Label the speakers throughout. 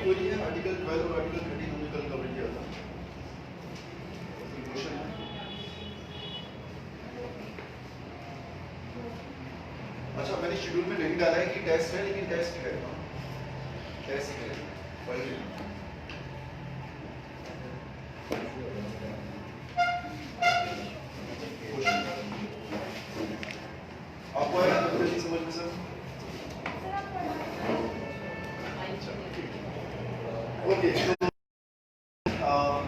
Speaker 1: Topic वही है, article 12 और आर्टिकल 13 हमने कल कवर किया था। क्वेश्चन है? अच्छा, मैंने शेड्यूल में नहीं डाला है कि टेस्ट है, लेकिन टेस्ट है, टेस्ट है पढ़िए। आपको आया समझ में सर? ओके,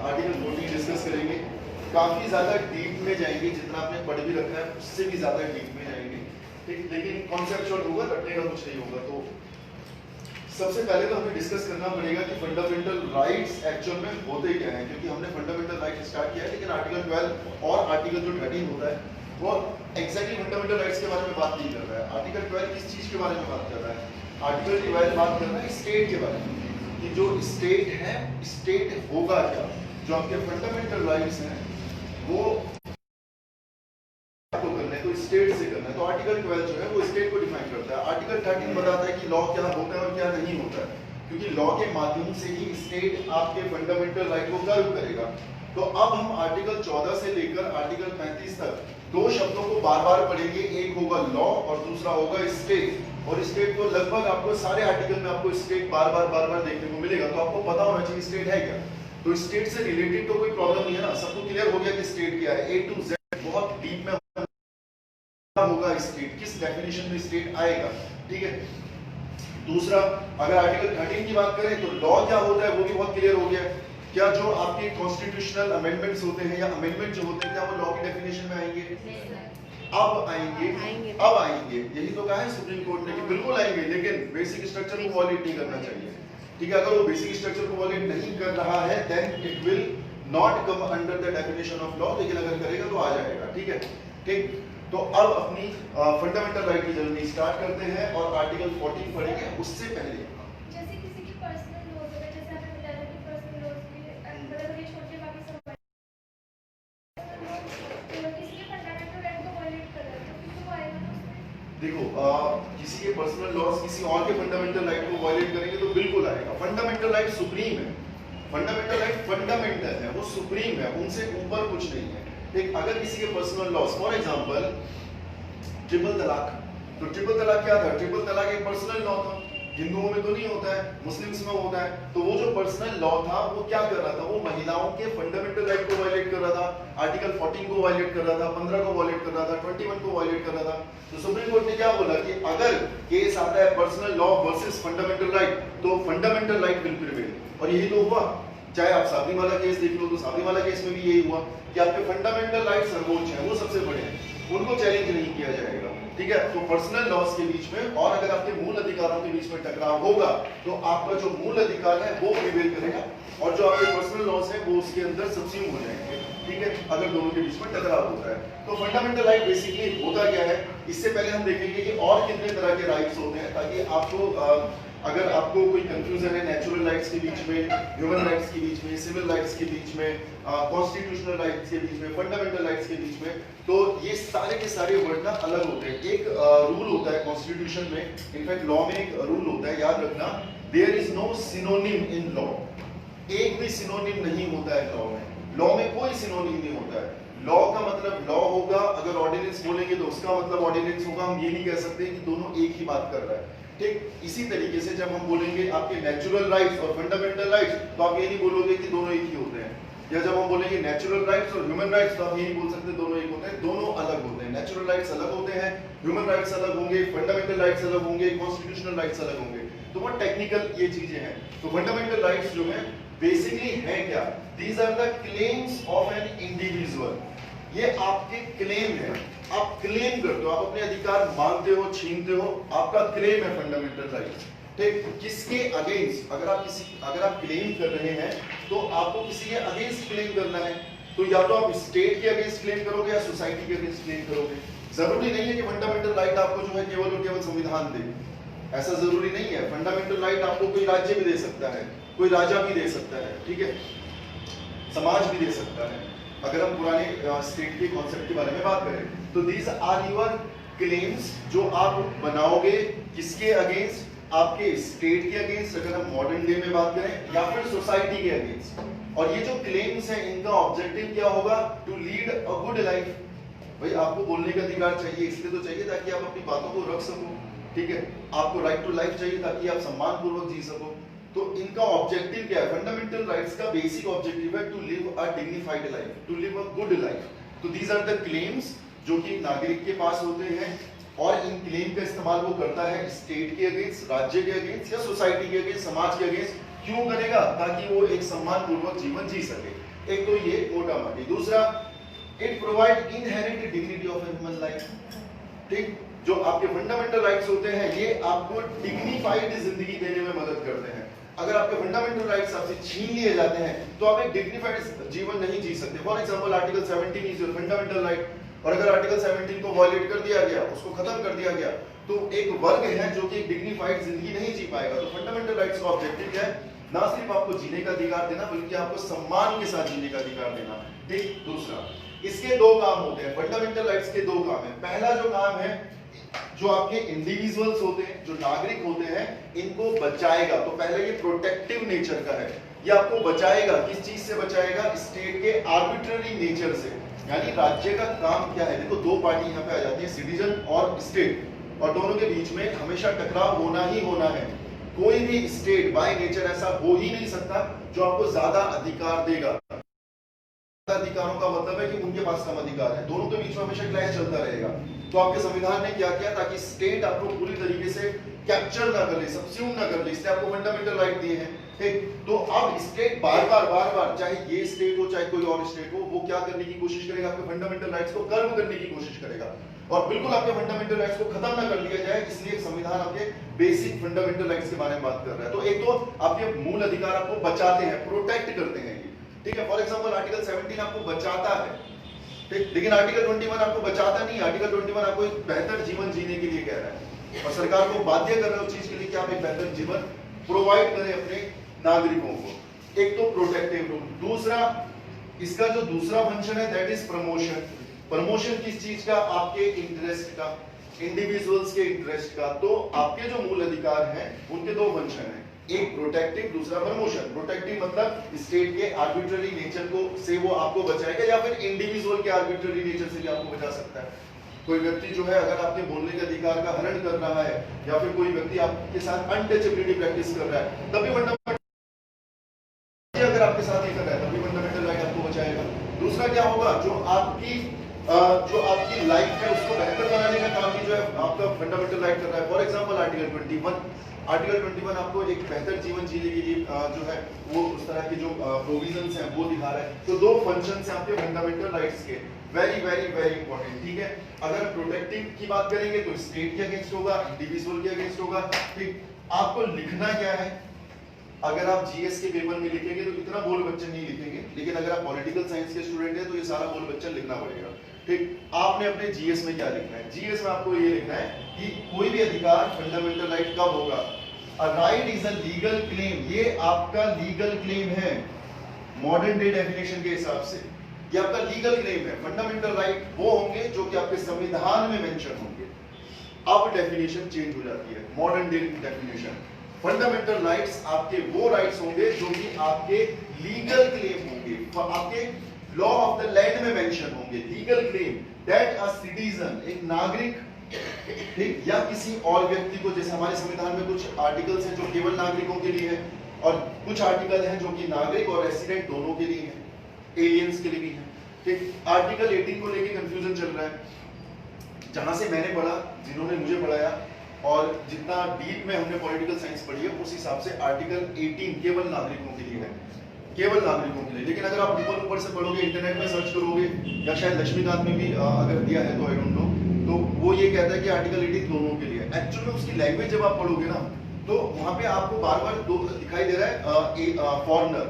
Speaker 1: आर्टिकल 14 डिस्कस करेंगे। काफी ज्यादा डीप में जाएंगे, जितना आपने पढ़ भी रखा है उससे भी ज्यादा डीप में जाएंगे, ठीक। लेकिन कॉन्सेप्चुअल होगा, रटने का कुछ नहीं होगा। तो सबसे पहले तो हमें डिस्कस करना पड़ेगा कि फंडामेंटल राइट्स एक्चुअल में होते क्या हैं, क्योंकि हमने फंडामेंटल राइट्स स्टार्ट किया है, लेकिन आर्टिकल 12 और आर्टिकल जो 13 होता है वो एग्जैक्टली फंडामेंटल राइट्स के बारे में बात नहीं कर रहा है। आर्टिकल 12 किस चीज के बारे में बात कर रहा है? आर्टिकल 12 बात कर रहा है स्टेट के बारे में, कि जो स्टेट है, स्टेट होगा क्या, जो आपके फंडामेंटल राइट्स हैं वो आपको करना है तो स्टेट से करना है। तो आर्टिकल 12 जो है वो स्टेट को डिफाइन करता है। आर्टिकल 13 बताता है कि लॉ क्या होता है और क्या नहीं होता है, क्योंकि लॉ के माध्यम से ही स्टेट आपके फंडामेंटल राइट को कर्व करेगा। तो अब हम आर्टिकल 14 से लेकर आर्टिकल 35 तक दो शब्दों को बार बार पढ़ेंगे, एक होगा लॉ और दूसरा होगा स्टेट। और स्टेट को लगभग आपको सारे आर्टिकल में आपको स्टेट बार बार देखने को मिलेगा, तो आपको पता होना चाहिए स्टेट है क्या। तो स्टेट से रिलेटेड तो कोई प्रॉब्लम नहीं है ना, सबको क्लियर हो गया कि स्टेट क्या है। ए टू जेड बहुत डीप में होगा स्टेट, किस डेफिनेशन में स्टेट आएगा, ठीक है। दूसरा, अगर आर्टिकल 13 की बात करें तो लॉ क्या होता है वो भी बहुत क्लियर हो गया। क्या जो आपके कॉन्स्टिट्यूशनल अमेंडमेंट्स होते हैं या अमेंडमेंट जो होते हैं, क्या वो लॉ की डेफिनेशन में आएंगे? अब आएंगे, यही तो कहा है सुप्रीम कोर्ट ने कि बिल्कुल आएंगे, लेकिन बेसिक स्ट्रक्चर को वॉलेट नहीं करना चाहिए, ठीक है। अगर वो बेसिक स्ट्रक्चर को वॉलेट नहीं कर रहा है then it will not come under the definition of law, लेकिन अगर करेगा तो आ जाएगा, ठीक है, ठीक। तो अब अपनी फंडामेंटल राइट की जर्नी स्टार्ट करते हैं और आर्टिकल 14 पढ़ेंगे। उससे पहले
Speaker 2: जैसे किसी की पर्सनल लॉज है, जैसे आपने बताया कि पर्सनल लॉज की मतलब ये छोटे बाकी सब किसी के फंडामेंटल राइट को वायलेट कर रहा है तो किसको आएगा ना उसमें?
Speaker 1: देखो, किसी के पर्सनल लॉज किसी और के फंडामेंटल राइट को वायलेट करेंगे तो बिल्कुल आएगा। फंडामेंटल राइट सुप्रीम है, फंडामेंटल राइट फंडामेंटल है, वो सुप्रीम है, उनसे ऊपर कुछ नहीं है, ठीक। अगर किसी के personal laws, for example triple talaq, तो ट्रिपल तलाक क्या था? ट्रिपल तलाक एक पर्सनल लॉ था, हिंदुओं में तो नहीं होता है, मुस्लिम्स में होता है। तो वो जो पर्सनल लॉ था वो क्या कर रहा था? वो महिलाओं के फंडामेंटल राइट को वायलेट कर रहा था, आर्टिकल 14 को वायलेट कर रहा था, 15 को वायलेट कर रहा था, 21 को वायलेट कर रहा था। तो सुप्रीम कोर्ट ने क्या बोला कि अगर केस आता है personal law versus fundamental right, तो फंडामेंटल राइट विल प्रिवेल। और यही तो हुआ, चाहे आप साबरीमाला केस देख लो, तो साबरीमाला केस में भी यही हुआ कि आपके फंडामेंटल राइट सर्वोच्च हैं, वो सबसे बड़े हैं, उनको चैलेंज नहीं किया जाएगा, ठीक है। तो पर्सनल लॉस के बीच में और अगर आपके मूल अधिकारों के बीच में टकराव होगा तो आपका जो मूल अधिकार है वो प्रिवेल करेगा और जो आपके पर्सनल लॉस है वो उसके अंदर सबस्यूम हो जाएंगे, ठीक है, अगर दोनों के बीच में टकराव होता है। तो फंडामेंटल राइट बेसिकली होता क्या है, इससे पहले हम देखेंगे कि और कितने तरह के राइट्स होते हैं, ताकि आपको अगर आपको कोई कंफ्यूजन है नेचुरल राइट्स के बीच में, ह्यूमन राइट्स के बीच में, सिविल राइट्स के बीच में, कॉन्स्टिट्यूशनल राइट्स के बीच में, फंडामेंटल राइट्स के बीच में, तो ये सारे के सारे वर्ड ना अलग होते हैं। एक रूल होता है कॉन्स्टिट्यूशन में, इनफैक्ट लॉ में एक रूल होता है, याद रखना, there is no synonym in law. एक भी सिनोनिम नहीं होता है लॉ में, लॉ में कोई सिनोनिम नहीं होता है। लॉ का मतलब लॉ होगा, अगर ऑर्डिनेंस बोलेंगे तो उसका मतलब ऑर्डिनेंस होगा, हम ये नहीं कह सकते कि दोनों एक ही बात कर रहा है, ठीक। इसी तरीके से जब हम बोलेंगे आपके नेचुरल राइट्स और फंडामेंटल राइट्स, तो आप ये नहीं बोलोगे कि दोनों एक ही होते हैं, या जब हम बोलेंगे नेचुरल राइट्स और ह्यूमन राइट्स, तो आप ये नहीं बोल सकते दोनों एक होते हैं, दोनों अलग होते हैं। नेचुरल राइट्स अलग होते हैं, ह्यूमन राइट्स अलग होंगे, फंडामेंटल राइट्स अलग होंगे, कॉन्स्टिट्यूशनल राइट्स अलग होंगे, तो वो टेक्निकल ये चीजें हैं। तो फंडामेंटल राइट्स जो है बेसिकली है क्या? These are the claims of an individual, ये आपके क्लेम है, आप क्लेम करते हो, आप अपने अधिकार मांगते हो, छीनते हो, आपका क्लेम है फंडामेंटल राइट्स, ठीक। किसके अगेंस्ट? अगर आप क्लेम कर रहे हैं तो आपको किसी के अगेंस्ट क्लेम करना है, तो या तो आप स्टेट के अगेंस्ट क्लेम करोगे या सोसाइटी के अगेंस्ट क्लेम करोगे। जरूरी नहीं है कि फंडामेंटल राइट आपको जो है केवल और केवल संविधान दे, ऐसा जरूरी नहीं है। फंडामेंटल राइट आपको कोई राज्य भी दे सकता है, कोई राजा भी दे सकता है, ठीक है, समाज भी दे सकता है। अगर हम पुराने स्टेट के कॉन्सेप्ट के बारे में बात करें तो दीज आर योर क्लेम्स जो आप बनाओगे किसके अगेंस्ट? आपके स्टेट के अगेंस्ट अगर हम मॉडर्न डे में बात करें, या फिर सोसाइटी के अगेंस्ट। और ये जो क्लेम्स हैं इनका ऑब्जेक्टिव क्या होगा? To lead a good life. भाई आपको बोलने का अधिकार चाहिए, इसलिए तो चाहिए ताकि आप अपनी बातों को रख सको, ठीक है। आपको राइट टू लाइफ चाहिए ताकि आप सम्मान पूर्वक जी सको। तो इनका ऑब्जेक्टिव क्या है? फंडामेंटल राइट्स का बेसिक ऑब्जेक्टिव है to live a dignified life, to live a good life. तो दीज आर द क्लेम्स जो कि नागरिक के पास होते हैं, और इन क्लेम का इस्तेमाल वो करता है स्टेट के अगेंस्ट, राज्य के अगेंस्ट या सोसाइटी के अगेंस्ट, समाज के अगेंस्ट। क्यों करेगा? ताकि वो एक सम्मान पूर्वक जीवन जी सके। एक तो ये मोटा मोटी। दूसरा, it provide inherent dignity of human life. ठीक, जो आपके फंडामेंटल राइट्स होते हैं ये आपको डिग्निफाइड जिंदगी देने में मदद करते हैं। अगर आपके फंडामेंटल राइट्स आपसे छीन लिए जाते हैं तो आप एक डिग्निफाइड जीवन नहीं जी सकते। For example article 17 is your fundamental right, और अगर आर्टिकल 17 को वायलेट कर दिया गया, उसको खत्म कर दिया गया, तो एक वर्ग है जो कि एक डिग्निफाइड जिंदगी नहीं जी पाएगा। तो फंडामेंटल राइट्स का ऑब्जेक्टिव क्या है? ना सिर्फ आपको जीने का अधिकार देना, बल्कि आपको सम्मान के साथ जीने का अधिकार देना। ठीक। दूसरा, इसके दो काम होते हैं, फंडामेंटल राइट्स के दो काम है। पहला जो काम है, जो आपके इंडिविजुअल्स होते हैं, जो नागरिक होते हैं, इनको बचाएगा। तो पहले ये प्रोटेक्टिव नेचर का है, ये आपको बचाएगा। किस चीज से बचाएगा? स्टेट के आर्बिट्ररी नेचर से। यानी राज्य का काम क्या है? देखो दो पार्टी यहाँ पे आ जाती है, सिटीजन और स्टेट, और दोनों के बीच में हमेशा टकराव होना ही होना है। कोई भी स्टेट बाय नेचर ऐसा हो ही नहीं सकता जो आपको ज्यादा अधिकार देगा। अधिकारों का मतलब है कि उनके पास कम अधिकार है। दोनों के बीच में हमेशा क्लैश चलता रहेगा। तो आपके संविधान ने क्या किया? ताकि स्टेट आपको पूरी तरीके से कैप्चर ना कर ले, सबस्यूम ना कर ले, इसलिए आपको फंडामेंटल राइट दिए हैं। ठीक। तो अब स्टेट बार बार चाहे ये स्टेट हो चाहे कोई और स्टेट हो, वो क्या करने की कोशिश करेगा? आपके फंडामेंटल राइट्स को कर्व करने की कोशिश करेगा, और बिल्कुल आपके फंडामेंटल राइट्स को खत्म ना कर लिया जाए। इसलिए संविधान आपके बेसिक फंडामेंटल राइट्स के बारे में बात कर रहा है। तो एक तो आपके मूल अधिकार आपको बचाते हैं, प्रोटेक्ट करते हैं, ठीक है। फॉर एग्जांपल आर्टिकल 17 आपको बचाता है, ठीक, लेकिन आर्टिकल 21 आपको बचाता नहीं। आर्टिकल 21 आपको एक बेहतर जीवन जीने के लिए कह रहा है, और सरकार को बाध्य कर रहा है उस चीज के लिए कि आप एक बेहतर जीवन प्रोवाइड करें अपने नागरिकों को। एक तो प्रोटेक्टिव रूल। दूसरा, इसका जो दूसरा फंक्शन है दैट इज प्रमोशन। प्रमोशन किस चीज का? आपके इंटरेस्ट का, इंडिविजुअल्स के इंटरेस्ट का। तो आपके जो मूल अधिकार हैं उनके दो फंक्शन हैं, एक प्रोटेक्टिव, दूसरा प्रमोशन। प्रोटेक्टिव मतलब स्टेट के आर्बिट्ररी नेचर को से वो आपको बचाएगा, या फिर इंडिविजुअल के आर्बिट्ररी नेचर से भी आपको बचा सकता है। कोई व्यक्ति जो है अगर आपके बोलने के अधिकार का हनन कर रहा है, या फिर कोई व्यक्ति आपके साथ अनटचेबिलिटी प्रैक्टिस कर रहा है, तभी फंडामेंटल, अगर आपके साथ ये कर रहा है तभी फंडामेंटल राइट आपको बचाएगा। दूसरा क्या होगा? जो आपकी लाइफ है उसको बेहतर बनाने का काम भी जो है आपका फंडामेंटल राइट कर रहा है। फॉर एग्जांपल आर्टिकल 21 आपको एक बेहतर जीवन जीने के लिए जो है वो उस तरह के जो प्रोविजंस हैं वो दिखा रहा है। तो दो फंक्शंस हैं आपके फंडामेंटल राइट्स के, वेरी वेरी वेरी इंपॉर्टेंट, ठीक है। अगर प्रोटेक्टिव की बात करेंगे तो स्टेट के अगेंस्ट होगा, इंडिविजुअल के अगेंस्ट होगा, ठीक। आपको लिखना क्या है? अगर आप जीएस के पेपर में लिखेंगे तो इतना बोल बच्चन नहीं लिखेंगे, लेकिन अगर आप पॉलिटिकल साइंस के स्टूडेंट हैं तो ये सारा बोल बच्चन लिखना पड़ेगा, ठीक। आपने अपने जीएस में क्या लिखना है? जीएस में आपको ये लिखना है कि कोई भी अधिकार फंडामेंटल राइट कब होगा? A right is a legal claim. ये आपका लीगल क्लेम है मॉडर्न डे डेफिनेशन के हिसाब से, ये आपका लीगल क्लेम है। फंडामेंटल राइट वो होंगे जो कि आपके संविधान में मेंशन होंगे। अब डेफिनेशन चेंज हो जाती है, modern day definition. Fundamental rights आपके वो राइट्स होंगे जो कि आपके लीगल क्लेम होंगे, आपके लॉ ऑफ द लैंड में मेंशन होंगे। Legal claim that a citizen, एक नागरिक, ठीक, या किसी और व्यक्ति को, जैसे हमारे संविधान में कुछ आर्टिकल्स हैं जो केवल नागरिकों के लिए हैं, और कुछ आर्टिकल हैं जो कि नागरिक और रेसिडेंट दोनों के लिए हैं, एलियंस के लिए भी हैं, ठीक। आर्टिकल 18 को लेके कंफ्यूजन चल रहा है। जहां से मैंने पढ़ा, जिन्होंने मुझे पढ़ाया, और जितना डीप में हमने पॉलिटिकल साइंस पढ़ी है, उस हिसाब से आर्टिकल 18 केवल नागरिकों के लिए है, केवल नागरिकों के लिए। लेकिन अगर आप ऊपर से पढ़ोगे, इंटरनेट में सर्च करोगे, या शायद लक्ष्मीकांत में भी अगर दिया है तो आई डोंट नो, तो वो ये कहता है कि आर्टिकल 18 दोनों के लिए। एक्चुअल में उसकी लैंग्वेज जब आप पढ़ोगे ना, तो वहां पे आपको बार-बार दो दिखाई दे रहा है फॉरेनर,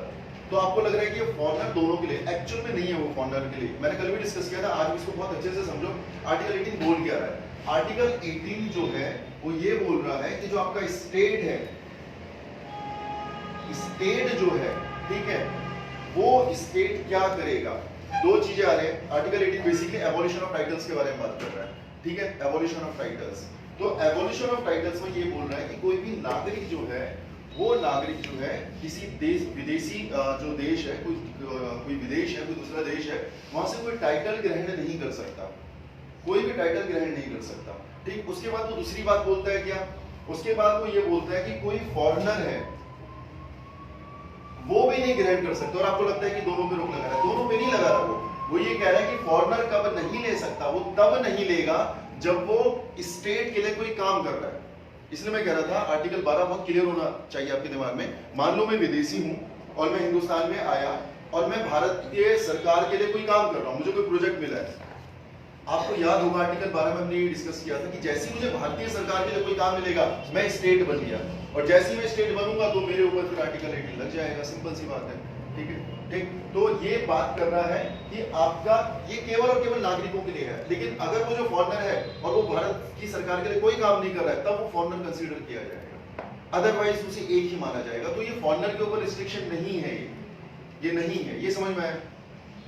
Speaker 1: तो आपको लग रहा है कि ये फॉरेनर दोनों के लिए, एक्चुअल में नहीं है वो फॉरेनर के लिए। मैंने कल भी डिस्कस किया था, आज भी इसको बहुत अच्छे से समझो। आर्टिकल 18 बोल क्या रहा है? आर्टिकल 18 जो है वो ये बोल रहा है कि जो आपका स्टेट है, स्टेट जो है, ठीक है, वो स्टेट क्या करेगा? दो चीजें आ रही है। Article 18 basically abolition of titles के बारे में बात कर रहा है, ठीक है, एबॉलिशन ऑफ टाइटल्स। तो तो एवोल्यूशन ऑफ टाइटल्स में ये बोल रहा है कि कोई भी नागरिक जो है, वो नागरिक जो है किसी देश, विदेशी जो देश है, कोई विदेश है, कोई दूसरा देश है, वहां से कोई टाइटल ग्रहण नहीं कर सकता, कोई भी टाइटल ग्रहण नहीं कर सकता। ठीक, उसके बाद वो दूसरी बात बोलता है क्या, उसके बाद वो ये बोलता है कि कोई फॉरेनर है वो भी नहीं ग्रहण कर सकता। और आपको लगता है कि दोनों पे रोक लगा रहा है, दोनों पे नहीं लगा रहा, वो ये कह रहा है कि फॉरेनर कब नहीं ले सकता, वो तब नहीं लेगा जब वो स्टेट के लिए कोई काम कर रहा है। इसलिए मैं कह रहा था आर्टिकल 12 बहुत क्लियर होना चाहिए आपके दिमाग में। मान लो मैं विदेशी हूं और मैं हिंदुस्तान में आया और मैं भारत के सरकार के लिए कोई काम कर रहा हूं, मुझे कोई प्रोजेक्ट मिला है। आपको याद होगा आर्टिकल 12 में हमने ये डिस्कस किया था कि जैसे ही मुझे भारतीय सरकार के लिए कोई काम मिलेगा मैं स्टेट बन गया, और जैसे ही मैं स्टेट बनूंगा तो मेरे ऊपर फिर आर्टिकल 18 लग जाएगा। सिंपल सी बात है। ठीक है, ठीक। तो ये बात कर रहा है कि आपका ये केवल और केवल नागरिकों के लिए है, लेकिन अगर वो जो फॉरेनर है और वो भारत की सरकार के लिए कोई काम नहीं कर रहा है तब वो फॉरेनर कंसीडर किया जाएगा, अदरवाइज उसे एक ही माना जाएगा। तो ये फॉरेनर के ऊपर रिस्ट्रिक्शन नहीं है, ये नहीं है, ये समझ में आया।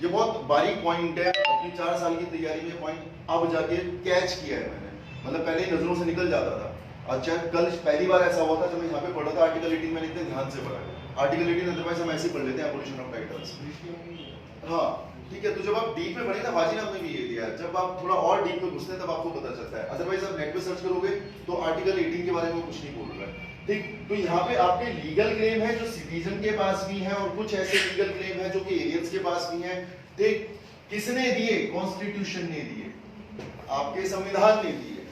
Speaker 1: ये बहुत बारीक पॉइंट है, अपनी 4 साल की तैयारी में पॉइंट अब जाके कैच किया है मैंने, मतलब पहले ही नजरों से निकल जाता था। अच्छा, कल पहली बार ऐसा हुआ था जब मैं यहाँ पे पढ़ा था आर्टिकल 18, मैंने इतने ध्यान से पढ़ा है आर्टिकल 18, अदरवाइज हम ऐसे पढ़ लेते हैं एवोल्यूशन ऑफ टाइटल्स। हाँ ठीक है, तो जब आप डीप में पढ़े ना, वाजी ने भी ये दिया, जब आप थोड़ा और डीप में घुसते हैं तब आपको पता चलता है, अदरवाइज आप नेट पे सर्च करोगे तो आर्टिकल 18 के बारे में कुछ नहीं बोल रहा है। ठीक, तो यहाँ पे आपके लीगल क्लेम है जो सिटीजन के पास भी है, और कुछ ऐसे लीगल क्लेम है जो कि एलियंस के पास भी है। ठीक, किसने दिए? कॉन्स्टिट्यूशन ने दिए, आपके संविधान ने दिए।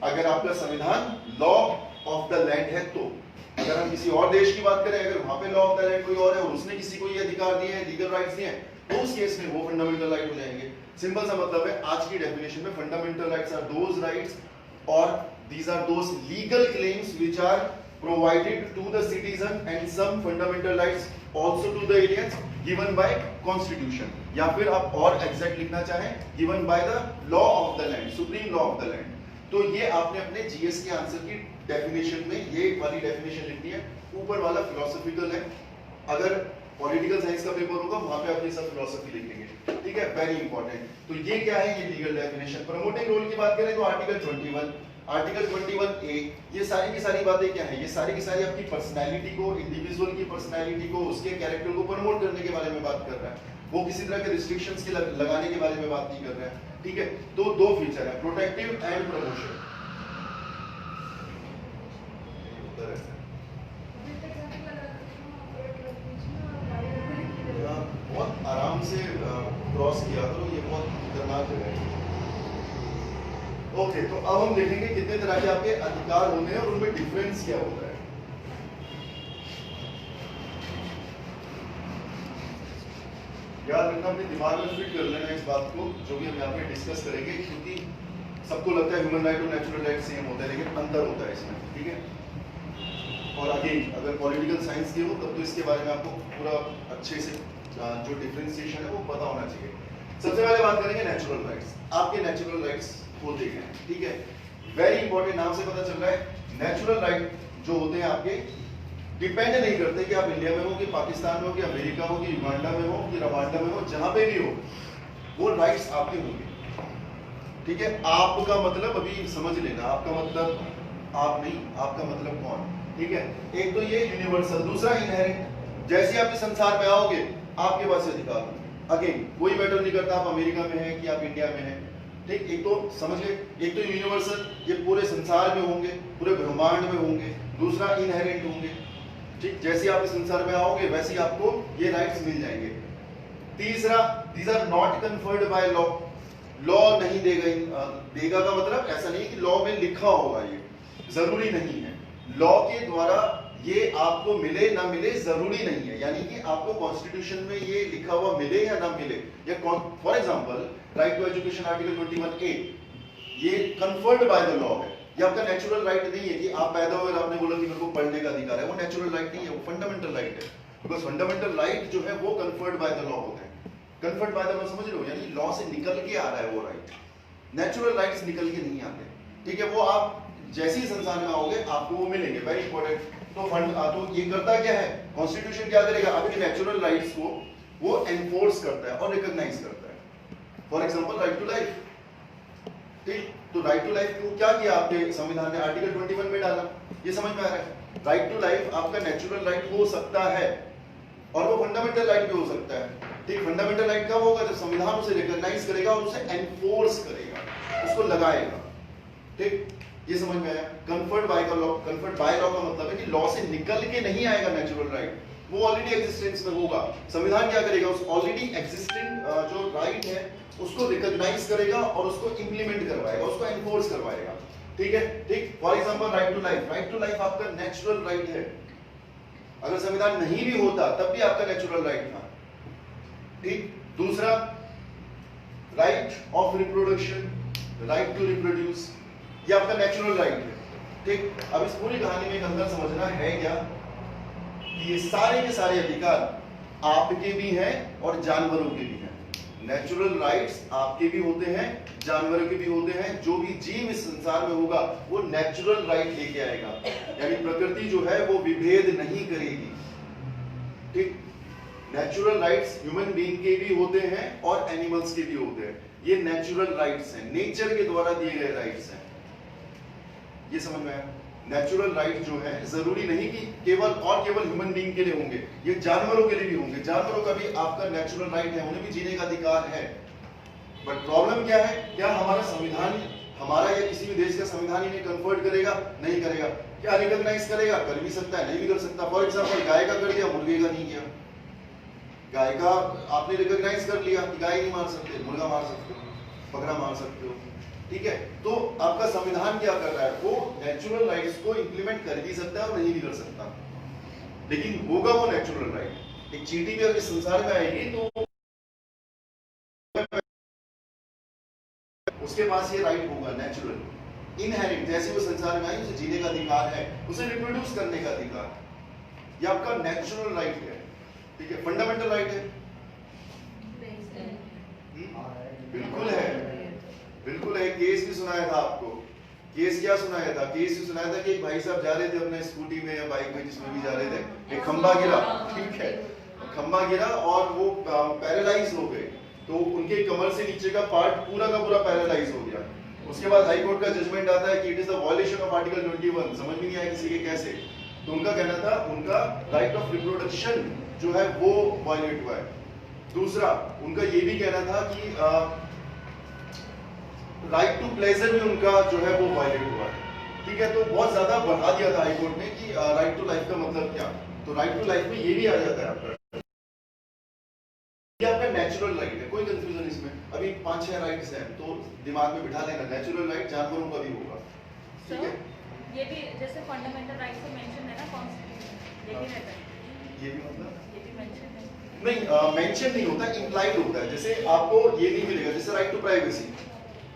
Speaker 1: अगर आपका संविधान लॉ ऑफ द लैंड है तो, अगर हम किसी और देश की बात करें, अगर वहां पे लॉ ऑफ द लैंड कोई और है और उसने किसी को ये अधिकार दिए हैं, लीगल राइट्स दिए हैं, तो उस केस में वो फंडामेंटल राइट हो जाएंगे। सिंपल सा मतलब है आज की डेफिनेशन में, fundamental rights are those rights और these are those legal claims which are provided to the citizen and some fundamental rights also to the aliens given by constitution, या फिर आप और एग्जैक्ट लिखना चाहें given by the law of the land, supreme law of the land। तो ये आपने अपने जीएस के आंसर की डेफिनेशन में ये वाली डेफिनेशन लिखनी है, ऊपर वाला फिलोसॉफिकल है। अगर पॉलिटिकल साइंस का पेपर होगा वहां पे आप ये सब फिलोसफी लिखेंगे। ठीक है, वेरी इंपॉर्टेंट। तो ये क्या है? ये लीगल डेफिनेशन। प्रमोटिंग रोल की बात करें तो आर्टिकल 21, आर्टिकल 21A, ये सारी की सारी बातें क्या है? ये सारी की सारी आपकी पर्सनैलिटी को, इंडिविजुअल की पर्सनैलिटी को, उसके कैरेक्टर को प्रमोट करने के बारे में बात कर रहा है। वो किसी तरह के रिस्ट्रिक्शंस के लगाने के बारे में बात नहीं कर रहा है। ठीक है, तो दो फीचर है, प्रोटेक्टिव एंड प्रमोशन। बहुत आराम से क्रॉस किया करो, ये बहुत खतरनाक जगह है। ओके, तो अब हम देखेंगे कितने तरह के आपके अधिकार होते हैं और उनमें डिफरेंस क्या होता है। याद रखना, अपने दिमाग में फिट कर लेना इस बात को, जो भी हम यहाँ पे डिस्कस करेंगे, क्योंकि सबको लगता है ह्यूमन राइट और नेचुरल राइट सेम होता है, लेकिन अंतर होता है इसमें। ठीक है, और अगेन अगर पॉलिटिकल साइंस के हो तब तो इसके बारे में आपको पूरा अच्छे से जो डिफरेंशिएशन है वो पता होना चाहिए। सबसे पहले बात करेंगे नेचुरल राइट्स। आपके नेचुरल राइट्स होते हैं, ठीक है, वेरी इंपॉर्टेंट, नाम से पता चल रहा है। नेचुरल राइट जो होते हैं आपके डिपेंड नहीं करते कि आप इंडिया में हो, कि पाकिस्तान में हो, कि अमेरिका हो, कि युगांडा में हो, कि रवांडा में हो, जहां पे भी हो, वो राइट्स आपके होंगे। ठीक है, आपका मतलब अभी समझ लेना, आपका मतलब आप नहीं, आपका मतलब कौन। ठीक है, एक तो ये यूनिवर्सल, दूसरा इनहेरेंट। जैसे आप इस संसार में आओगे आपके पास अधिकार होंगे। अगेन कोई मैटर नहीं करता आप अमेरिका में हैं कि आप इंडिया में हैं। ठीक, एक तो समझ गए, एक तो यूनिवर्सल, ये पूरे संसार में होंगे, पूरे ब्रह्मांड में होंगे। दूसरा इनहेरेंट होंगे। ठीक, जैसे आप इस संसार में आओगे वैसे ही आपको ये राइट्स मिल जाएंगे। तीसरा, these are not conferred by law. Law नहीं देगा, देगा का मतलब ऐसा नहीं कि लॉ में लिखा होगा, ये जरूरी नहीं है। लॉ के द्वारा ये आपको मिले ना मिले जरूरी नहीं है, यानी कि आपको कॉन्स्टिट्यूशन में ये लिखा हुआ मिले या ना मिले, या for example right to education article 21A, ये कन्फर्ड बाय द लॉ है। ये आपका नेचुरल राइट नहीं है कि आप पैदा हुए और आपने बोला कि मेरे को पढ़ने का अधिकार है, वो नेचुरल राइट नहीं है, वो फंडामेंटल राइट है। बिकॉज फंडामेंटल राइट जो है वो कन्फर्ड बाय द लॉ होते हैं। कन्फर्ड बाय द लॉ समझ रहे हो, यानी लॉ से निकल के आ रहा है वो राइट। नेचुरल राइट्स निकल के नहीं आते। ठीक है, वो आप जैसे ही संसार में आओगे आपको वो मिलेंगे, वेरी इंपॉर्टेंट। तो ये करता क्या है, कॉन्स्टिट्यूशन क्या करेगा, आपके नेचुरल राइट्स को वो एनफोर्स करता है और रिकॉग्नाइज करता है। For example right to life. ठीक, तो राइट टू लाइफ को क्या किया आपके संविधान ने, आर्टिकल 21 में डाला। ये समझ में आ रहा है? राइट टू लाइफ आपका नेचुरल राइट हो सकता है और वो फंडामेंटल राइट भी हो सकता है। ठीक, फंडामेंटल राइट कब होगा? जब संविधान उसे रिकॉग्नाइज करेगा और उसे एनफोर्स करेगा, उसको लगाएगा। ठीक, ये समझ में आया? Conferred by law, conferred by law का मतलब है कि लॉ से निकल के नहीं आएगा नेचुरल राइट, वो ऑलरेडी एग्जिस्टेंस में होगा। संविधान क्या करेगा? उस ऑलरेडी एग्जिस्टिंग जो राइट है उसको रिकॉग्नाइज करेगा और उसको इंप्लीमेंट करवाएगा, उसको एनफोर्स करवाएगा। ठीक है, ठीक। For example right to life, right to life आपका नेचुरल राइट है। अगर संविधान नहीं भी होता तब भी आपका नेचुरल राइट था। ठीक। दूसरा, right of reproduction, right to reproduce, ये आपका नेचुरल राइट है। ठीक। अब इस पूरी कहानी में एक अंदर समझना है क्या, ये सारे के सारे अधिकार आपके भी हैं और जानवरों के भी हैं। नेचुरल राइट्स आपके भी होते हैं, जानवरों के भी होते हैं। जो भी जीव इस संसार में होगा वो नेचुरल राइट लेके आएगा, यानी प्रकृति जो है वो विभेद नहीं करेगी। ठीक, नेचुरल राइट्स ह्यूमन बीइंग के भी होते हैं और एनिमल्स के भी होते हैं। ये नेचुरल राइट्स हैं, नेचर के द्वारा दिए गए राइट्स हैं। ये समझ में आया? नेचुरल राइट जो है जरूरी नहीं कि केवल और केवल ह्यूमन बीइंग के लिए होंगे, ये जानवरों के लिए भी होंगे। जानवरों का भी आपका नेचुरल राइट है, उन्हें भी जीने का अधिकार है। बट प्रॉब्लम क्या है? क्या हमारा संविधान, हमारा या किसी भी देश का संविधान इन्हें कन्फर्ट करेगा? नहीं करेगा। क्या रिकॉग्नाइज करेगा? कर भी सकता है, नहीं भी कर सकता। फॉर एग्जाम्पल, गाय का कर दिया, मुर्गे का नहीं किया। गाय का आपने रिकॉग्नाइज कर लिया कि गाय नहीं मार सकते, मुर्गा मार सकते हो, बकरा मार सकते हो। ठीक है, तो आपका संविधान क्या कर रहा है? वो नेचुरल राइट्स को इंप्लीमेंट कर भी सकता है और नहीं भी कर सकता, लेकिन होगा वो नेचुरल राइट। एक चींटी भी अगर संसार में आएगी तो उसके पास ये राइट होगा, नेचुरल इनहेरिट। जैसे वो संसार में आई, उसे जीने का अधिकार है, उसे रिप्रोड्यूस करने का अधिकार, ये आपका नेचुरल राइट है। ठीक है, फंडामेंटल राइट है। बिल्कुल है, बिल्कुल है। केस भी सुनाया था आपको। केस क्या सुनाया था? केस भी सुनाया था कि एक भाई साहब जा रहे थे अपने स्कूटी में या बाइक में, जिसमें भी जा रहे थे, एक खंबा गिरा। ठीक है, खंबा गिरा और वो पैरालाइज हो गए, तो उनके कमर से नीचे का पार्ट पूरा का पूरा पैरालाइज हो गया। उसके बाद हाई कोर्ट का जजमेंट आता है कि it is the violation of article 21। समझ में नहीं आया किसी के कैसे, तो उनका कहना था उनका राइट ऑफ रिप्रोडक्शन जो है वो वायलेट हुआ है। दूसरा, उनका ये भी कहना था कि राइट टू प्लेजर भी उनका जो है वो वायलेट हुआ है। ठीक है, तो बहुत ज्यादा बढ़ा दिया था हाई कोर्ट ने कि राइट टू लाइफ का मतलब क्या। तो राइट टू लाइफ में ये भी आ जाता है आपका, ये आपका नेचुरल राइट है, कोई कंफ्यूजन इसमें। अभी 5-6 राइट्स हैं, तो दिमाग में बिठा लेना, नेचुरल राइट जानवरों का भी होगा। ठीक है,
Speaker 3: ये भी जैसे फंडामेंटल राइट्स में मेंशन है ना कॉन्स्टिट्यूशन, ये भी रहता है।
Speaker 1: ये भी मतलब
Speaker 3: ये भी मेंशन है
Speaker 1: नहीं, मेंशन नहीं होता, इंप्लाइड होता है। जैसे आपको ये नहीं मिलेगा, जैसे राइट टू प्राइवेसी।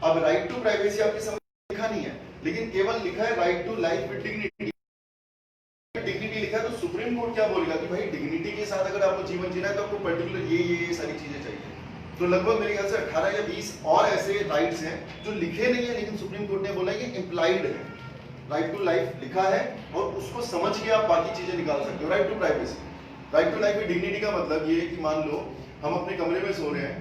Speaker 1: अब राइट टू प्राइवेसी आपके समझ लिखा नहीं है, लेकिन केवल लिखा है right to life with dignity. Dignity लिखा है, तो सुप्रीम कोर्ट क्या बोलेगा कि भाई डिग्निटी के साथ अगर आपको जीवन जीना है तो आपको पर्टिकुलर ये सारी चीजें चाहिए। तो लगभग मेरे ख्याल से 18 या 20 और ऐसे राइट्स हैं जो लिखे नहीं है, लेकिन सुप्रीम कोर्ट ने बोला ये इंप्लाइड है। राइट टू लाइफ लिखा है और उसको समझ के आप बाकी चीजें निकाल सकते हो। Right to privacy, right to life with dignity का मतलब ये है कि मान लो हम अपने कमरे में सो रहे हैं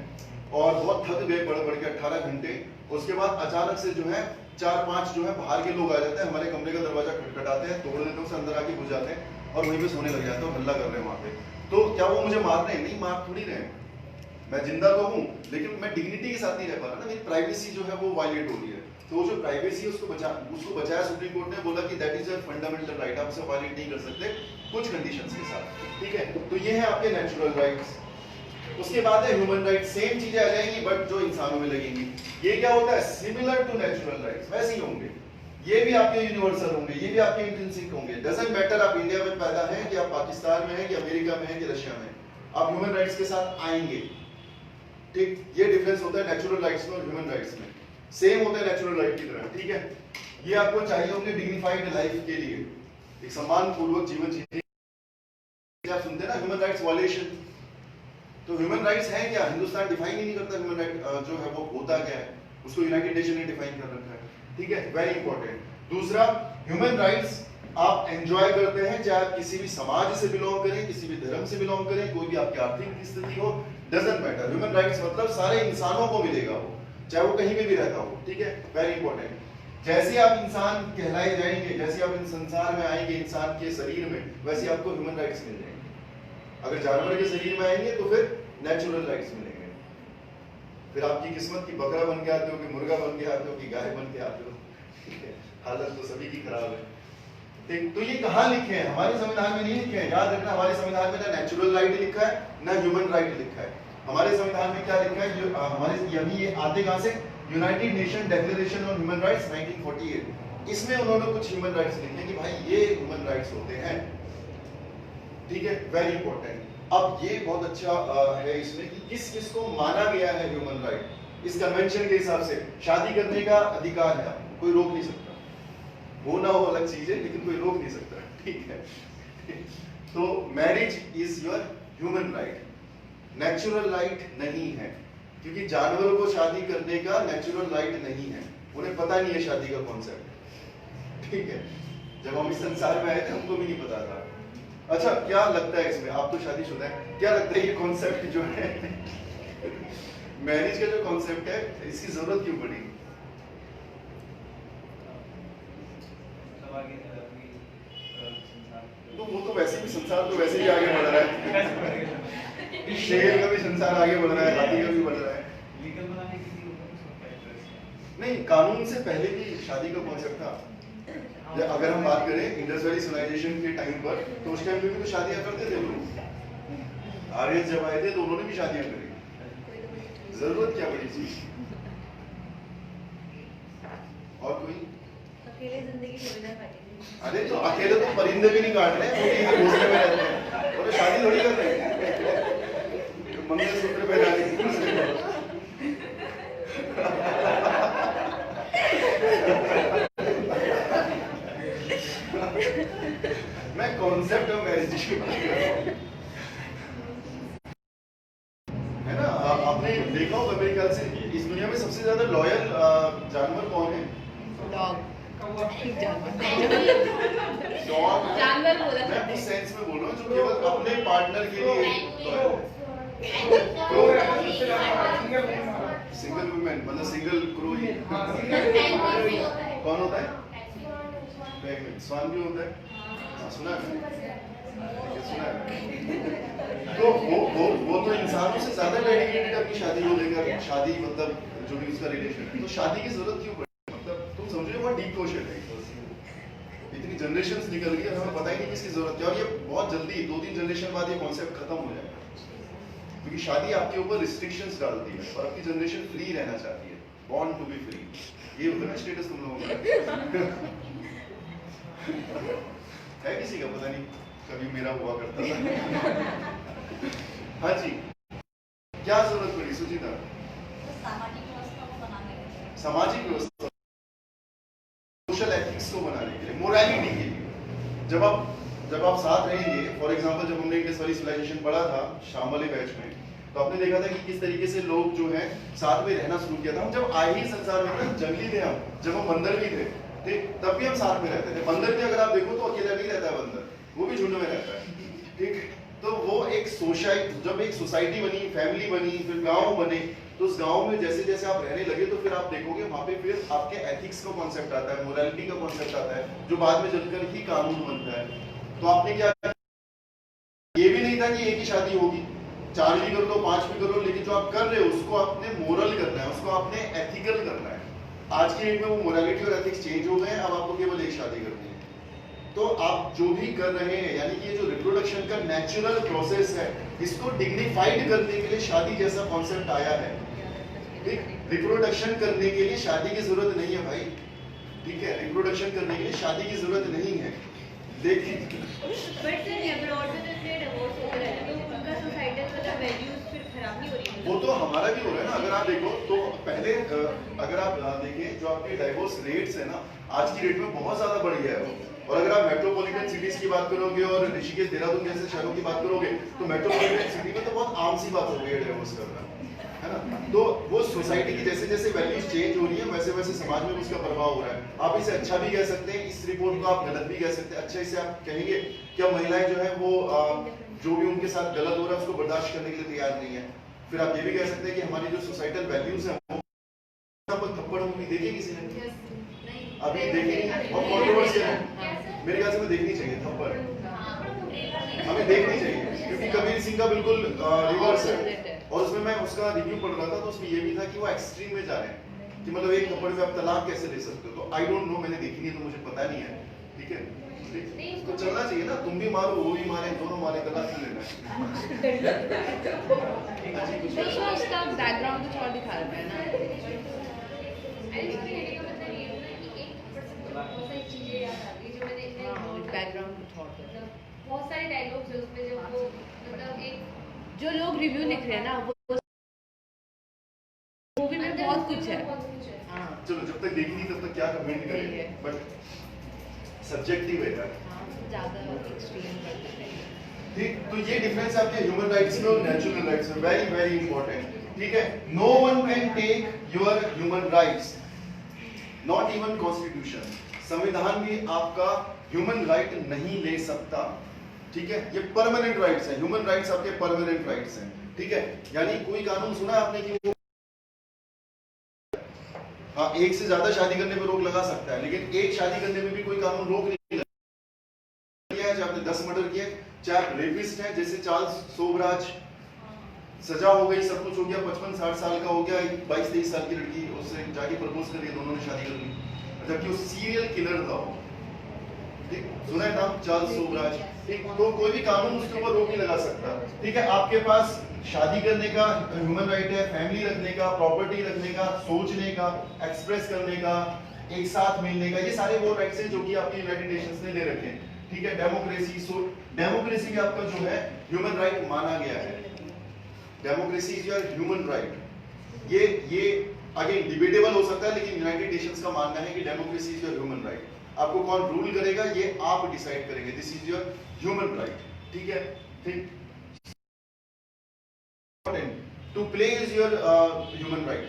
Speaker 1: और बहुत थक गए पढ़ के 18 घंटे, उसके बाद अचानक से जो है 4-5 जो है बाहर के लोग आ जाते हैं, हमारे कमरे का दरवाजा खटखटाते हैं, तोड़ देते हैं उसे, अंदर आके घुस जाते हैं और वहीं पे सोने लग जाते हैं और हल्ला कर रहे हैं वहां पे। तो क्या वो मुझे मार रहे हैं? नहीं, मार थोड़ी रहे हैं, मैं जिंदा तो हूँ, लेकिन मैं डिग्निटी के साथ नहीं रह पा रहा ना, मेरी प्राइवेसी जो है वो वायलेट हो रही है। तो वो जो प्राइवेसी है उसको बचाया सुप्रीम कोर्ट ने, बोला कि that is a fundamental right, आप उसे वायलेट नहीं कर सकते कुछ कंडीशंस के साथ। ठीक है, तो ये है आपके नेचुरल राइट्स। उसके बाद है ह्यूमन राइट। सेम चीजें आ जाएंगी बट जो इंसानों में लगेंगी। ये क्या होता है? सिमिलर टू नेचुरल राइट्स, वैसे ही होंगे, ये भी आपके यूनिवर्सल होंगे, ये भी आपके इंट्रिंसिक होंगे। डजंट मैटर आप इंडिया में पैदा हैं कि आप पाकिस्तान में हैं कि अमेरिका में हैं कि रशिया में, आप ह्यूमन राइट्स के साथ आएंगे। ठीक, ये डिफरेंस होता है नेचुरल राइट्स में और ह्यूमन राइट्स में। सेम होता है नेचुरल राइट की तरह। ठीक है, ये आपको चाहिए होंगे डिग्निफाइड लाइफ के लिए, एक सम्मान पूर्वक जीवन जीने। आप सुनते हैं ना ह्यूमन राइट्स वायलेशन, तो ह्यूमन राइट्स है क्या? हिंदुस्तान डिफाइन ही नहीं करता ह्यूमन राइट जो है वो होता क्या है, उसको यूनाइटेड नेशन ने डिफाइन कर रखा है। ठीक है, वेरी इंपॉर्टेंट। दूसरा, ह्यूमन राइट्स आप एंजॉय करते हैं चाहे आप किसी भी समाज से बिलोंग करें, किसी भी धर्म से बिलोंग करें, कोई भी आपकी आर्थिक स्थिति हो, डजंट मैटर। ह्यूमन राइट्स मतलब सारे इंसानों को मिलेगा वो, चाहे वो कहीं भी रहता हो, ठीक है, वेरी इंपॉर्टेंट। जैसे आप इंसान कहलाए जाएंगे, जैसे आप इन संसार में आएंगे इंसान के शरीर में, वैसे आपको ह्यूमन राइट्स मिल जाएंगे। अगर जानवर के शरीर में आएंगे तो फिर नेचुरल राइट्स मिलेंगे। फिर आपकी किस्मत की बकरा बन के आते हो, कि मुर्गा बन के आते हो, कि गाय बन के आते हो, ठीक है, हालत तो सभी की खराब है। ठीक, तो ये कहाँ लिखे हैं? हमारे संविधान में नहीं लिखे हैं। याद रखना, हमारे संविधान में ना नेचुरल राइट लिखा है ना ह्यूमन राइट लिखा है। हमारे संविधान में क्या लिखा है? हमारे अभी ये आते कहाँ से? United nation declaration on human rights 1948। इसमें उन्होंने कुछ ह्यूमन राइट्स लिखे कि भाई ये ह्यूमन राइट्स होते हैं, ठीक है, वेरी इंपॉर्टेंट। अब ये बहुत अच्छा है इसमें कि किस किस को माना गया है ह्यूमन राइट। इस कन्वेंशन के हिसाब से शादी करने का अधिकार है, आपको कोई रोक नहीं सकता। हो ना हो अलग चीज है, लेकिन कोई रोक नहीं सकता, ठीक है। तो marriage is your human right, natural right नहीं है, क्योंकि जानवरों को शादी करने का नेचुरल राइट नहीं है, उन्हें पता नहीं है शादी का कॉन्सेप्ट, ठीक है। जब हम इस संसार में आए थे हमको भी नहीं पता था। अच्छा, क्या लगता है इसमें? आप तो शादीशुदा है, क्या लगता है ये कॉन्सेप्ट जो है मैरिज का जो कॉन्सेप्ट है, इसकी जरूरत क्यों पड़ी? तो वो तो वैसे भी संसार तो वैसे ही आगे बढ़ रहा है, शेर का भी संसार आगे बढ़ रहा है, हाथी का भी बढ़ रहा है।
Speaker 4: लीगल बनाने के लिए इंटरेस्ट
Speaker 1: नहीं, कानून से पहले भी शादी का कॉन्सेप्ट था। अगर हम बात करें इंडस वैली सिविलाइजेशन के टाइम पर, तो उस टाइम पे भी तो शादियां करते थे लोग। आर्यन जब आए थे तो उन्होंने भी शादियां करी, जरूरत क्या पड़ी थी? और कोई?
Speaker 3: अकेले जिंदगी थोड़ी ना काटेंगे।
Speaker 1: अरे तो अकेले तो परिंदे भी नहीं काट रहे हैं, वो भी घोंसले में रहते हैं, और शादी थोड़ी कर रहे हैं। तो मंगलसूत्र पहना के मैं कॉन्सेप्ट ऑफ मैरिज की बात कर रहा हूं, है ना। आपने देखा होगा मेरे ख्याल से इस दुनिया में सबसे ज्यादा लॉयल जानवर कौन है?
Speaker 3: डॉग।
Speaker 1: डॉग।
Speaker 3: जानवर बोला
Speaker 1: मैं
Speaker 3: था।
Speaker 1: उस सेंस में बोल रहा हूँ जो केवल अपने पार्टनर के लिए लॉयल है। सिंगल वुमेन, मतलब सिंगल क्रू ही। कौन होता है? पेंगुइन। स्वान भी होता है, हाँ, सुना है मैंने, सुना है। तो वो तो इंसानों से ज्यादा डेडिकेटेड अपनी शादी को लेकर, शादी मतलब जो भी उसका रिलेशन है। तो शादी की जरूरत क्यों पड़ी? मतलब तुम समझो बहुत डीप क्वेश्चन है। इतनी जनरेशंस निकल गई और हमें पता ही नहीं किसकी जरूरत है, और ये बहुत जल्दी 2-3 जनरेशन बाद ये कॉन्सेप्ट खत्म हो जाएगा, क्योंकि शादी आपके ऊपर रिस्ट्रिक्शंस डालती है और आपकी जनरेशन फ्री रहना चाहती है, बॉर्न टू बी फ्री। ये होता है स्टेटस तुम लोगों का है किसी का पता नहीं, कभी मेरा हुआ करता था। हाँ जी, क्या जरूरत पड़ी सुचिता?
Speaker 3: सामाजिक व्यवस्था को बनाने के लिए।
Speaker 1: सामाजिक व्यवस्था, सोशल एथिक्स को बनाने के लिए, मोरालिटी के लिए। जब आप साथ रहेंगे, फॉर एग्जांपल जब हमने इंडस वैली सिविलाइजेशन पढ़ा था शाम वाले बैच में, तो आपने देखा था कि किस तरीके से लोग जो है साथ में रहना शुरू किया था। हम जब आए ही संसार में थे, जंगली थे हम, जब हम बंदर भी थे, ठीक, तब भी हम साथ में रहते थे। बंदर भी अगर आप देखो तो अकेला नहीं रहता है बंदर, वो भी झुंड में रहता है, ठीक। तो वो एक जब एक सोसाइटी बनी, फैमिली बनी, फिर गांव बने, तो उस गांव में जैसे जैसे आप रहने लगे तो फिर आप देखोगे वहां पे फिर आपके एथिक्स का कॉन्सेप्ट आता है, मोरालिटी का कॉन्सेप्ट आता है, जो बाद में चलकर ही कानून बनता है। तो आपने क्या, ये भी नहीं था कि एक ही शादी होगी, 4 भी कर लो, 5 भी कर लो, लेकिन जो आप कर रहे हो उसको आपने मोरल करना है, उसको आपने एथिकल करना है। आज की डेट में वो मोरालिटी और एथिक्स चेंज हो गए हैं, अब आपको केवल एक शादी करनी है। तो आप जो भी कर रहे हैं, यानी कि ये जो रिप्रोडक्शन का नेचुरल प्रोसेस है, इसको डिग्निफाइड करने के लिए शादी जैसा कॉन्सेप्ट आया है, ठीक। रिप्रोडक्शन करने के लिए शादी की जरूरत नहीं है भाई, ठीक है, रिप्रोडक्शन करने के लिए शादी की जरूरत नहीं है। देखिए
Speaker 3: बट अब्रॉड में तो इसलिए डिवोर्स हो रहा है, तो उनका सोसाइटल मतलब वैल्यूज फिर खराब नहीं हो रही है।
Speaker 1: वो तो हमारा भी हो रहा है ना। अगर आप देखो तो पहले अगर आप देखें जो आपके डाइवोर्स रेट्स है ना, आज की डेट में बहुत ज्यादा बढ़ गया है वो। और अगर आप मेट्रोपॉलिटन सिटीज की बात करोगे और ऋषिकेश, देहरादून जैसे शहरों की बात करोगे, तो मेट्रोपॉलिटन सिटी में तो बहुत आम सी बात हो गई है डिवोर्स करना, है ना। तो वो सोसाइटी की जैसे जैसे वैल्यूज चेंज हो रही है, वैसे वैसे समाज में उसका प्रभाव हो रहा है। आप इसे अच्छा भी कह सकते हैं, इस रिपोर्ट को आप गलत भी कह सकते हैं। अच्छा, इसे आप कहेंगे कि अब महिलाएं जो है वो जो भी उनके साथ गलत हो रहा है उसको बर्दाश्त करने के लिए तैयार नहीं है। फिर आप ये भी कह सकते हैं कि हमारी जो सोसाइटल वैल्यूज है थप्पड़ मूवी देखी किसी ने?
Speaker 3: नहीं
Speaker 1: अभी देखी और कंट्रोवर्शियल है, मेरे ख्याल से हमें देखनी चाहिए थप्पड़, हमें देखनी चाहिए क्योंकि कबीर सिंह का बिल्कुल रिवर्स है। और उसमें मैं उसका रिव्यू पढ़ रहा था तो उसमें ये भी था कि वो एक्सट्रीम में जा रहे हैं कि मतलब एक थप्पड़ पे आप तलाक कैसे ले सकते हो। तो आई डोंट नो, मैंने देखी नहीं तो मुझे पता नहीं है, ठीक है। तो चलना चाहिए ना, तुम भी मारो वो भी मारे, दोनों मारे, तलाक क्यों लेना है?
Speaker 3: तो उसका बैकग्राउंड कुछ और दिखा रहा है ना। बैकग्राउंड कुछ और
Speaker 2: बहुत सारे डायलॉग्स है उसमें जो वो मतलब एक
Speaker 3: जो लोग रिव्यू लिख रहे हैं ना वो मूवी में बहुत कुछ है। हाँ
Speaker 1: चलो जब तक देखी नहीं तब तक क्या कमेंट करेंगे, बट सब्जेक्टिव है यार।
Speaker 3: ज़्यादा एक्सट्रीम कर देते हैं।
Speaker 1: ठीक, तो ये डिफरेंस आपके ह्यूमन राइट्स में और नेचुरल राइट्स में, वेरी वेरी इंपॉर्टेंट, ठीक है। No one can take your human rights, not even constitution, संविधान भी आपका ह्यूमन राइट नहीं ले सकता, ठीक है। ये परमानेंट राइट्स हैं, ह्यूमन राइट्स आपके परमानेंट राइट्स हैं, ठीक है। यानी कोई कानून सुना आपने कि वो हाँ एक से ज्यादा शादी करने पे रोक लगा सकता है, लेकिन एक शादी करने में भी कोई कानून रोक नहीं लगा। चाहे आपने 10 मर्डर किए, चाहे आप रेपिस्ट हैं जैसे चार्ल्स सोबराज, सजा हो गई, सब कुछ हो गया, 55-60 साल का हो गया, 22-23 साल की लड़की उससे जाके प्रपोज कर दिया, दोनों ने शादी कर ली, जबकि वो सीरियल किलर था। ठीक, सुना है नाम चार्ल्स सोबराज? ठीक, तो कोई भी कानून उसके ऊपर रोक नहीं लगा सकता, ठीक है। आपके पास शादी करने का ह्यूमन राइट है, फैमिली रखने का, प्रॉपर्टी रखने का, सोचने का, एक्सप्रेस करने का, एक साथ मिलने का, ये सारे वो राइट्स हैं जो कि आपकी यूनाइटेड नेशंस ने दे रखे हैं, ठीक है। डेमोक्रेसी, सो डेमोक्रेसी भी आपका जो है ह्यूमन राइट माना गया है। Democracy is your human right. ये अगेन डिबेटेबल हो सकता है, लेकिन यूनाइटेड नेशंस का मानना है कि democracy is your human right. आपको कौन रूल करेगा ये आप डिसाइड करेंगे, this is your human right, ठीक है। ठीक, to play is your human right,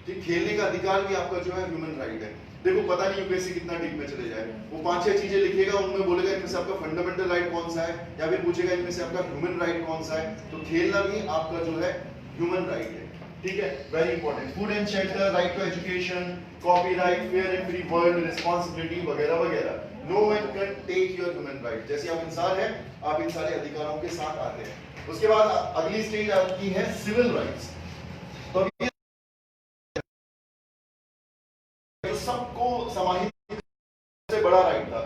Speaker 1: ठीक, खेलने का अधिकार भी आपका जो है ह्यूमन राइट है। देखो पता नहीं यूपीएससी कितना डीप में चले जाए, वो 5-6 चीजें लिखेगा, उनमें बोलेगा इनमें से आपका फंडामेंटल राइट कौन सा है, या फिर पूछेगा इनमें से आपका ह्यूमन राइट कौन सा है। तो खेलना भी आपका जो है ह्यूमन राइट है, ठीक है, very important. Food and shelter, right to education, copyright, fair and free world, responsibility वगैरह वगैरह। नो one can take your human राइट। जैसे आप इंसान हैं, आप इन सारे अधिकारों के साथ आते हैं। उसके बाद अगली स्टेज आपकी है सिविल राइट्स। तो ये सबको समाहित से बड़ा राइट था,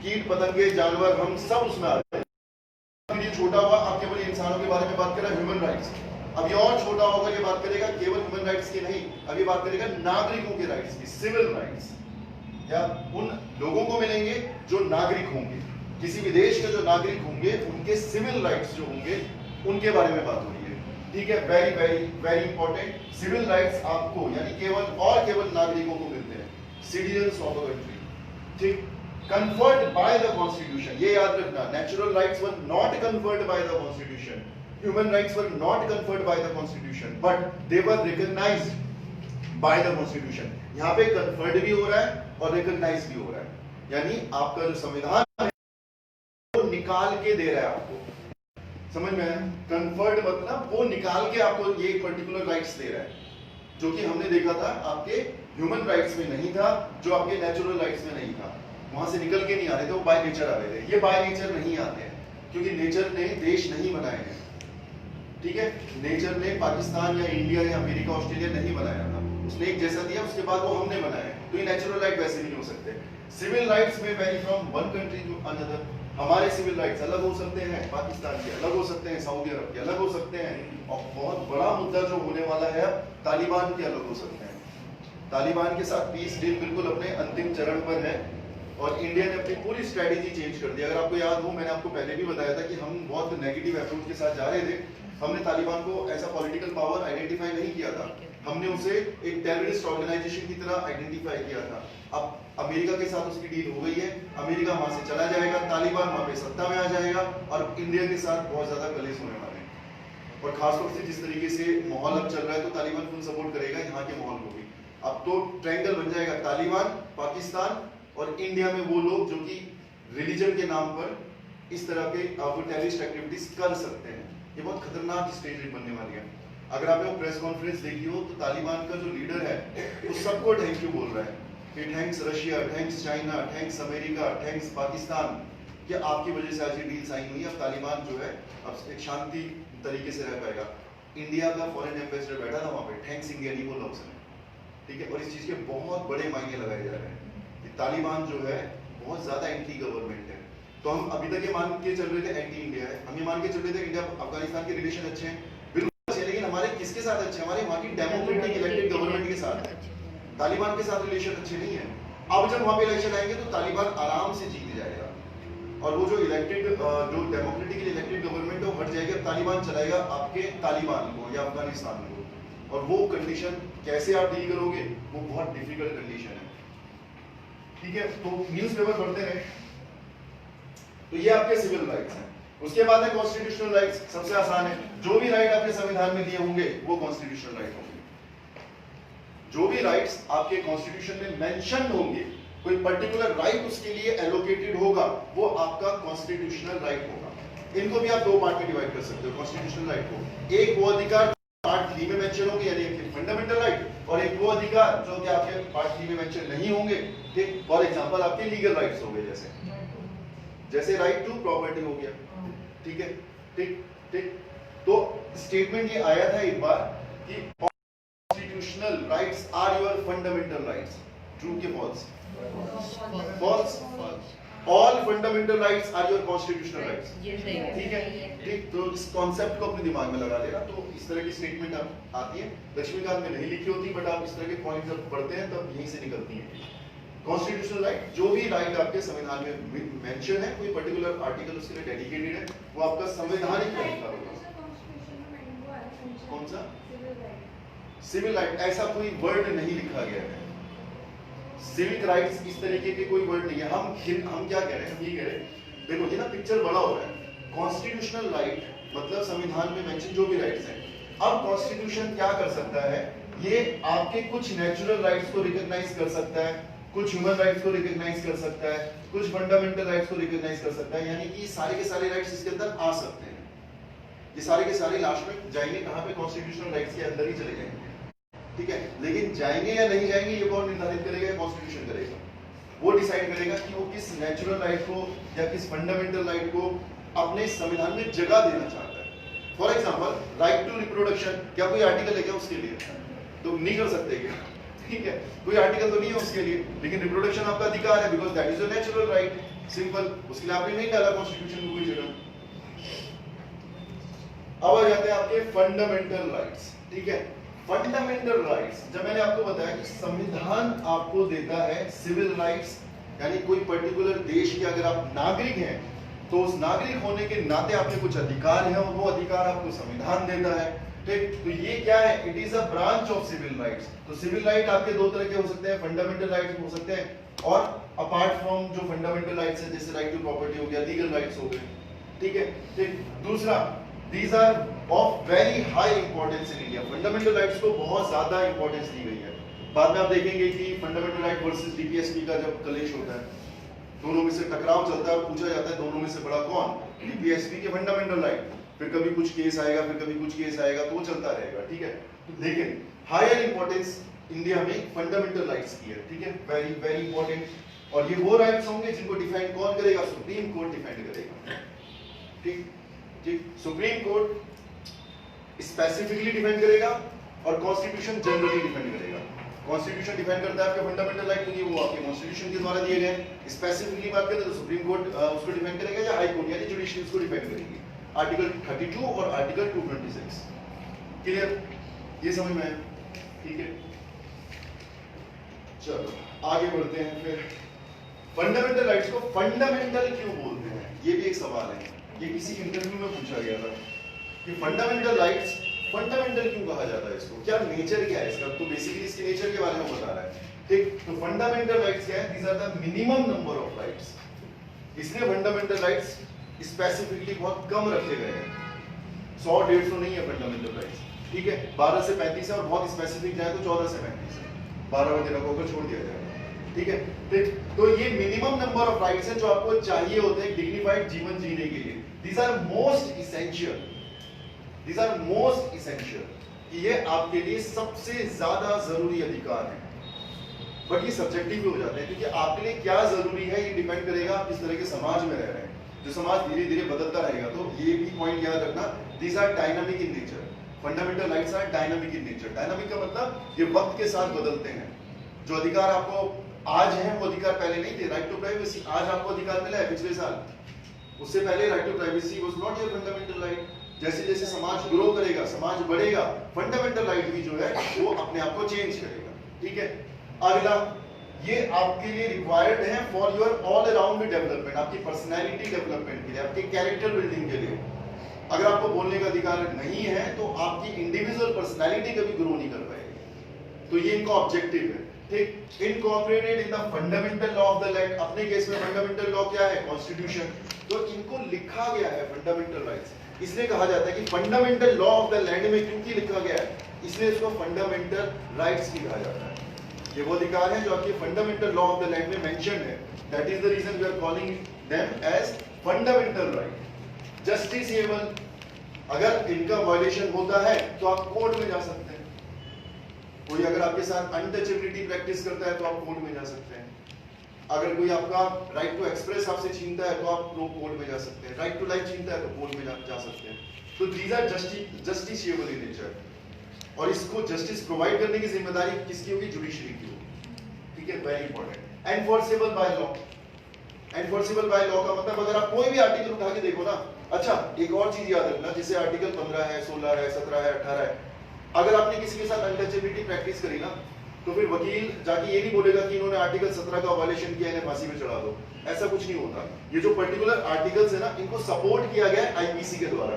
Speaker 1: कीट पतंगे जानवर हम सब उसमें आते हैं। ये छोटा हुआ, आप केवल इंसानों के बारे में बात कर रहे हैं ह्यूमन राइट्स। अब ये और छोटा होगा, ये बात करेगा केवल ह्यूमन राइट्स की नहीं, अब ये बात करेगा नागरिकों के राइट्स की, सिविल राइट्स। या उन लोगों को मिलेंगे जो नागरिक होंगे, किसी भी देश के जो नागरिक होंगे उनके सिविल राइट्स जो होंगे उनके बारे में बात हो रही है, ठीक है। Very very very important, civil rights आपको यानी केवल नागरिकों को मिलते हैं, सिटीजंस ऑफ अ कंट्री, ठीक, conferred by the constitution। ये याद रखना, natural rights were not conferred by the constitution, human rights were not conferred by the constitution, but they were recognized by the constitution। यहाँ पे conferred भी हो रहा है और recognized भी हो रहा है, यानी आपका जो संविधान है वो निकाल के दे रहा है आपको, समझ में आया? conferred मतलब वो निकाल के आपको ये पर्टिकुलर राइट्स दे रहा है, जो कि हमने देखा था आपके ह्यूमन राइट्स में नहीं था, जो आपके नेचुरल राइट्स में नहीं था, वहां से निकल के नहीं आ रहे थे, वो बाय नेचर आ रहे थे। ये बाय नेचर नहीं आते हैं क्योंकि नेचर ने देश नहीं बनाए हैं, ठीक है। नेचर ने पाकिस्तान या इंडिया या अमेरिका ऑस्ट्रेलिया नहीं बनाया था, उसने एक जैसा दिया, उसके बाद वो हमने बनाया। तो ये नेचुरल राइट वैसे नहीं हो सकते। सिविल राइट्स में vary from one country to another. हमारे सिविल राइट्स अलग हो सकते हैं, पाकिस्तान के अलग हो सकते हैं, सऊदी अरब के अलग हो सकते हैं, और बहुत बड़ा मुद्दा जो होने वाला है तालिबान के अलग हो सकते हैं। तालिबान के साथ पीस डील बिल्कुल अपने अंतिम चरण पर है और इंडिया ने अपनी पूरी स्ट्रेटेजी चेंज कर दी। अगर आपको याद हो, मैंने आपको पहले भी बताया था कि हम बहुत नेगेटिव अप्रोच के साथ जा रहे थे। हमने तालिबान को ऐसा पॉलिटिकल पावर आइडेंटिफाई नहीं किया था, हमने उसे एक टेररिस्ट ऑर्गेनाइजेशन की तरह आइडेंटिफाई किया था। अब अमेरिका के साथ उसकी डील हो गई है, अमेरिका वहां से चला जाएगा, तालिबान वहां पे सत्ता में आ जाएगा और इंडिया के साथ बहुत ज्यादा कलेश होने वाले हैं। और खासतौर से जिस तरीके से माहौल अब चल रहा है, तो तालिबान फुल सपोर्ट करेगा यहाँ के माहौल को भी। अब तो ट्रायंगल बन जाएगा, तालिबान, पाकिस्तान और इंडिया में वो लोग जो कि रिलीजन के नाम पर इस तरह के टेररिस्ट एक्टिविटीज कर सकते हैं। ये बहुत खतरनाक स्टेज बनने वाली है। अगर आपने वो प्रेस कॉन्फ्रेंस देखी हो तो तालिबान का जो लीडर है वो सबको थैंक यू बोल रहा है कि thanks Russia, thanks China, thanks America, thanks Pakistan, कि आपकी वजह से आज ये डील साइन हुई। अब तालिबान जो है अब एक शांति तरीके से रह पाएगा। इंडिया का फॉरेन एम्बेसडर बैठा था वहां पे, थैंक्स इंडिया नहीं बोला उसने, ठीक है। और इस चीज के बहुत बड़े मायने लगाए जा रहे हैं कि तालिबान जो है बहुत ज्यादा एंटी गवर्नमेंट है। तो हम अभी तक ये मान के चल रहे थे एंटी इंडिया है, हम ये मान के चल रहे थे इंडिया अफगानिस्तान के रिलेशन अच्छे हैं, बिल्कुल अच्छे, लेकिन हमारे किसके साथ अच्छे, हमारे वहाँ की डेमोक्रेटिक इलेक्टेड गवर्नमेंट के साथ है, तालिबान के साथ रिलेशन अच्छे नहीं है। अब जब वहां पे इलेक्शन आएंगे तो तालिबान आराम से जीत जाएगा और वो जो इलेक्टेड जो डेमोक्रेटिकली इलेक्टेड गवर्नमेंट है वो हट जाएगी। तालिबान चलाएगा आपके तालिबान को या अफगानिस्तान को, और वो कंडीशन कैसे आप डील करोगे वो बहुत डिफिकल्ट कंडीशन है, ठीक है। तो न्यूज़पेपर पढ़ते रहे। तो ये आपके सिविल राइट्स हैं। उसके बाद है कॉन्स्टिट्यूशनल राइट्स, सबसे आसान है, जो भी राइट आपके संविधान में दिए होंगे वो कॉन्स्टिट्यूशनल राइट होंगे। जो भी राइट्स आपके कॉन्स्टिट्यूशन में मेंशन होंगे, कोई पर्टिकुलर राइट उसके लिए एलोकेटेड होगा, वो आपका कॉन्स्टिट्यूशनल राइट होगा। इनको भी आप दो पार्ट में डिवाइड कर सकते हो कॉन्स्टिट्यूशनल राइट को। एक वो अधिकार पार्ट 3 में मेंशन होंगे यानी कि फंडामेंटल राइट, और एक वो अधिकार जो कि आपके पार्ट 3 में मेंशन नहीं होंगे, ठीक। फॉर एग्जांपल आपके लीगल राइट्स हो गए, जैसे राइट टू प्रॉपर्टी हो गया, ठीक है, ठीक ठीक। तो स्टेटमेंट ये आया था एक बार कि constitutional rights are your fundamental rights, true के false? False. All fundamental rights are your constitutional rights, ठीक है, ठीक। तो इस कॉन्सेप्ट को अपने दिमाग में लगा लेना। तो इस तरह की स्टेटमेंट अब आती है, लक्ष्मीकांत में नहीं लिखी होती, बट आप इस तरह के पॉइंट जब पढ़ते हैं तब यहीं से निकलती है। कॉन्स्टिट्यूशनल राइट, जो भी राइट आपके संविधान में मेंशन है, कोई पर्टिकुलर आर्टिकल उसके लिए डेडिकेटेड है, वो आपका संवैधानिक अधिकार होगा। कौन सा? सिविल राइट, ऐसा कोई वर्ड नहीं लिखा गया है। सिविक राइट्स इस तरीके के कोई वर्ड नहीं है। हम क्या कह रहे हैं, हम ये कह रहे हैं, देखो ये ना पिक्चर बड़ा हो रहा है। कॉन्स्टिट्यूशनल राइट मतलब संविधान में मेंशन जो भी राइट्स हैं। अब कॉन्स्टिट्यूशन क्या कर सकता है, ये आपके कुछ नेचुरल राइट्स को रिकॉग्नाइज कर सकता है, कुछ ह्यूमन राइट्स को रिकॉग्नाइज कर सकता है, कुछ फंडामेंटल राइट्स को रिकॉग्नाइज कर सकता है, यानी कि सारे के सारे राइट्स इसके अंदर आ सकते हैं। ये सारे के सारे लास्ट में जाएंगे कहां पे, कॉन्स्टिट्यूशनल राइट्स के अंदर ही चले जाएंगे, ठीक है। लेकिन जाएंगे या नहीं जाएंगे ये कौन निर्धारित करेगा? कॉन्स्टिट्यूशन करेगा। वो डिसाइड करेगा कि वो किस नेचुरल राइट को या किस फंडामेंटल राइट को अपने संविधान में जगह देना चाहता है। For example right to reproduction, क्या कोई आर्टिकल है क्या उसके लिए? तो नहीं कर सकते क्या, ठीक है, कोई आर्टिकल तो नहीं है उसके लिए, लेकिन रिप्रोडक्शन आपका अधिकार है, because that is a natural right, simple. उसके लिए आपने नहीं डाला कॉन्स्टिट्यूशन में कोई जगह। अब आ जाते हैं आपके फंडामेंटल राइट्स, ठीक है। फंडामेंटल राइट्स, जब मैंने आपको बताया कि संविधान आपको देता है सिविल राइट्स, यानी कोई पर्टिकुलर देश के अगर आप नागरिक हैं तो उस नागरिक होने के नाते आपके कुछ अधिकार हैं और वो अधिकार आपको संविधान देता है, ठीक। तो ये क्या है? It is a branch of civil rights. तो सिविल राइट आपके दो तरह के हो सकते हैं, फंडामेंटल राइट्स हो सकते हैं, और अपार्ट फ्रॉम जो फंडामेंटल राइट्स है जैसे राइट टू प्रॉपर्टी हो गया, लीगल राइट्स हो गए, ठीक है, ठीक। दूसरा, these are of very high importance in India। Fundamental rights को बहुत ज्यादा इंपॉर्टेंस दी गई है। बाद में आप देखेंगे कि फंडामेंटल राइट वर्सेस डीपीएसपी का जब कलेश होता है, दोनों में से टकराव चलता है और पूछा जाता है दोनों में से बड़ा कौन, डीपीएसपी के फंडामेंटल राइट। फिर कभी कुछ केस आएगा, फिर कभी कुछ केस आएगा, तो वो चलता रहेगा, ठीक है। लेकिन हायर इंपॉर्टेंस इंडिया में फंडामेंटल राइट्स की है, ठीक है, वेरी वेरी इंपॉर्टेंट। और ये वो राइट्स होंगे जिनको डिफाइन कौन करेगा? सुप्रीम कोर्ट डिफाइन करेगा, ठीक ठीक। सुप्रीम कोर्ट स्पेसिफिकली डिफाइन करेगा और कॉन्स्टिट्यूशन जनरली डिफाइन करेगा। कॉन्स्टिट्यूशन डिफाइन करता है आपके फंडामेंटल राइट, क्योंकि वो आपके कॉन्स्टिट्यूशन के द्वारा दिए गए। स्पेसिफिकली बात करें तो सुप्रीम कोर्ट उसको डिफाइन करेगा या हाई कोर्ट यानी जुडिशरी उसको डिफाइन करेगी। आर्टिकल 32 और आर्टिकल 226 क्लियर, ये समझ में आया, ठीक है। चलो आगे बढ़ते हैं। फिर फंडामेंटल राइट्स को फंडामेंटल क्यों बोलते हैं, ये भी एक सवाल है। ये किसी इंटरव्यू में पूछा गया था कि फंडामेंटल राइट्स फंडामेंटल क्यों कहा जाता है इसको, क्या नेचर क्या है इसका? तो बेसिकली इसके नेचर के बारे में बता रहा है, ठीक। तो फंडामेंटल राइट्स क्या है? These are the minimum number of rights. इसलिए फंडामेंटल राइट्स स्पेसिफिकली बहुत कम रखे गए हैं, 100-150 नहीं है फंडामेंटल राइट्स, ठीक है। 12 से 35 है और बहुत स्पेसिफिक जाए तो 14 से 35 है, 12 वगैरह को अगर छोड़ दिया जाए, ठीक है, ठीक। तो ये मिनिमम नंबर ऑफ राइट्स हैं जो आपको चाहिए होते हैं डिग्निफाइड जीवन जीने के लिए। These are most essential. These are most essential. कि ये आपके लिए सबसे ज्यादा जरूरी अधिकार है, बट ये सब्जेक्टिव भी हो जाता है, क्योंकि आपके लिए क्या जरूरी है ये डिपेंड करेगा आप किस तरह के समाज में रह रहे हैं। जो समाज धीरे धीरे बदलता रहेगा, तो ये भी पॉइंट याद रखना, these are dynamic in nature, fundamental rights are dynamic in nature. Dynamic का मतलब ये वक्त के साथ बदलते हैं। जो अधिकार आपको आज है वो अधिकार पहले नहीं थे। राइट टू प्राइवेसी आज आपको अधिकार मिला है पिछले साल, उससे पहले right to privacy was not your fundamental right. जैसे जैसे समाज ग्रो करेगा, समाज बढ़ेगा, फंडामेंटल राइट भी जो है वो अपने आप को चेंज करेगा। ठीक है, अगला ये आपके लिए रिक्वायर्ड है for your all around development, आपकी पर्सनैलिटी डेवलपमेंट के लिए, आपके कैरेक्टर बिल्डिंग के लिए। अगर आपको बोलने का अधिकार नहीं है तो आपकी इंडिविजुअल पर्सनैलिटी कभी ग्रो नहीं कर पाएगी। तो ये इनका ऑब्जेक्टिव है। ठीक, incorporated in the fundamental law of the land. अपने केस में फंडामेंटल लॉ क्या है? कॉन्स्टिट्यूशन। तो इनको लिखा गया है फंडामेंटल राइट्स, इसलिए कहा जाता है कि fundamental law of the land में क्योंकि लिखा गया है, इसलिए इसको फंडामेंटल राइट्स भी कहा जाता है। ये वो अधिकार है जो आपके fundamental law of the land में मेंशन्ड है। That is the reason we are calling them as fundamental right. Justiciable, अगर इनका वायलेशन होता है तो आप कोर्ट में जा सकते हैं। कोई अगर आपके साथ अनटचेबिलिटी प्रैक्टिस करता है तो आप कोर्ट में जा सकते हैं। अगर कोई आपका राइट टू एक्सप्रेस आपसे छीनता है तो आप कोर्ट में जा सकते हैं। राइट टू लाइफ छीनता है तो कोर्ट में जा सकते हैं। तो these are justiciable in nature, और इसको जस्टिस प्रोवाइड करने की जिम्मेदारी किसकी होगी? जुडिशरी की होगी। ठीक है, very important. Enforceable by law. Enforceable by law का मतलब अगर आप कोई भी आर्टिकल उठा के देखो ना, अच्छा एक और चीज याद रखना, जैसे आर्टिकल 15 है, 16 है, 17 है, 18 है, अगर आपने किसी के साथ अनटचेबिलिटी प्रैक्टिस करी ना, तो फिर वकील जाके ये नहीं बोलेगा कि इन्होंने आर्टिकल 17 का वायलेशन किया, इन्हें फांसी में चढ़ा दो। ऐसा कुछ नहीं होता। ये जो पर्टिकुलर आर्टिकल्स है ना, इनको सपोर्ट किया गया है आईपीसी के द्वारा।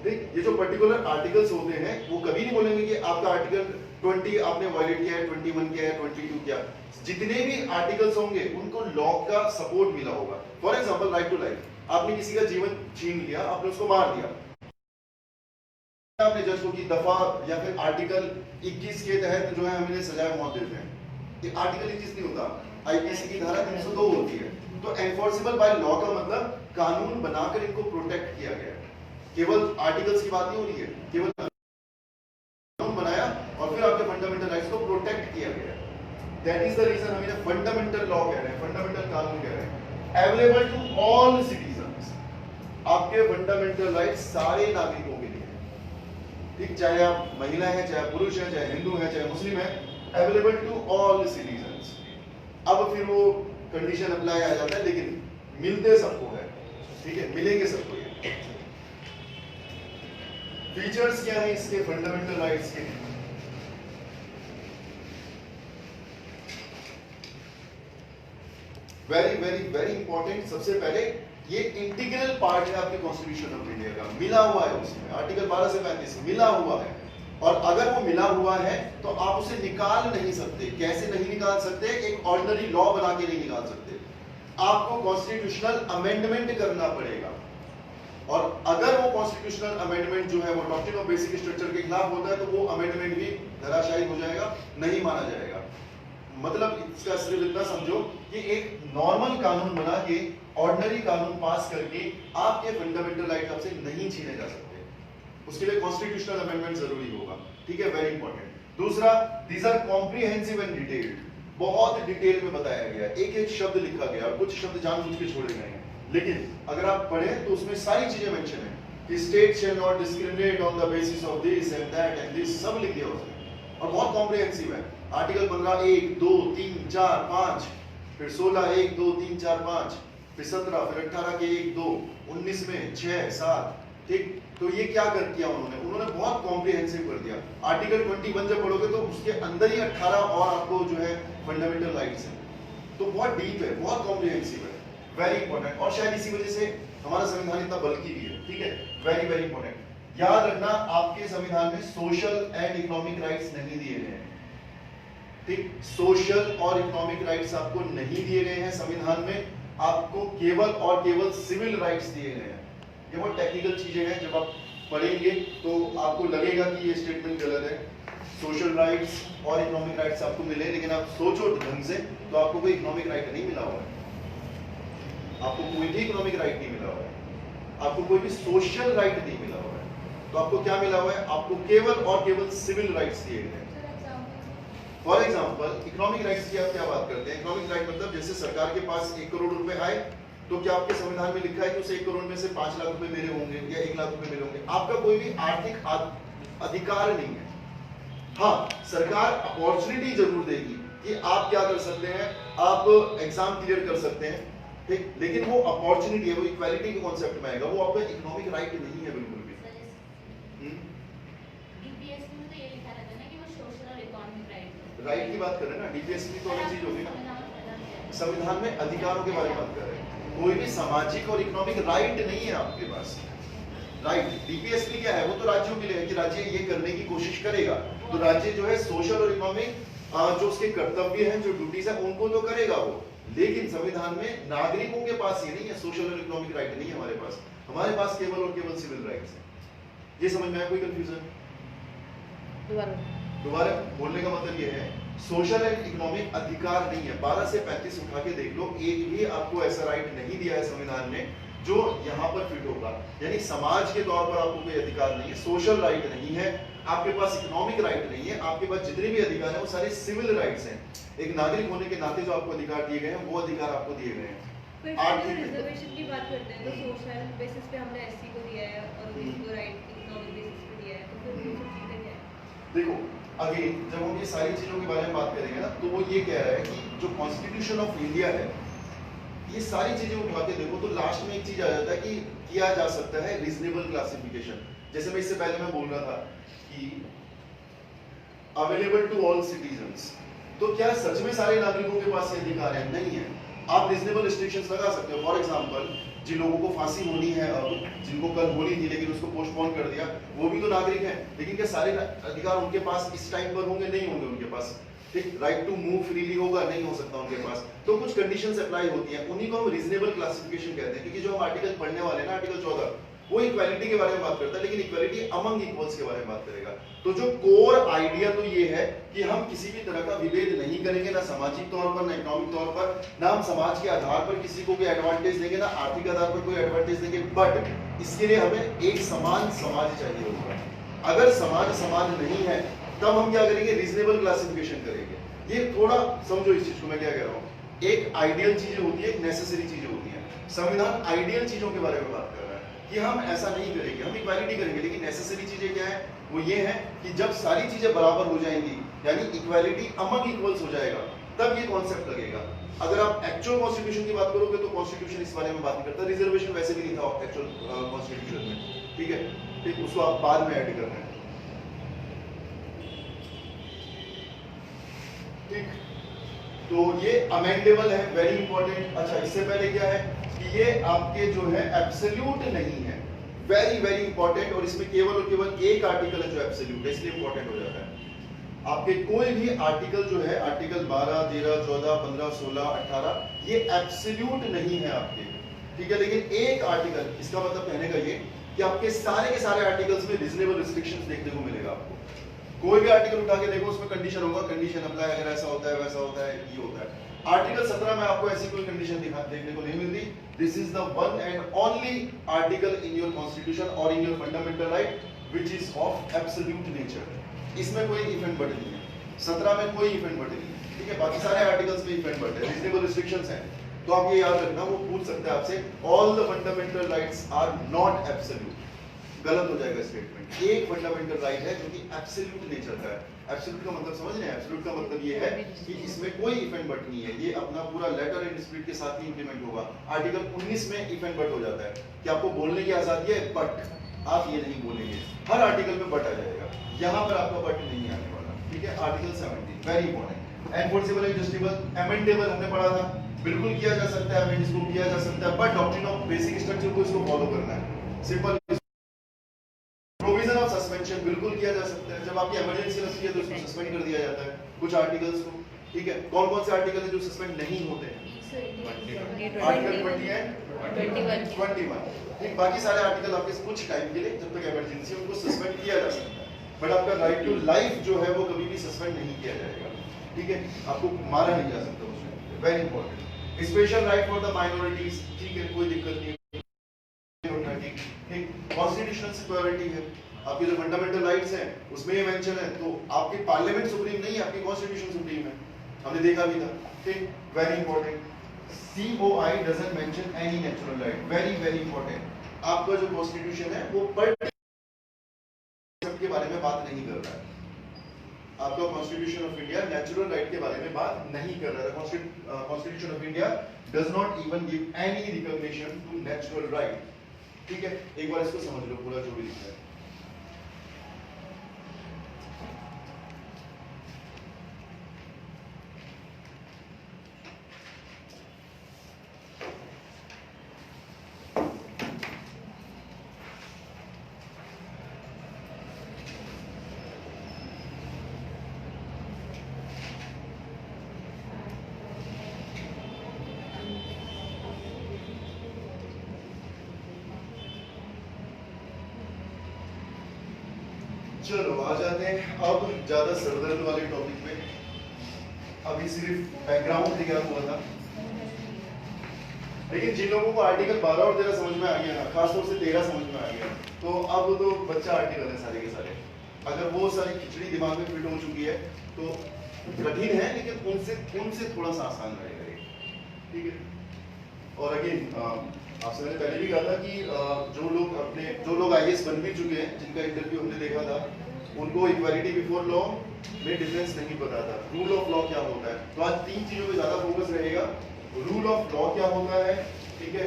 Speaker 1: ठीक, ये जो पर्टिकुलर आर्टिकल्स होते हैं वो कभी नहीं बोलेंगे कि आपका आर्टिकल 20 आपने वायलेट किया है, 21 किया है, 22 किया। जितने भी आर्टिकल्स होंगे उनको लॉ का सपोर्ट मिला होगा। For example right to life, आपने किसी का जीवन छीन लिया, आपने उसको मार दिया, आपने जज को की दफा या फिर आर्टिकल 21 के तहत जो है हम इन्हें सजाए मौत देते हैं। ये आर्टिकल 21 नहीं होता, आईपीसी की धारा 302 होती है। तो एनफोर्सेबल बाय लॉ का मतलब कानून बनाकर इनको प्रोटेक्ट किया गया है। केवल आर्टिकल्स की बात नहीं हो रही है, केवल कानून बनाया और फिर आपके फंडामेंटल राइट्स को प्रोटेक्ट किया गया। दैट इज द रीजन हम इन्हें फंडामेंटल लॉ कह रहे हैं, फंडामेंटल कानून कह रहे हैं। अवेलेबल टू ऑल सिटीजंस, आपके फंडामेंटल राइट्स सारे नागरिकों के लिए, ठीक, चाहे आप महिला हैं, चाहे पुरुष हैं, चाहे हिंदू हैं, चाहे मुस्लिम हैं, अवेलेबल टू ऑल सिटीजंस। अब फिर वो कंडीशन अप्लाई आ जाता है, लेकिन मिलते सबको है। ठीक है, मिलेंगे सबको। ये फीचर्स क्या है इसके फंडामेंटल राइट्स के? Very very very important. सबसे पहले ये इंटीग्रल पार्ट है आपके कॉन्स्टिट्यूशन ऑफ इंडिया का, मिला हुआ है उसमें, आर्टिकल 12 से 35 मिला हुआ है। और अगर वो मिला हुआ है तो आप उसे निकाल नहीं सकते। कैसे नहीं निकाल सकते? एक ऑर्डिनरी लॉ बना के नहीं निकाल सकते, आपको कॉन्स्टिट्यूशनल अमेंडमेंट करना पड़ेगा। और अगर वो कॉन्स्टिट्यूशनल अमेंडमेंट जो है वो डॉक्ट्रिन ऑफ बेसिक स्ट्रक्चर के खिलाफ होता है तो वो अमेंडमेंट भी धराशायी हो जाएगा, नहीं माना जाएगा। मतलब इसका सिर्फ इतना समझो कि एक नॉर्मल कानून बना के, ऑर्डिनरी कानून पास करके आपके फंडामेंटल राइट आपसे नहीं छीने जा सकते। उसके लिए कॉन्स्टिट्यूशनल अमेंडमेंट जरूरी होगा। ठीक है, वेरी इंपॉर्टेंट। दूसरा, these are comprehensive and detailed, बहुत डिटेल में बताया गया, एक एक शब्द लिखा गया, और कुछ शब्द जानबूझ के छोड़े गए हैं, लेकिन अगर आप पढ़ें तो उसमें सारी चीजें मेंशन है कि state shall not discriminate on the basis of this and that and this, सब लिख दिया उसमें, और बहुत कॉम्प्रिहेंसिव है। आर्टिकल 15 1 2 3 4 5, फिर 16 1 2 3 4 5, फिर 17, फिर 18 के 1 2, 19 में 6 7। ठीक, तो ये क्या कर दिया उन्होंने बहुत कॉम्प्रिहेंसिव कर दिया। आर्टिकल 21 जब पढ़ोगे तो उसके अंदर ही 18 और आपको जो है फंडामेंटल राइट्स है, तो बहुत डीप है, बहुत कॉम्प्रिहेंसिव है, वेरी इंपॉर्टेंट। और शायद इसी वजह से हमारा संविधान इतना बल्कि भी है। ठीक है, वेरी वेरी इंपॉर्टेंट। याद रखना, आपके संविधान में सोशल एंड इकोनॉमिक राइट्स नहीं दिए गए हैं। ठीक, सोशल और इकोनॉमिक राइट्स आपको नहीं दिए गए हैं संविधान में, आपको केवल और केवल सिविल राइट्स दिए गए हैं। ये बहुत टेक्निकल चीजें हैं, जब आप पढ़ेंगे तो आपको लगेगा कि ये स्टेटमेंट गलत है। सोशल राइट्स और इकोनॉमिक राइट्स आपको मिले, लेकिन आप सोचो ढंग से तो आपको कोई इकोनॉमिक राइट नहीं मिला हुआ है, आपको कोई भी इकोनॉमिक राइट नहीं मिला हुआ है, आपको कोई भी सोशल राइट नहीं मिला हुआ है। तो आपको क्या मिला हुआ है? आपको केवल और केवल सिविल राइट्स दिए गए हैं। फॉर एग्जाम्पल इकोनॉमिक राइट्स की आप क्या बात करते हैं? इकोनॉमिक राइट मतलब जैसे सरकार के पास 1 करोड़ रुपए आए तो क्या आपके संविधान में लिखा है कि उस 1 करोड़ में से 5 लाख रुपए मेरे होंगे या 1 लाख रुपए मेरे होंगे? आपका कोई भी आर्थिक अधिकार नहीं है। हाँ, सरकार अपॉर्चुनिटी जरूर देगी कि आप क्या कर सकते हैं, आप एग्जाम क्लियर कर सकते हैं, ठीक, लेकिन वो अपॉर्चुनिटी है, वो इक्वालिटी के कॉन्सेप्ट में आएगा, वो आपका इकोनॉमिक राइट नहीं है बिल्कुल भी।
Speaker 3: डीपीएससी में तो ये लिखा रहता है ना कि वो सोशल और इकोनॉमिक राइट
Speaker 1: राइट की बात कर रहे हैं ना, डीपीएससी तो अलग चीज होगी ना, संविधान में अधिकारों के बारे में बात कर रहे हैं। कोई भी सामाजिक और इकोनॉमिक राइट नहीं है आपके पास। राइट डीपीएसपी क्या है? वो तो राज्यों के लिए है कि राज्य ये करने की कोशिश करेगा, तो राज्य जो है सोशल और इकोनॉमिक जो उसके कर्तव्य हैं, जो ड्यूटीज है, उनको तो करेगा वो, लेकिन संविधान में नागरिकों के पास ये नहीं है, सोशल और इकोनॉमिक राइट नहीं है हमारे पास। हमारे पास केवल और केवल सिविल राइट्स है। ये समझ में आया? कोई कंफ्यूजन? दोबारा बोलने का मतलब ये है, सोशल एंड इकोनॉमिक अधिकार नहीं है। 12 से 35 उठा के देख लो, एक भी आपको ऐसा राइट नहीं दिया है संविधान ने जो यहाँ पर फिट होगा। यानी समाज के तौर पर आपको कोई अधिकार नहीं है, सोशल राइट नहीं है, आपके पास इकोनॉमिक राइट नहीं है, आपके पास जितने भी अधिकार हैं वो सारे सिविल राइट्स हैं। एक नागरिक होने के नाते जो आपको अधिकार दिए गए हैं वो अधिकार आपको दिए गए हैं।
Speaker 3: फिर रिजर्वेशन की बात करते हैं तो सोशल बेसिस पे हमने एससी को दिया है और ओबीसी को राइट इकोनॉमिक बेसिस पे दिया है, तो फिर वो सब चीजें क्या है?
Speaker 1: देखो अगेन जब हम ये सारी चीजों के बारे में बात करेंगे ना, तो वो ये कह रहा है कि जो कॉन्स्टिट्यूशन ऑफ इंडिया है, ये सारी चीजें उठा के देखो तो लास्ट में एक चीज आ जाता है कि किया जा सकता है रीजनेबल क्लासिफिकेशन। जैसे मैं इससे पहले मैं बोल रहा था कि अवेलेबल टू ऑल सिटीजन्स, तो क्या सच में सारे नागरिकों के पास ये अधिकार है? नहीं है। आप रीजनेबल रिस्ट्रिक्शंस लगा सकते हो। फॉर एग्जांपल जिन लोगों को फांसी होनी है अब, जिनको कल होनी थी लेकिन उसको पोस्टपोन कर दिया, वो भी तो नागरिक हैं, लेकिन क्या सारे अधिकार उनके पास इस टाइम पर होंगे? नहीं होंगे उनके पास। ठीक, राइट टू मूव फ्रीली होगा? नहीं हो सकता उनके पास। तो कुछ कंडीशंस अप्लाई होती हैं, उन्हीं को हम रीजनेबल क्लासिफिकेशन कहते हैं। क्योंकि जो हम आर्टिकल पढ़ने वाले हैं ना, आर्टिकल 14, वो इक्वालिटी के बारे में बात करता है, लेकिन इक्वालिटी अमंग इक्वल्स के बारे में बात करेगा। तो जो कोर आइडिया तो ये है कि हम किसी भी तरह का विभेद नहीं करेंगे, ना सामाजिक तौर पर, ना इकोनॉमिक तौर पर, ना हम समाज के आधार पर किसी को कोई एडवांटेज देंगे, ना आर्थिक आधार पर कोई एडवांटेज देंगे, बट इसके लिए हमें एक समान समाज चाहिए होगा। अगर समाज समान नहीं है तब हम क्या करेंगे? रीजनेबल क्लासिफिकेशन करेंगे। ये थोड़ा समझो इस चीज को मैं क्या कह रहा हूँ। एक आइडियल चीजें होती है, एक नेसेसरी चीजें होती है। संविधान आइडियल चीजों के बारे में बात कर रहा है कि हम ऐसा नहीं करेंगे, हम इक्वालिटी करेंगे, लेकिन नेसेसरी चीजें क्या है? वो ये है कि जब सारी चीजें बराबर हो जाएंगी, यानी इक्वालिटी अमंग इक्वल्स हो जाएगा, तब ये कॉन्सेप्ट लगेगा। अगर आप एक्चुअल कॉन्स्टिट्यूशन की बात करोगे तो कॉन्स्टिट्यूशन इस बारे में बात नहीं करता। रिजर्वेशन वैसे भी नहीं था एक्चुअल कॉन्स्टिट्यूशन में, ठीक है, ठीक, उसको आप बाद में ऐड कर रहे हैं, ठीक। तो ये अमेंडेबल है, वेरी इंपॉर्टेंट। अच्छा, इससे पहले क्या है कि ये आपके जो है एब्सोल्यूट नहीं है, वेरी वेरी इंपॉर्टेंट, और इसमें केवल और केवल एक आर्टिकल है जो एब्सोल्यूट है, इसलिए इंपॉर्टेंट हो जाता है। आपके कोई भी आर्टिकल जो है, आर्टिकल 12, 13, 14, 15, 16, 18, ये एब्सोल्यूट नहीं है आपके, ठीक है। लेकिन एक आर्टिकल, इसका मतलब कहने का ये कि आपके सारे के सारे आर्टिकल्स में रीजनेबल रिस्ट्रिक्शंस देखने को मिलेगा आपको। कोई भी आर्टिकल उठा के देखो, उसमें कंडीशन होगा, कंडीशन अप्लाई, अगर ऐसा होता है, वैसा होता है, ये होता है। आर्टिकल 17 में आपको ऐसी कोई कंडीशन देखने को नहीं मिलती। This is the one and only article in your constitution और in your fundamental right which is of absolute nature. इसमें कोई इफ एंड बट नहीं है, 17 में कोई इफ एंड बट नहीं है, ठीक है। बाकी सारे आर्टिकल्स में इफ एंड बट है, रीजनेबल रिस्ट्रिक्शंस हैं। तो आप ये याद रखना, वो पूछ सकते हैं आपसे, all the fundamental rights are not absolute. गलत हो जाएगा स्टेटमेंट। एक फंडामेंटल राइट है जो कि एब्सोल्यूट नेचर का है। एब्सोल्यूट का मतलब समझ रहे हैं? एब्सोल्यूट का मतलब ये है कि इसमें कोई इफ एंड बट नहीं है, ये अपना पूरा लेटर एंड स्पिरिट के साथ ही इंप्लीमेंट होगा। आर्टिकल 19 में इफ एंड बट हो जाता है कि आपको बोलने की आजादी है, बट आप ये नहीं बोलेंगे, हर आर्टिकल में बट आ जाएगा, यहाँ पर आपका बट नहीं आने वाला, ठीक है। Article 17 very important. Enforceable adjustable amendable हमने पढ़ा था, बिल्कुल किया जा सकता है, अमेंड इसको किया जा सकता है, but doctrine of basic structure को इसको फॉलो करना है, सिंपल। प्रोविजन ऑफ सस्पेंशन बिल्कुल किया जा सकता है, जब आपकी इमरजेंसी लगती है तो इसको सस्पेंड कर दिया जाता है कुछ आर्टिकल्स को, ठीक है। कौन कौन से आर्टिकल है जो सस्पेंड नहीं होते हैं? आर्टिकल 20 एंड 21, ठीक। बाकी सारे आर्टिकल आपके कुछ टाइम के लिए, जब तक इमरजेंसी, उनको सस्पेंड किया जा सकता है, बट आपका राइट टू लाइफ जो है वो कभी भी सस्पेंड नहीं किया जाएगा, ठीक है। आपको मारा नहीं जा सकता उसमें, very important. Special right for the minorities, ठीक है, कोई दिक्कत नहीं, ठीक। कॉन्स्टिट्यूशनल सिक्योरिटी है, आपके जो फंडामेंटल राइट्स हैं उसमें ये मेंशन है, तो आपकी पार्लियामेंट सुप्रीम नहीं है, आपकी कॉन्स्टिट्यूशन सुप्रीम है, हमने देखा भी था। ठीक, very important, COI doesn't mention any natural right, very very important. आपका जो कॉन्स्टिट्यूशन है वो पर के बारे में बात नहीं कर रहा है, आपका constitution of India natural right के बारे में बात नहीं कर रहा है। Constitution of India does not even give any recognition to natural right. ठीक है, एक बार इसको समझ लो पूरा जो भी लिखा है। चलो आ जाते हैं अब ज्यादा सरदर्द वाले टॉपिक पे। अभी सिर्फ बैकग्राउंड तैयार हुआ था, लेकिन जिन लोगों को आर्टिकल 12 और 13 समझ में आ गया ना, खासतौर से 13 समझ में आ गया, तो अब तो बच्चा आर्टिकल है सारे के सारे। अगर वो सारी खिचड़ी दिमाग में फिट हो चुकी है तो कठिन है, लेकिन उनसे थोड़ा सा आसान रहेगा ये। ठीक है, और अगेन आपसे मैंने पहले भी कहा था कि जो लोग IAS बन भी चुके हैं, जिनका इंटरव्यू हमने देखा था, उनको इक्वालिटी बिफोर लॉ में डिफरेंस नहीं पता था, रूल ऑफ लॉ क्या होता है। तो आज 3 चीजों पे ज्यादा फोकस रहेगा। रूल ऑफ लॉ क्या होता है, ठीक है,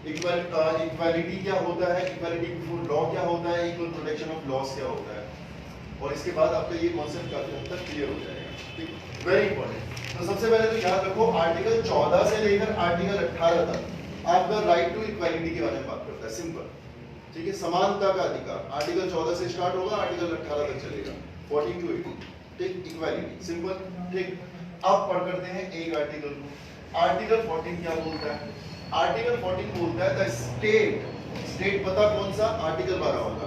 Speaker 1: इक्वालिटी क्या होता है, इक्वालिटी बिफोर लॉ क्या होता है, इक्वल प्रोटेक्शन ऑफ लॉस क्या होता है, और इसके बाद आपका ये कॉन्सेप्ट काफी हद तक क्लियर हो जाएगा। ठीक, वेरी इंपॉर्टेंट। तो सबसे पहले तो याद रखो, आर्टिकल 14 से लेकर आर्टिकल 18 तक आपका राइट टू इक्वालिटी के बारे में बात करता है, सिंपल। ठीक है, समानता का अधिकार आर्टिकल 14 से स्टार्ट होगा, आर्टिकल 18 तक चलेगा, 14 टू 18। ठीक, इक्वालिटी सिंपल। ठीक, अब पढ़ करते हैं एक आर्टिकल को। आर्टिकल 14 क्या बोलता है? आर्टिकल 14 बोलता है द स्टेट पता कौन सा? आर्टिकल 12 वाला।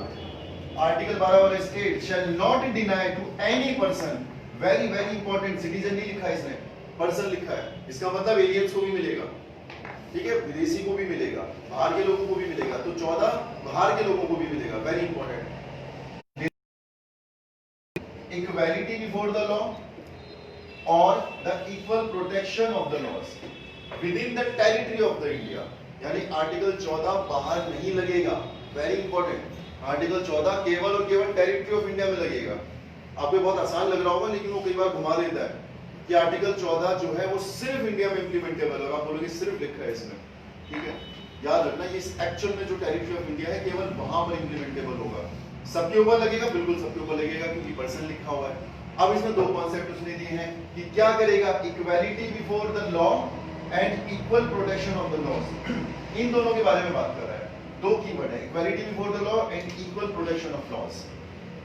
Speaker 1: आर्टिकल 12 वाला state shall not deny to any person, very very important, citizen नहीं लिखा है इसने, पर्सन लिखा है। इसका मतलब एलियंस को भी मिलेगा, ठीक है, विदेशी को भी मिलेगा, बाहर के लोगों को भी मिलेगा, तो 14 बाहर के लोगों को भी मिलेगा, very important. Equality before the law और the equal protection of the laws within the territory of the India, यानी आर्टिकल 14 बाहर नहीं लगेगा, वेरी इंपॉर्टेंट। आर्टिकल 14 केवल और केवल टेरिटरी ऑफ इंडिया में लगेगा। आपको बहुत आसान लग रहा होगा, लेकिन वो कई बार घुमा देता है कि आर्टिकल 14 जो है वो सिर्फ इंडिया में इंप्लीमेंटेबल है। आप बोलोगे सिर्फ लिखा है इसमें, ठीक है, याद रखना ये एक्चुअल में जो टेरिटरी ऑफ इंडिया है केवल वहां पर इंप्लीमेंटेबल होगा। सबके ऊपर लगेगा, बिल्कुल सबके ऊपर लगेगा, क्योंकि पर्सन लिखा हुआ है। अब इसमें 2 कॉन्सेप्ट उसने दिए हैं कि क्या करेगा, equality before the law and equal protection of the laws. इन दोनों के बारे में बात कर रहा है। 2 कीवर्ड है, equality before the law and equal protection of laws.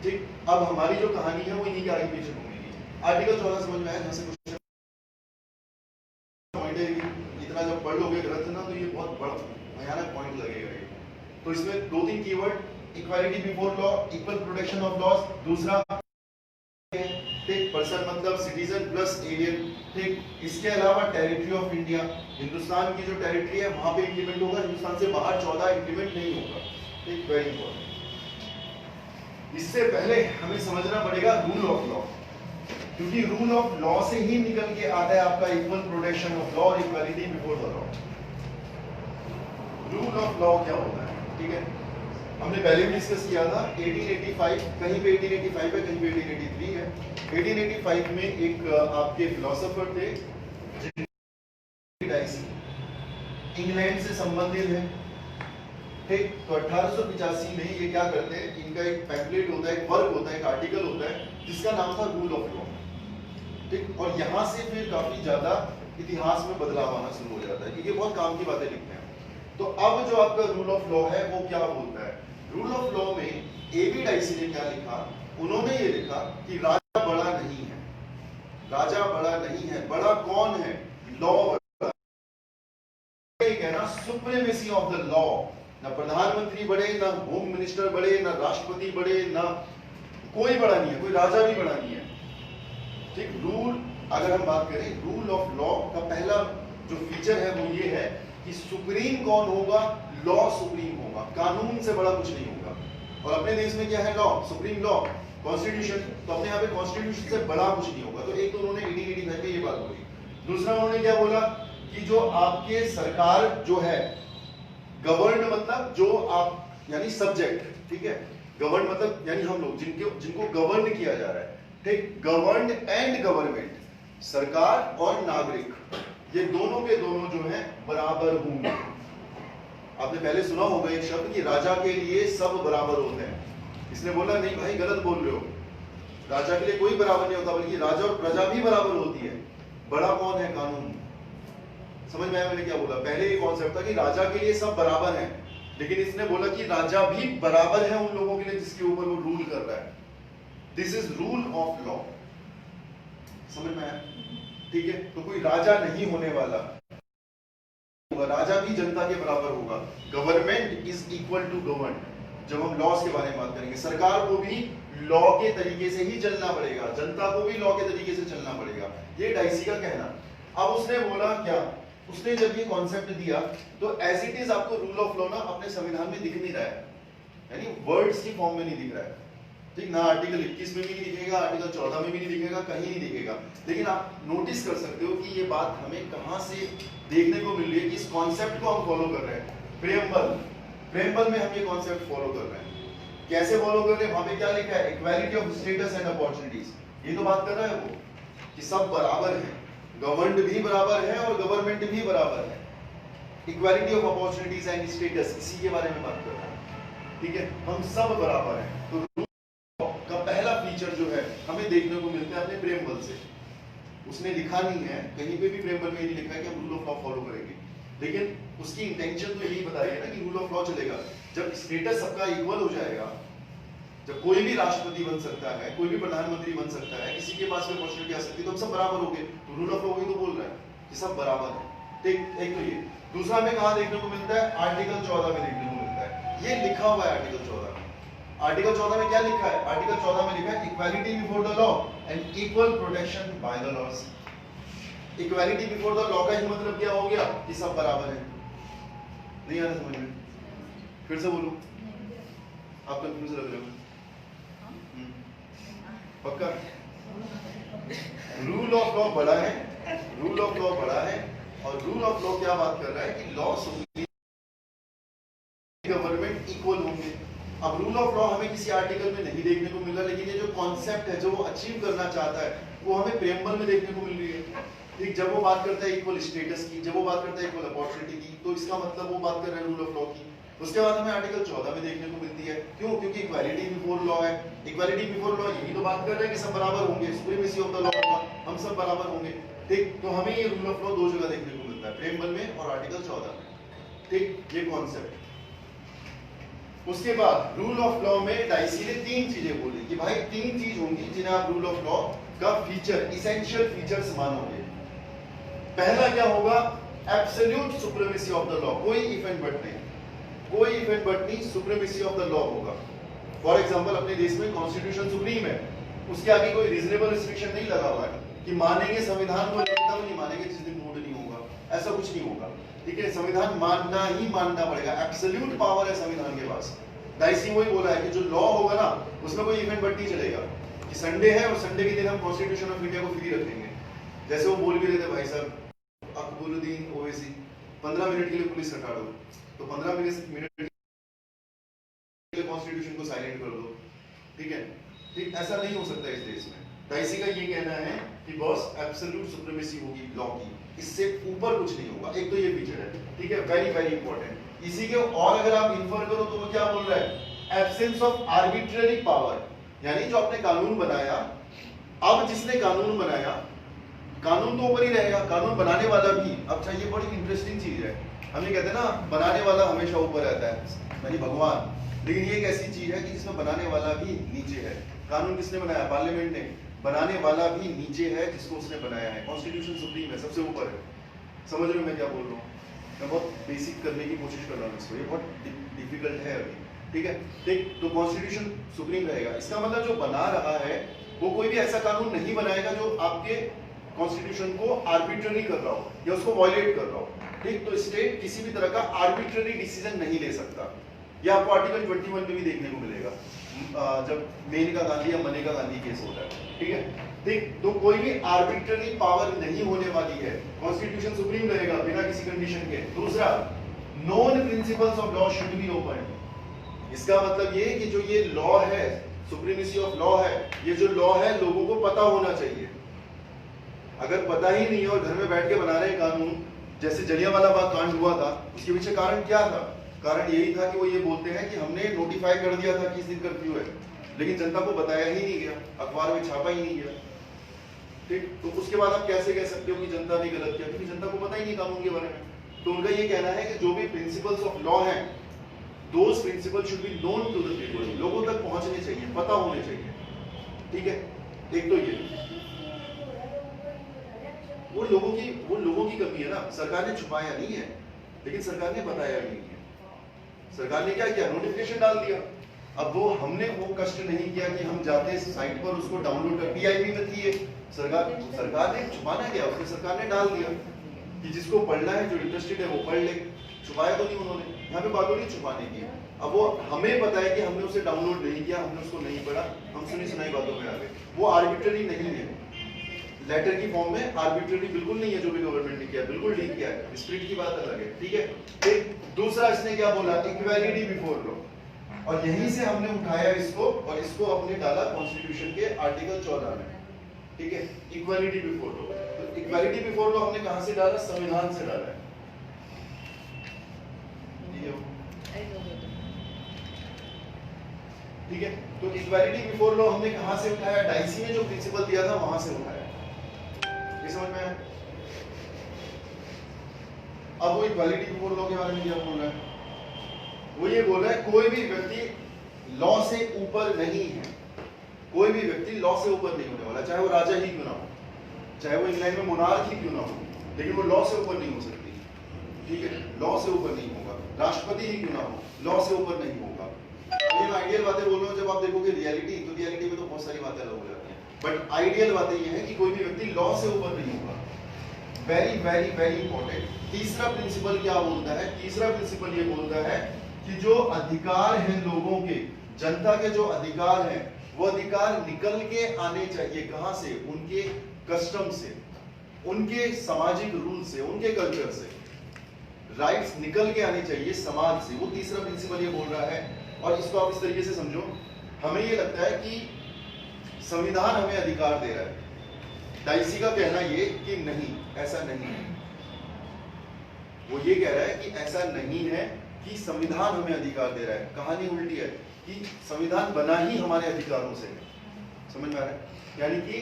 Speaker 1: ठीक, अब हमारी जो कहानी है वो इन्हीं के आगे पीछे घूमेगी। आर्टिकल 14 समझ में आया? जहां से कुछ इतना जब पढ़ लोगे ग्रंथ ना, तो ये बहुत बड़ा भयानक पॉइंट लगेगा ये। तो इसमें 2-3 keyword, equality before law, equal protection of laws. दूसरा ठीक, पर्सन मतलब सिटीजन प्लस एलियन। ठीक, इसके अलावा टेरिटरी ऑफ इंडिया, हिंदुस्तान की जो टेरिटरी है वहां पे इंप्लीमेंट होगा, हिंदुस्तान से बाहर 14 इंप्लीमेंट नहीं होगा। ठीक, वेरी इंपॉर्टेंट। इससे पहले हमें समझना पड़ेगा रूल ऑफ लॉ, क्योंकि रूल ऑफ लॉ से ही निकल के आता है आपका इक्वल प्रोटेक्शन ऑफ लॉ और equality before the law. Rule of law क्या होता है? ठीक है, हमने पहले भी डिस्कस किया था। 1885, कहीं पे 1885 है, कहीं पे 1883 है। 1885 में एक आपके फिलोसोफर थे, इंग्लैंड से संबंधित है। ठीक, तो 1885 में ये क्या करते हैं, इनका एक पैम्फलेट होता है, एक वर्क होता है, एक आर्टिकल होता है, जिसका नाम था रूल ऑफ लॉ। ठीक, और यहाँ से फिर काफी ज्यादा इतिहास में बदलाव आना शुरू हो जाता है, क्योंकि बहुत काम की बातें लिखते हैं। तो अब जो आपका रूल ऑफ लॉ है वो क्या बोलता है? रूल ऑफ लॉ में एबी डाइसी ने क्या लिखा? उन्होंने ये लिखा कि राजा बड़ा नहीं है, राजा बड़ा नहीं है, बड़ा कौन है? लॉ बड़ा है ना, सुप्रीमेसी ऑफ द लॉ। ना प्रधानमंत्री बड़े, ना होम मिनिस्टर बड़े, ना राष्ट्रपति बड़े, ना कोई बड़ा नहीं है, कोई राजा भी बड़ा नहीं है। ठीक, रूल अगर हम बात करें रूल ऑफ लॉ का पहला जो फीचर है वो ये है कि सुप्रीम कौन होगा? लॉ सुप्रीम होगा, कानून से बड़ा कुछ नहीं होगा। और अपने देश में क्या है? Law, supreme law, constitution. तो अपने यहाँ पे कॉन्स्टिट्यूशन से बड़ा कुछ नहीं होगा। तो एक तो उन्होंने ईडी ईडी करके ये बात बोली। दूसरा उन्होंने क्या बोला कि जो आपके सरकार जो है, गवर्न मतलब जो आप यानी सब्जेक्ट, ठीक है, गवर्न मतलब यानी हम लोग जिनको गवर्न किया जा रहा है, ठीक, गवर्न एंड गवर्नमेंट, सरकार और नागरिक, ये दोनों के दोनों जो है बराबर होंगे। आपने पहले सुना होगा एक शब्द कि राजा के लिए सब बराबर होते हैं। इसने बोला नहीं भाई, गलत बोल रहे हो, राजा के लिए कोई बराबर नहीं होता, बल्कि राजा और प्रजा भी बराबर होती है। बड़ा कौन है? कानून। समझ में आया मैंने क्या बोला? पहले ये कॉन्सेप्ट था कि राजा के लिए सब बराबर हैं, लेकिन इसने बोला कि राजा भी बराबर है उन लोगों के लिए जिसके ऊपर वो रूल कर रहा है। This is rule of law. समझ में आया? ठीक है, तो कोई राजा नहीं होने वाला, राजा भी जनता के बराबर होगा। Government is equal to govern. जब हम लॉस के बारे में बात करेंगे, सरकार को भी लॉ के तरीके से ही चलना पड़ेगा, जनता को भी लॉ के तरीके से चलना पड़ेगा। ये डाइसी का कहना। अब उसने बोला क्या? उसने जब ये कॉन्सेप्ट दिया तो एज इट इज आपको रूल ऑफ लॉ ना अपने संविधान में दिख नहीं रहा है, यानी वर्ड्स की फॉर्म में नहीं दिख रहा है, ठीक ना? आर्टिकल 21 में भी नहीं दिखेगा, आर्टिकल 14 में भी नहीं दिखेगा, कहीं नहीं दिखेगा। लेकिन आप नोटिस कर सकते हो कि ये बात हमें कहां से देखने को मिल रही है कि इस कॉन्सेप्ट को हम फॉलो कर रहे हैं। प्रेम्बल में हम ये कॉन्सेप्ट फॉलो कर रहे हैं। कैसे फॉलो कर रहे हैं? वहां पे क्या लिखा है? Equality of status and opportunities. ये तो बात कर रहा है वो कि सब बराबर है, गवर्नमेंट भी बराबर है और गवर्नमेंट भी बराबर है। Equality of opportunities and status, इसी के बारे में बात कर रहा है। ठीक है, हम सब बराबर हैं। तो रूल का पहला फीचर जो है हमें देखने को मिलता है अपने प्रेम्बल से। उसने लिखा नहीं है कहीं पे भी, प्रेम्बल में नहीं लिखा है कि हम रूल ऑफ लॉ फॉलो करेंगे, लेकिन उसकी इंटेंशन तो यही बताई है ना कि रूल ऑफ लॉ चलेगा। जब स्टेटस सबका इक्वल हो जाएगा, जब कोई भी राष्ट्रपति बन सकता है, कोई भी प्रधानमंत्री बन सकता है, किसी के पास में अपॉर्चुनिटी आ सकती है, तो हम सब बराबर हो गए। तो रूल ऑफ लॉ वही तो बोल रहा है कि सब बराबर है। ठीक, एक तो ये। दूसरा हमें कहां देखने को मिलता है? आर्टिकल 14 में देखने को मिलता है। ये लिखा हुआ है आर्टिकल 14 में। आर्टिकल 14 में क्या लिखा है? आर्टिकल 14 में लिखा है equality before the law and equal protection by the laws. Equality before the law का ही मतलब क्या हो गया कि सब बराबर है। नहीं आ रहा समझ में? फिर से बोलो, आप कंफ्यूज लग रहे हो। पक्का? रूल ऑफ लॉ बड़ा है, रूल ऑफ लॉ बड़ा है, और रूल ऑफ लॉ क्या बात कर रहा है कि लॉ सुप्रीम, गवर्नमेंट इक्वल होंगे। अब रूल ऑफ लॉ हमें किसी आर्टिकल में नहीं देखने को मिला, लेकिन ये जो कॉन्सेप्ट है जो वो अचीव करना चाहता है वो हमें प्रेम्बल में देखने को मिल रही है। ठीक, जब वो बात करता है इक्वल स्टेटस की, जब वो बात करता है इक्वल अपॉर्चुनिटी की, तो इसका मतलब वो बात कर रहे हैं रूल ऑफ लॉ की। उसके बाद हमें आर्टिकल 14 में देखने को मिलती है। क्यों? क्योंकि इक्वालिटी बिफोर लॉ है। इक्वालिटी बिफोर लॉ यही तो बात कर रहे हैं कि सब बराबर होंगे, सुप्रीमेसी ऑफ द लॉ होगा, हम सब बराबर होंगे। ठीक, तो हमें ये रूल ऑफ लॉ दो जगह देखने को मिलता है, प्रेम्बल में और आर्टिकल 14 में। ठीक, ये कॉन्सेप्ट। उसके बाद रूल ऑफ लॉ में डाइसी ने तीन चीजें बोली कि भाई तीन चीज होंगी जिन्हें आप रूल ऑफ लॉ का फीचर, इसेंशियल फीचर्स मानोगे। पहला क्या होगा? Absolute supremacy of the law. कोई इफ एंड बट नहीं, कोई इफ एंड बट नहीं, सुप्रीमेसी ऑफ द लॉ होगा। फॉर एग्जांपल अपने देश में कॉन्स्टिट्यूशन सुप्रीम है, उसके आगे कोई रीजनेबल रिस्ट्रिक्शन नहीं लगा हुआ है कि मानेंगे संविधान को एकदम नहीं मानेंगे जिस दिन वोट नहीं होगा, ऐसा कुछ नहीं होगा। ठीक है, संविधान मानना ही मानना पड़ेगा, एब्सोल्यूट पावर है संविधान के पास। डाइसी वही बोला है कि जो लॉ होगा ना उसमें कोई इफ एंड बट नहीं चलेगा कि संडे है और संडे के दिन हम कॉन्स्टिट्यूशन ऑफ इंडिया को फ्री रखेंगे। जैसे वो बोल भी रहे थे भाई साहब अकबरुद्दीन ओवैसी, 15 मिनट के लिए पुलिस हटा दो, तो 15 मिनट के कॉन्स्टिट्यूशन को साइलेंट कर दो। ठीक है, ठीक, ऐसा नहीं हो सकता इस देश में। डाइसी का ये कहना है कि बॉस एब्सोल्यूट सुप्रीमेसी होगी लॉ की, इससे ऊपर कुछ नहीं होगा। एक तो ये फीचर है, ठीक है, वेरी वेरी इंपॉर्टेंट। इसी के और अगर आप इन्फर करो तो वो क्या बोल रहा है? एब्सेंस ऑफ आर्बिट्ररी पावर, यानी जो आपने कानून बनाया, अब जिसने कानून बनाया, कानून तो ऊपर ही रहेगा, कानून बनाने वाला भी। अच्छा, ये बड़ी इंटरेस्टिंग चीज है। हम ये कहते हैं ना बनाने वाला हमेशा ऊपर रहता है, यानी भगवान, लेकिन ये एक ऐसी चीज है कि जिसमें बनाने वाला भी नीचे है। कानून किसने बनाया? पार्लियामेंट ने। बनाने वाला भी नीचे है जिसको उसने बनाया है। कॉन्स्टिट्यूशन सुप्रीम है, सबसे ऊपर है। समझ रहे हो मैं क्या बोल रहा हूँ? मैं बहुत बेसिक करने की कोशिश कर रहा हूँ इसको, ये बहुत डिफिकल्ट है अभी। ठीक है, ठीक, तो कॉन्स्टिट्यूशन सुप्रीम रहेगा। इसका मतलब जो बना रहा है वो कोई भी ऐसा कानून नहीं बनाएगा जो आपके कॉन्स्टिट्यूशन को आर्बिट्ररी कर रहा हो या उसको वायलेट कर रहा हो। ठीक, तो स्टेट किसी भी तरह का आर्बिट्ररी डिसीजन नहीं ले सकता। ये आपको आर्टिकल 21 में भी देखने को मिलेगा, जब मेनका गांधी या मनेका गांधी केस होता है, ठीक है। ठीक, तो कोई भी आर्बिट्ररी पावर नहीं होने वाली है, कॉन्स्टिट्यूशन सुप्रीम रहेगा बिना किसी कंडीशन के। दूसरा, non principles of law should be open. इसका मतलब ये कि जो ये लॉ है, सुप्रीमेसी ऑफ लॉ है, ये जो लॉ है लोगों को पता होना चाहिए। अगर पता ही नहीं है और घर में बैठ के बना रहे कानून, जैसे जलियांवाला बाग कांड हुआ था, उसके पीछे कारण क्या था? कारण यही था कि वो ये बोलते हैं कि हमने नोटिफाई कर दिया था कि इस दिन कर्फ्यू है, लेकिन जनता को बताया ही नहीं गया, अखबार में छापा ही नहीं गया। ठीक, तो उसके बाद आप कैसे कह सकते हो कि जनता ने गलत किया? क्योंकि जनता को पता ही नहीं कानून के बारे में। तो उनका ये कहना है कि जो भी प्रिंसिपल्स ऑफ लॉ हैं, those principle should be known to the people, लोगों तक पहुंचने चाहिए, पता होने चाहिए। ठीक है, एक तो ये वो लोगों की कमी है ना। सरकार ने छुपाया नहीं है, लेकिन सरकार ने बताया नहीं है। सरकार ने क्या किया? नोटिफिकेशन डाल दिया। अब वो हमने वो कष्ट नहीं किया कि हम जाते साइट पर उसको डाउनलोड कर, पीआईबी में थी ये, सरकार ने छुपाना क्या? उसने सरकार ने डाल दिया कि जिसको पढ़ना है, जो इंटरेस्टेड है वो पढ़ ले। छुपाया तो नहीं उन्होंने, यहाँ पे बात हो रही छुपाने की। अब वो हमें पता है कि हमने उसे डाउनलोड नहीं किया, हमने उसको नहीं पढ़ा, हम सुनी सुनाई बातों में आ गए। वो आर्बिट्ररी नहीं है, लेटर की फॉर्म में आर्बिट्ररी बिल्कुल नहीं है जो भी गवर्नमेंट ने किया, बिल्कुल ठीक किया है। स्प्रिट की बात अलग है, ठीक है। एक दूसरा इसने क्या बोला? इक्वालिटी बिफोर लॉ, और यहीं से हमने उठाया इसको और इसको अपने डाला कॉन्स्टिट्यूशन के आर्टिकल 14 में, ठीक है। इक्वालिटी बिफोर लॉ, तो इक्वालिटी बिफोर लॉ हमने कहां से डाला? संविधान से डाला है। ठीक है, तो इक्वालिटी बिफोर लॉ हमने कहां से उठाया? डाइसी ने जो प्रिंसिपल दिया था वहां से उठाया। ये समझ में आया? अब वो इक्वालिटी बिफोर लॉ के बारे में क्या बोल रहा है? वो ये बोल रहा है कोई भी व्यक्ति लॉ से ऊपर नहीं है, कोई भी व्यक्ति लॉ से ऊपर नहीं होने वाला, चाहे वो राजा ही क्यों ना हो, चाहे वो इंग्लैंड में मोनार्क ही क्यों ना हो, लेकिन वो लॉ से ऊपर नहीं हो सकती। ठीक है, लॉ से ऊपर नहीं होगा। राष्ट्रपति ही क्यों ना हो, लॉ से ऊपर नहीं होगा। ये मैं आइडियल बातें बोल रहा हूँ, जब आप देखोगे रियलिटी, तो रियलिटी में तो बहुत सारी बातें अलग हो जाती हैं, बट आइडियल बातें ये है कि कोई भी व्यक्ति लॉ से ऊपर नहीं होगा। Very very very important. तीसरा प्रिंसिपल क्या बोलता है? तीसरा प्रिंसिपल ये बोलता है कि जो अधिकार हैं लोगों के, जनता के जो अधिकार हैं, वो अधिकार निकल के आने चाहिए। कहां से? उनके कस्टम से, उनके सामाजिक रूल से, उनके कल्चर से। राइट्स निकल के आने चाहिए समाज से। वो तीसरा प्रिंसिपल ये बोल रहा है। और इसको आप इस तरीके से समझो, हमें ये लगता है कि संविधान हमें अधिकार दे रहा है। डाइसी का कहना ये कि नहीं, ऐसा नहीं है। वो ये कह रहा है कि ऐसा नहीं है कि संविधान हमें अधिकार दे रहा है। कहानी उल्टी है कि संविधान बना ही हमारे अधिकारों से है। समझ में आ रहा है? यानी कि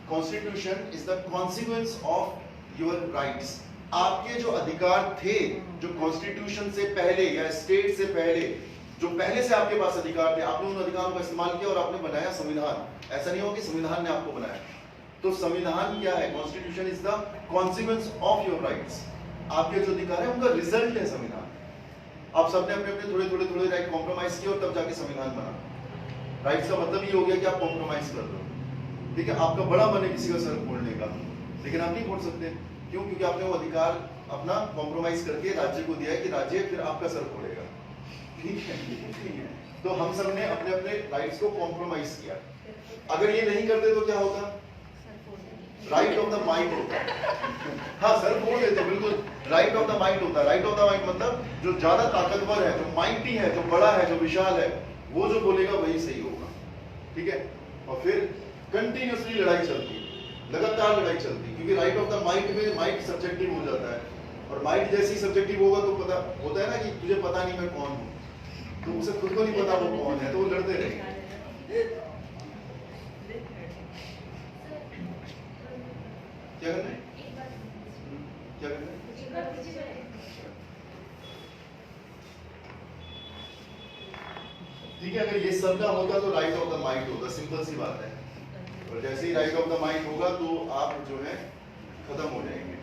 Speaker 1: constitution is the consequence of your rights. आपके जो अधिकार थे, जो कॉन्स्टिट्यूशन से पहले या स्टेट से पहले, जो पहले से आपके पास अधिकार थे, आपने उन अधिकारों का इस्तेमाल किया और आपने बनाया संविधान। ऐसा नहीं हो कि संविधान ने आपको बनाया। तो संविधान क्या है? Constitution is the consequence of your rights. आपके जो अधिकार है उनका रिजल्ट है संविधान। आप सबने अपने अपने थोड़े थोड़े राइट कॉम्प्रोमाइज किए और तब जाके संविधान बना। राइट्स का मतलब ये हो गया कि आप कॉम्प्रोमाइज कर दो। ठीक है, आपका बड़ा मन है किसी का सर फोड़ने का, लेकिन आप नहीं फोड़ सकते। क्यों? क्योंकि आपने वो अधिकार अपना कॉम्प्रोमाइज करके राज्य को दिया है कि राज्य फिर आपका सर फोड़ेगा। ठीक है, तो हम सब ने अपने अपने राइट्स को कॉम्प्रोमाइज किया। अगर ये नहीं करते तो क्या होता? राइट ऑफ द माइंड होता। हाँ, सर फोड़ देते, बिल्कुल राइट ऑफ द माइंड होता। राइट ऑफ द माइंड मतलब जो ज्यादा ताकतवर है, जो माइटी है, जो बड़ा है, जो विशाल है, वो जो बोलेगा वही सही होगा। ठीक है, और फिर कंटिन्यूअसली लड़ाई चलती, लगातार लड़ाई चलती, क्योंकि राइट ऑफ द माइंड में माइंड सब्जेक्टिव हो जाता है, और माइंड जैसे ही सब्जेक्टिव होगा तो पता होता है ना कि तुझे पता नहीं मैं कौन हूँ, तो उसे खुद को नहीं पता वो कौन है, तो वो लड़ते रहेंगे। क्या करना है? क्या करना है? ठीक है, अगर ये सब ना होता तो राइट ऑफ द माइंड होता, सिंपल सी बात है। और जैसे ही राइट ऑफ द माइंड होगा तो आप जो है खत्म हो जाएंगे।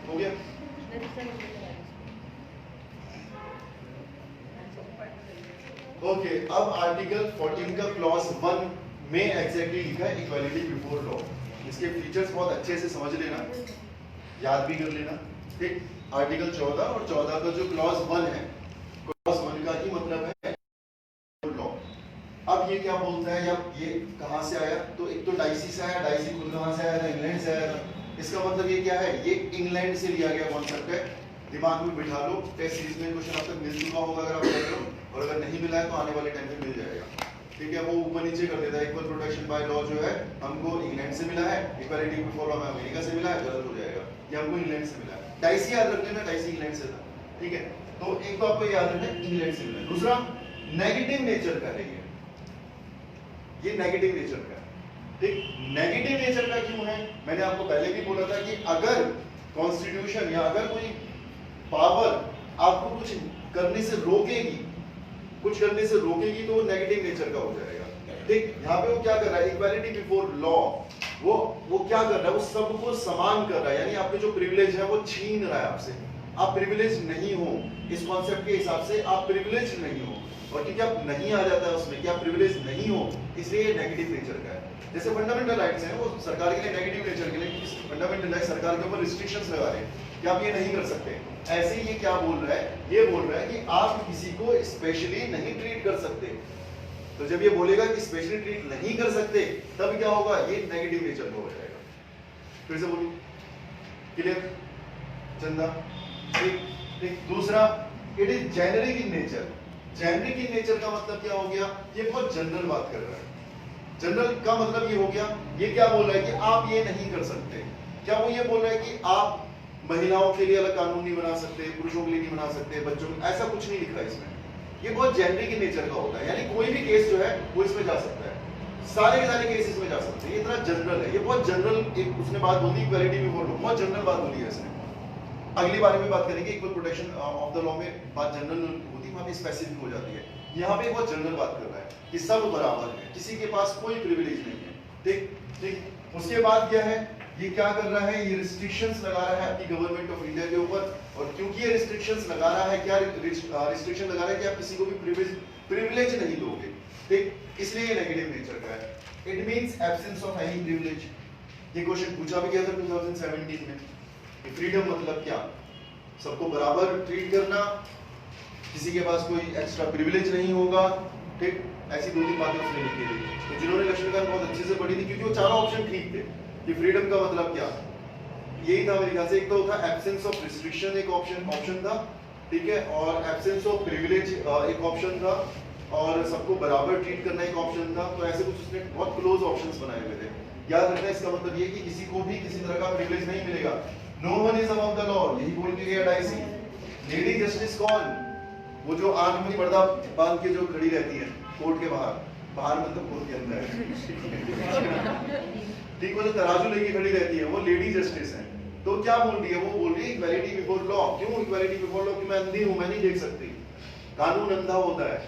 Speaker 1: हो गया? ओके, अब आर्टिकल 14 का क्लॉज 1 में एग्जैक्टली लिखा है इक्वालिटी बिफोर लॉ। इसके फीचर्स बहुत अच्छे से समझ लेना। याद भी कर लेना। ठीक, आर्टिकल 14 और 14 का जो क्लॉज 1 है, क्लॉज 1 का ही मतलब है लॉ। अब ये क्या बोलता है, या ये कहां से आया, तो एक तो डाइसी से आया, डाइसी खुद कहां से आया था, इंग्लैंड से आया था। इसका मतलब ये क्या है, ये इंग्लैंड से लिया गया कॉन्सेप्ट है, दिमाग में बिठा लो। टेस्ट सीरीज में क्वेश्चन अब तक मिल चुका होगा अगर आप कर रहे हो, और अगर नहीं मिला है तो आने वाले टाइम में मिल जाएगा। ठीक है, वो ऊपर नीचे कर देता है। इक्वल प्रोटेक्शन बाय लॉ जो है हमको इंग्लैंड से मिला है, इक्वालिटी बिफोर लॉ में अमेरिका से मिला है, गलत हो जाएगा, ये हमको इंग्लैंड से मिला है। डाइसी याद रख लेना, डाइसी इंग्लैंड से था। ठीक है, तो एक तो आपको याद रखना इंग्लैंड से मिला है। दूसरा नेगेटिव नेचर का है, ये नेगेटिव नेचर का है। ठीक, नेगेटिव नेचर का क्यों है, मैंने आपको पहले भी बोला था कि अगर कॉन्स्टिट्यूशन या अगर कोई पावर आपको कुछ करने से रोकेगी, कुछ करने से रोकेगी, तो वो नेगेटिव नेचर का हो जाएगा। ठीक, यहाँ पे वो क्या कर रहा है, इक्वालिटी बिफोर लॉ, वो क्या कर रहा है, वो सबको समान कर रहा है, यानी आपके जो प्रिविलेज है वो छीन रहा है आपसे। आप प्रिविलेज नहीं हो, इस कॉन्सेप्ट के हिसाब से आप प्रिविलेज नहीं हो, और क्योंकि आप नहीं आ जाता है उसमें कि आप प्रिविलेज नहीं हो, इसलिए नेगेटिव नेचर का है। जैसे फंडामेंटल राइट्स हैं, वो सरकार के लिए नेगेटिव नेचर के लिए, फंडामेंटल राइट सरकार के ऊपर रिस्ट्रिक्शंस लगा रहे हैं कि आप ये नहीं कर सकते। ऐसे ही ये क्या बोल रहा है, ये बोल रहा है कि आप किसी को स्पेशली नहीं ट्रीट कर सकते। तो जब ये बोलेगा कि स्पेशली ट्रीट नहीं कर सकते, तब क्या होगा, ये नेगेटिव नेचर का हो जाएगा। फिर से बोलूं, क्लियर चंदा? ठीक, दूसरा it is generic in nature. Generic in nature का मतलब क्या हो गया, ये बहुत जनरल बात कर रहा है। जनरल का मतलब ये हो गया, ये क्या बोल रहा है कि आप ये नहीं कर सकते। क्या वो ये बोल रहा है कि आप महिलाओं के लिए अलग कानून नहीं बना सकते, पुरुषों के लिए नहीं बना सकते, बच्चों के, ऐसा कुछ नहीं लिखा है इसमें। ये बहुत जेनरिक इन नेचर का होता है, यानी कोई भी केस जो है वो इसमें जा सकता है, सारे के सारे केसेस में जा सकते हैं। ये इतना जनरल है, ये बहुत जनरल, एक उसने बात बोली इक्वालिटी बिफोर लॉ, बहुत जनरल बात बोली है इसने। अगली बारे में बात करेंगे, equal protection of the law में बात जनरल होती है, वहां पे स्पेसिफिक हो जाती है। यहाँ पे बहुत जनरल बात कर रहा है कि सब बराबर है, किसी के पास कोई प्रिविलेज नहीं है। ठीक ठीक, उसके बाद क्या है, ये क्या कर रहा है, ये रिस्ट्रिक्शंस लगा रहा है आपकी गवर्नमेंट ऑफ इंडिया के ऊपर। और क्योंकि ये रिस्ट्रिक्शंस लगा रहा है, क्या रिस्ट्रिक्शन लगा रहा है कि आप किसी को भी प्रिविलेज नहीं दोगे। ठीक, इसलिए ये नेगेटिव नेचर का है। It means absence of any privilege. ये क्वेश्चन पूछा भी गया था 2017 में। फ्रीडम मतलब क्या, सबको बराबर ट्रीट करना, किसी के पास कोई एक्स्ट्रा प्रिविलेज नहीं होगा। ठीक, ऐसी दो तीन बातें उसने लिखी थी, तो जिन्होंने लक्ष्मीकांत बहुत अच्छे से पढ़ी थी, क्योंकि वो चारों ऑप्शन ठीक थे कि फ्रीडम का मतलब क्या, यही था मेरे ख्याल से। एक तो था एब्सेंस ऑफ रिस्ट्रिक्शन, एक ऑप्शन था, ठीक है, और एब्सेंस ऑफ प्रिविलेज एक ऑप्शन था, और सबको बराबर ट्रीट करना एक ऑप्शन था। तो ऐसे कुछ उसने बहुत क्लोज ऑप्शंस बनाए हुए थे। याद रखना, इसका मतलब ये कि किसी को भी किसी तरह का प्रिविलेज नहीं मिलेगा। No one is above the law, यही बोल के गया डाइसी। लेडी जस्टिस कौन, वो जो आंख में पर्दा बांध के जो खड़ी रहती है कोर्ट के बाहर, बाहर मतलब कोर्ट के अंदर ठीक, वो जो तराजू लेके खड़ी रहती है, वो लेडी जस्टिस है। तो क्या बोल रही है, वो बोल रही है इक्वालिटी बिफोर लॉ। क्यों इक्वालिटी बिफोर लॉ, कि मैं अंधी हूं, मैं नहीं देख सकती। कानून अंधा होता है,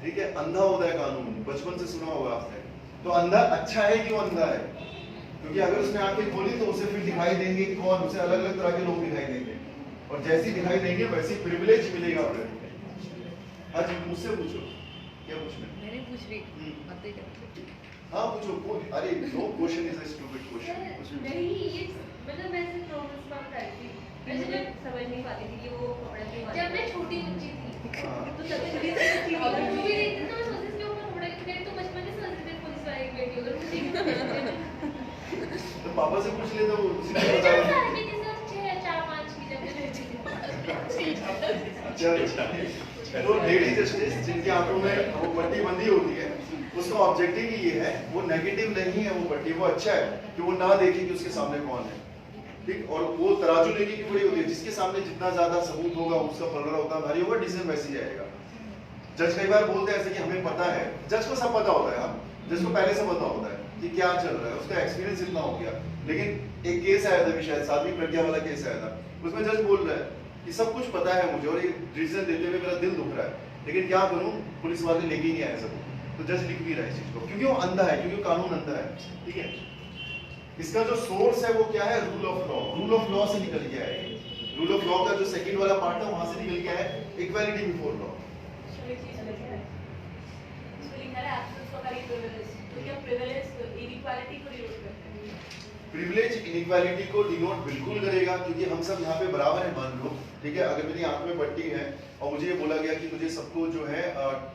Speaker 1: ठीक है, अंधा होता है कानून, बचपन से सुना होगा आपने। तो अंधा अच्छा है कि वो अंधा है, क्योंकि अगर उसने आंखें खोली तो उसे फिर दिखाई देंगे कौन, उसे अलग अलग तरह के लोग दिखाई देंगे, और जैसी दिखाई देंगे वैसी प्रिविलेज मिलेगा फिर। आज मुझसे पूछो, क्या पूछना है?
Speaker 3: मैंने पूछ रही बातें करते।
Speaker 1: हाँ पूछो, अरे no question is a stupid question.
Speaker 2: नहीं, ये मतलब मैं सिर्फ नॉर्मल बात करती थी।
Speaker 3: मुझे जब समझ नहीं पाती थी कि वो कपड़ा क्यों बांध
Speaker 2: जब मैं छोटी बच्ची थी,
Speaker 3: तो सबसे छोटी सी
Speaker 2: और मूवी देखती थी तो मैं सोचती थी कि वो कपड़ा मैं तो बचपन से सोचती थी पुलिस वाले की बेटी होगी, मुझे क्यों नहीं
Speaker 1: तो पापा से पूछ ले, तो उसी ने
Speaker 2: जब
Speaker 1: बता
Speaker 2: साल में थी सर 6 4 5 की जब मैं छोटी
Speaker 1: अच्छा अच्छा। तो लेडी जस्टिस जिनकी आंखों में वो पट्टी बंदी होती है, उसका ऑब्जेक्टिव ही ये है, वो नेगेटिव नहीं है वो पट्टी, वो अच्छा है कि वो ना देखे कि उसके सामने कौन है। ठीक, और वो तराजू लेके की बड़ी होती है, जिसके सामने जितना ज्यादा सबूत होगा उसका पलड़ा उतना भारी होगा, डिसीजन वैसे ही जाएगा। जज कई बार बोलते हैं ऐसे कि हमें पता है, जज को सब पता होता है, जज को पहले से पता होता है कि क्या चल रहा है, उसका एक्सपीरियंस इतना हो गया। लेकिन एक केस आया था, शायद साध्वी प्रज्ञा वाला केस आया था, उसमें जज बोल रहा है कि सब कुछ पता है मुझे और ये डिसीजन देते हुए मेरा दिल दुख रहा है, लेकिन क्या करूं, पुलिस वाले लेके ही नहीं आए सब। तो जज लिख भी रहा है इस चीज को, क्योंकि वो अंधा है, क्योंकि कानून अंधा है। ठीक है, इसका जो सोर्स है वो क्या है, rule of law. Rule of law से निकल गया है। रूल ऑफ लॉ का जो सेकंड वाला पार्ट है वहां से निकल गया है equality before law. Privilege inequality को डिनोट बिल्कुल करेगा, क्योंकि हम सब यहाँ पे बराबर है मान लो, ठीक है। अगर मेरी आंख में पट्टी है और मुझे ये बोला गया कि मुझे सबको जो है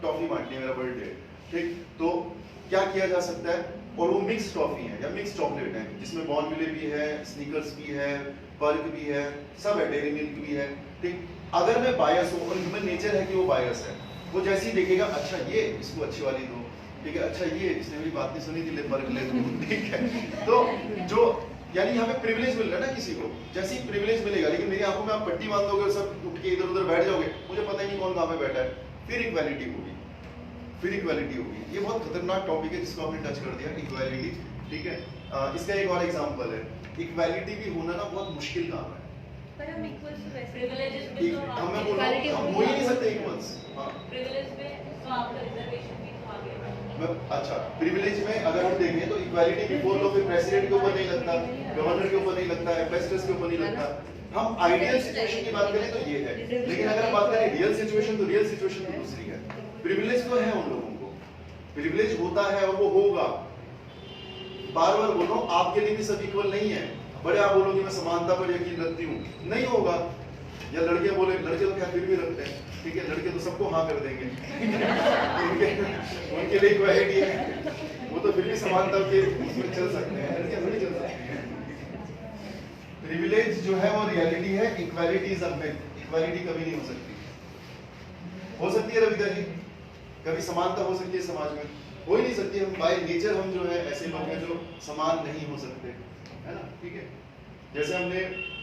Speaker 1: टॉफी बांटनी है, मेरा बर्थडे, ठीक, तो क्या किया जा सकता है, और वो मिक्स टॉफी है या मिक्स चॉकलेट है, जिसमें बॉर्नविले भी है, स्नीकर्स भी है, पर्क भी है, सब है, डेयरी मिल्क भी है, ठीक। अगर मैं बायस हूँ, और ह्यूमन नेचर है कि वो बायस है, वो जैसे ही देखेगा अच्छा ये इसको अच्छी वाली दो, ठीक है, अच्छा ये इसने मेरी बात नहीं सुनी थी, ले पर्क ले दो, ठीक है। तो जो यानी यहाँ पे प्रिविलेज मिल रहा है ना किसी को, जैसे ही प्रिविलेज मिलेगा, लेकिन मेरी आंखों में आप पट्टी बांध दोगे और सब उठ के इधर उधर बैठ जाओगे, मुझे पता ही नहीं कौन कहाँ पे बैठा है, फिर इक्वालिटी होगी, फिर इक्वालिटी होगी। ये बहुत खतरनाक टॉपिक है जिसको आपने टच कर दिया, इक्वालिटी, ठीक है। इसका एक और एग्जांपल है, इक्वालिटी भी होना ना बहुत मुश्किल काम है।
Speaker 3: पर हम इक्वल्स टू वैसे
Speaker 2: Privileges में
Speaker 1: एक
Speaker 2: तो आप
Speaker 1: हम मैं बोल रहा हूँ, हम हो ही नहीं सकते इक्वल्स। हाँ
Speaker 2: privilege में तो आपका रिजर्वेशन भी तो आ गया।
Speaker 1: मैं अच्छा, प्रिविलेज में अगर हम देखें तो इक्वालिटी बिफोर लॉ फिर प्रेसिडेंट के ऊपर नहीं लगता, गवर्नर के ऊपर नहीं लगता, एम्बेसडर्स के ऊपर नहीं लगता। हम आइडियल सिचुएशन की बात करें तो ये है, लेकिन अगर हम बात करें रियल सिचुएशन तो रियल सिचुएशन तो दूसरी है। प्रिविलेज तो है उन लोगों को, प्रिविलेज होता है और वो होगा। बार बार बोल रहा हूँ, आपके लिए भी सब इक्वल नहीं है। बड़े आप बोलोगे मैं समानता पर यकीन रखती हूँ, नहीं होगा। या लड़के बोले, लड़के तो क्या फिर भी रखते हैं, ठीक है, लड़के तो सबको हाँ कर देंगे उनके लिए इक्वालिटी है, वो तो फिर भी समानता के उसमें चल सकते हैं, लड़के थोड़ी चल सकते हैं। प्रिविलेज जो है वो रियलिटी है, equality is a myth. Equality कभी नहीं हो सकती। हो सकती है रविदा जी, कभी समानता हो सकती है समाज में, हो ही नहीं सकती। हम बाय नेचर हम जो है ऐसे लोग हैं जो समान नहीं हो सकते, है ना, ठीक है। जैसे हमने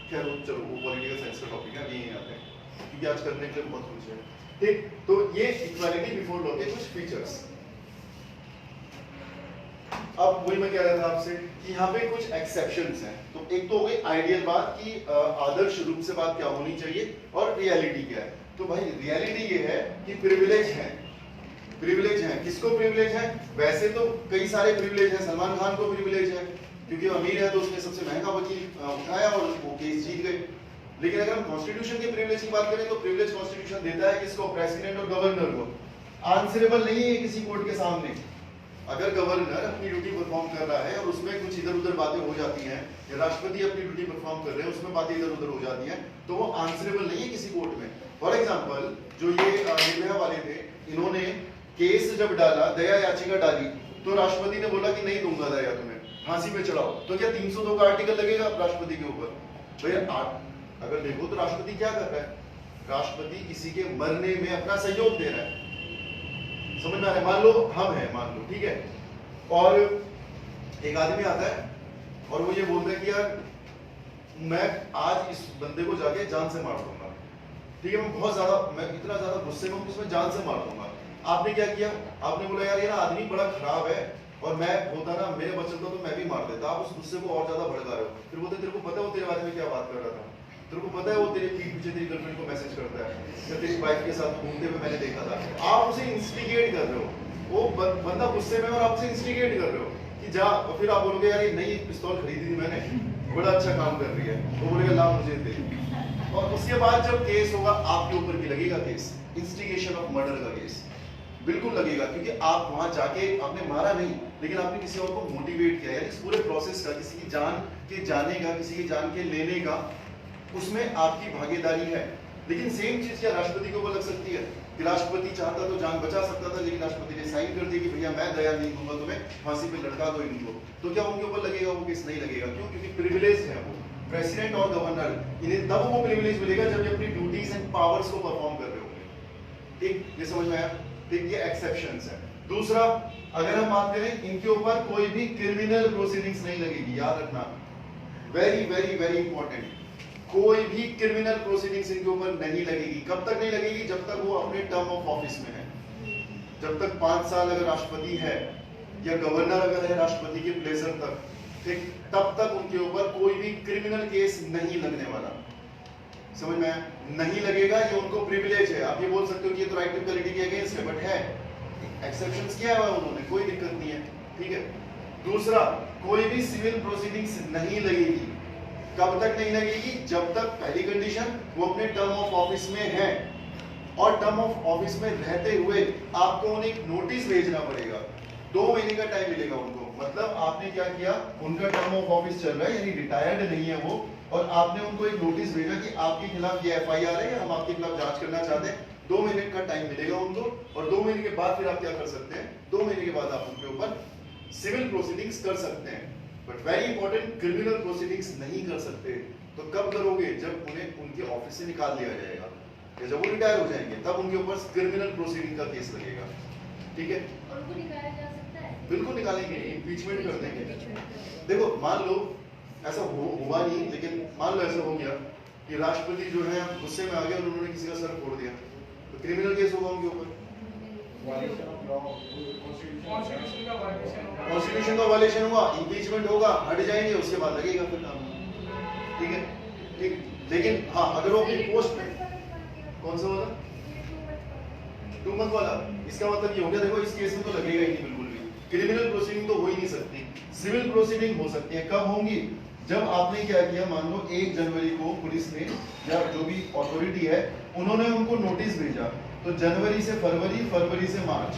Speaker 1: खैर चलो वो पॉलिटिकल साइंस का टॉपिक है, अभी यहीं आते हैं क्योंकि आज करने के लिए बहुत कुछ है, ठीक। तो ये इक्वालिटी बिफोर लॉ के कुछ फीचर्स। अब वही मैं कह रहा था आपसे कि यहाँ पे कुछ एक्सेप्शंस हैं। तो एक तो हो गई आइडियल बात कि आदर्श रूप से बात क्या होनी चाहिए, और रियलिटी क्या है। तो भाई रियलिटी ये है कि प्रिविलेज है, प्रिविलेज है। किसको प्रिविलेज है? वैसे तो कई सारे प्रिविलेज है। सलमान खान को प्रिविलेज है क्योंकि अमीर है, तो उसने सबसे महंगा वकील उठाया और वो केस जीत गए। लेकिन अगर हम कॉन्स्टिट्यूशन के प्रिविलेज की बात करें तो प्रिविलेज कॉन्स्टिट्यूशन देता है किसको? प्रेसिडेंट और गवर्नर को। आंसरेबल नहीं है किसी कोर्ट के सामने। अगर गवर्नर अपनी ड्यूटी परफॉर्म कर रहा है और उसमें कुछ इधर उधर बातें हो जाती हैं, या राष्ट्रपति अपनी ड्यूटी परफॉर्म कर रहे हैं उसमें बातें इधर उधर हो जाती हैं, तो वो आंसरेबल नहीं है किसी कोर्ट में। फॉर एग्जाम्पल जो ये निर्भया वाले थे, इन्होंने केस जब डाला, दया याचिका डाली, तो राष्ट्रपति ने बोला कि नहीं दूंगा दया तुम्हें, फांसी पे चढ़ाओ। तो क्या 302 का आर्टिकल लगेगा राष्ट्रपति के ऊपर? भैया अगर देखो तो राष्ट्रपति क्या कर रहा है? राष्ट्रपति किसी के मरने में अपना सहयोग दे रहा है। समझ में आ रहा है? मान लो हम हैं, मान लो, ठीक है, और एक आदमी आता है और वो ये बोलता है कि यार मैं आज इस बंदे को जाके जान से मार दूंगा, ठीक है, मैं इतना ज्यादा गुस्से में हूं कि इसमें जान से मार दूंगा। आपने क्या किया? आपने बोला यार ये ना आदमी बड़ा खराब है, और मैं होता ना मेरे बचता तो मैं भी मार देता। आप उस गुस्से को और ज्यादा भड़का रहे हो। फिर बोलते तेरे को पता है वो तेरे बारे में क्या बात कर रहा था? तेरे को पता है वो तेरे पीठ पीछे तेरी गर्लफ्रेंड को मैसेज करता है, या तेरी वाइफ के साथ घूमते हुए मैंने देखा था। आप उसे इंस्टिगेट कर रहे हो, वो बंदा गुस्से में, और आप उसे इंस्टिगेट कर रहे हो कि जा। और फिर आप बोलोगे यार ये नई पिस्तौल खरीदी थी मैंने, बड़ा अच्छा काम कर रही है, वो बोलेगा ला मुझे दे। और उसके बाद जब केस होगा आपके ऊपर भी लगेगा केस, इंस्टिगेशन ऑफ मर्डर का केस बिल्कुल लगेगा, क्योंकि आप वहां जाके आपने मारा नहीं, लेकिन आपने किसी और को मोटिवेट किया। यानी इस पूरे प्रोसेस का, किसी की जान के जाने का, किसी की जान के लेने का, उसमें आपकी भागीदारी है। लेकिन सेम चीज क्या राष्ट्रपति को लग सकती है? कि राष्ट्रपति चाहता तो जान बचा सकता था, लेकिन राष्ट्रपति ने साइन कर दिया कि भैया मैं दया नहीं दूंगा तुम्हें, फांसी पे लटका दो इनको। तो क्या उनके ऊपर लगेगा? वो केस नहीं लगेगा। क्यों? क्योंकि प्रिविलेज है वो, प्रेसिडेंट और गवर्नर, इन्हें तब वो प्रिविलेज मिलेगा जब ये अपनी ड्यूटीज एंड पावर्स को परफॉर्म कर रहे होंगे। ठीक, ये समझ में आया? ठीक, ये एक्सेप्शंस है। दूसरा, अगर हम बात करें, इनके ऊपर कोई भी क्रिमिनल प्रोसीडिंग्स नहीं लगेगी। याद रखना, वेरी वेरी वेरी इंपॉर्टेंट, कोई भी क्रिमिनल प्रोसीडिंग्स इनके ऊपर नहीं लगेगी। कब तक नहीं लगेगी? जब तक वो अपने टर्म ऑफ ऑफिस में है। जब तक 5 साल अगर राष्ट्रपति है, या गवर्नर अगर है राष्ट्रपति के प्लेजर तक, ठीक, तब तक उनके ऊपर कोई भी क्रिमिनल केस नहीं लगने वाला। समझ में? नहीं लगेगा, ये उनको प्रिविलेज है। आप ये बोल सकते हो कि ये तो राइट टू इक्वालिटी के अगेंस्ट है, बट है, एक्सेप्शंस किया हुआ उन्होंने, कोई दिक्कत नहीं है, ठीक है। दूसरा, कोई भी सिविल प्रोसीडिंग्स नहीं लगेगी। कब तक नहीं लगेगी? जब तक, पहली कंडीशन, वो अपने टर्म ऑफ ऑफिस में है, और टर्म ऑफ ऑफिस में रहते हुए आपको उन्हें एक नोटिस भेजना पड़ेगा। 2 महीने का टाइम मिलेगा उनको, मतलब आपने क्या किया, उनका टर्म ऑफ ऑफिस चल रहा है यानी रिटायर्ड नहीं है वो, और आपने उनको एक नोटिस भेजा कि आपके खिलाफ ये FIR है या हम आपके खिलाफ जांच करना चाहते हैं। 2 महीने का टाइम मिलेगा उनको, और 2 महीने के बाद फिर आप क्या कर सकते हैं, 2 महीने के बाद आप उनके ऊपर सिविल प्रोसीडिंग्स कर सकते हैं, but very important criminal proceedings नहीं कर सकते। तो कब करोगे, जब उन्हें उनके ऑफिस से निकाल दिया जाएगा या जब वो रिटायर हो जाएंगे तब उनके ऊपर क्रिमिनल प्रोसीडिंग का केस लगेगा। ठीक है,
Speaker 2: और उनको निकाला जा सकता है?
Speaker 1: बिल्कुल निकालेंगे, इम्पीचमेंट कर देंगे। देखो मान लो ऐसा हुआ नहीं, लेकिन मान लो ऐसा हो गया कि राष्ट्रपति जो है गुस्से में आ गए और उन्होंने किसी का सर फोड़ दिया, तो क्रिमिनल केस होगा उनके ऊपर, कॉन्स्टिट्यूशन का वायलेशन हुआ, इम्पीचमेंट होगा, हट जाएंगे, उसके बाद लगेगा फिर काम। ठीक है, ठीक। लेकिन हाँ, अगर वो अपनी पोस्ट में, कौन सा वाला 2 मंथ वाला, इसका मतलब ये हो गया, देखो इस केस में तो लगेगा ही नहीं बिल्कुल भी, क्रिमिनल प्रोसीडिंग तो हो ही नहीं सकती, सिविल प्रोसीडिंग हो सकती है। कब होंगी, जब आपने क्या किया, मान लो 1 जनवरी को पुलिस ने या जो भी अथॉरिटी है उन्होंने उनको नोटिस भेजा, तो जनवरी से फरवरी, फरवरी से मार्च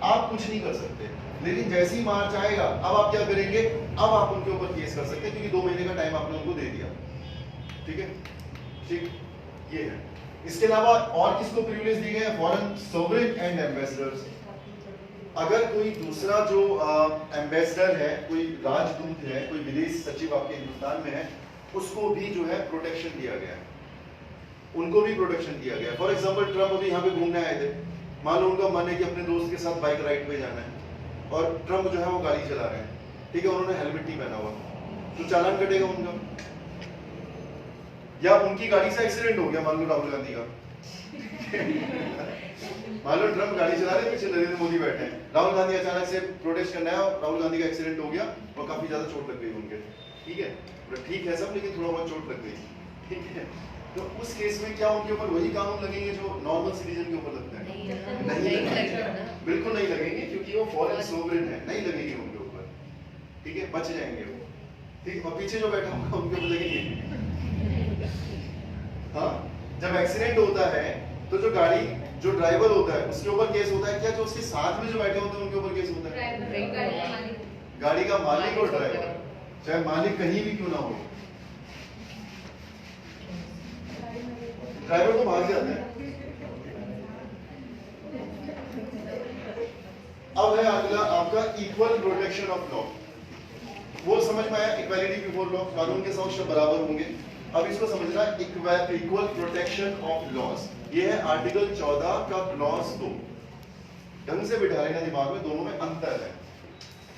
Speaker 1: आप कुछ नहीं कर सकते। लेकिन जैसे ही मार्च आएगा अब आप क्या करेंगे, अब आप उनके ऊपर केस कर सकते हैं, क्योंकि 2 महीने का टाइम आपने उनको दे दिया। ठीक है, ठीक, ये है। इसके अलावा और किसको प्रिविलेज दिए गए हैं, फॉरेन सोवरेन एंड एम्बेसडर्स। अगर कोई दूसरा जो एम्बेसडर है, कोई राजदूत है, कोई विदेश सचिव आपके हिंदुस्तान में है, उसको भी जो है प्रोटेक्शन दिया गया है, उनको भी प्रोटेक्शन दिया गया है। फॉर एग्जांपल ट्रम्प अभी यहाँ पे घूमने आए थे, मान लो उनका मन है कि अपने दोस्त के साथ बाइक राइड पे जाना है और ट्रम्प जो है वो गाड़ी चला रहे हैं, ठीक है, उन्होंने हेलमेट नहीं पहना हुआ, तो चालान कटेगा उनका। या उनकी गाड़ी से एक्सीडेंट हो गया, मान लो राहुल गांधी का मान लो ट्रम्प गाड़ी चला रहे, पीछे नरेंद्र मोदी बैठे हैं, राहुल गांधी अचानक से प्रोटेस्ट करना है और राहुल गांधी का एक्सीडेंट हो गया और काफी ज्यादा चोट लग गई उनके। ठीक है, ठीक है सब, लेकिन थोड़ा बहुत चोट लग गई। ठीक है, तो उस केस में क्या उनके ऊपर वही कानून लगेंगे जो नॉर्मल सिटीजन के ऊपर लगता है? नहीं लगेंगे, बिल्कुल नहीं लगेंगे, क्योंकि वो फॉरेन सोवरेन है, नहीं लगेंगे उनके ऊपर। ठीक है, बच जाएंगे वो। ठीक, और पीछे जो बैठा होगा उनके ऊपर लगेंगे। हाँ, जब एक्सीडेंट होता है तो जो गाड़ी, जो ड्राइवर होता है उसके ऊपर केस होता है क्या, जो उसके साथ में जो बैठे होते हैं उनके ऊपर केस होता है? गाड़ी का मालिक और ड्राइवर, चाहे मालिक कहीं भी क्यों ना हो, ड्राइवर तो भाग जाता है। अब है अगला आपका इक्वल प्रोटेक्शन ऑफ लॉ। वो समझ में आया, इक्वालिटी बिफोर लॉ, कानून के समक्ष बराबर होंगे। अब इसको समझना, इक्वल प्रोटेक्शन ऑफ लॉज, ये है आर्टिकल 14 का क्लॉज 2। ढंग से बिठा लेना दिमाग में, दोनों में अंतर है।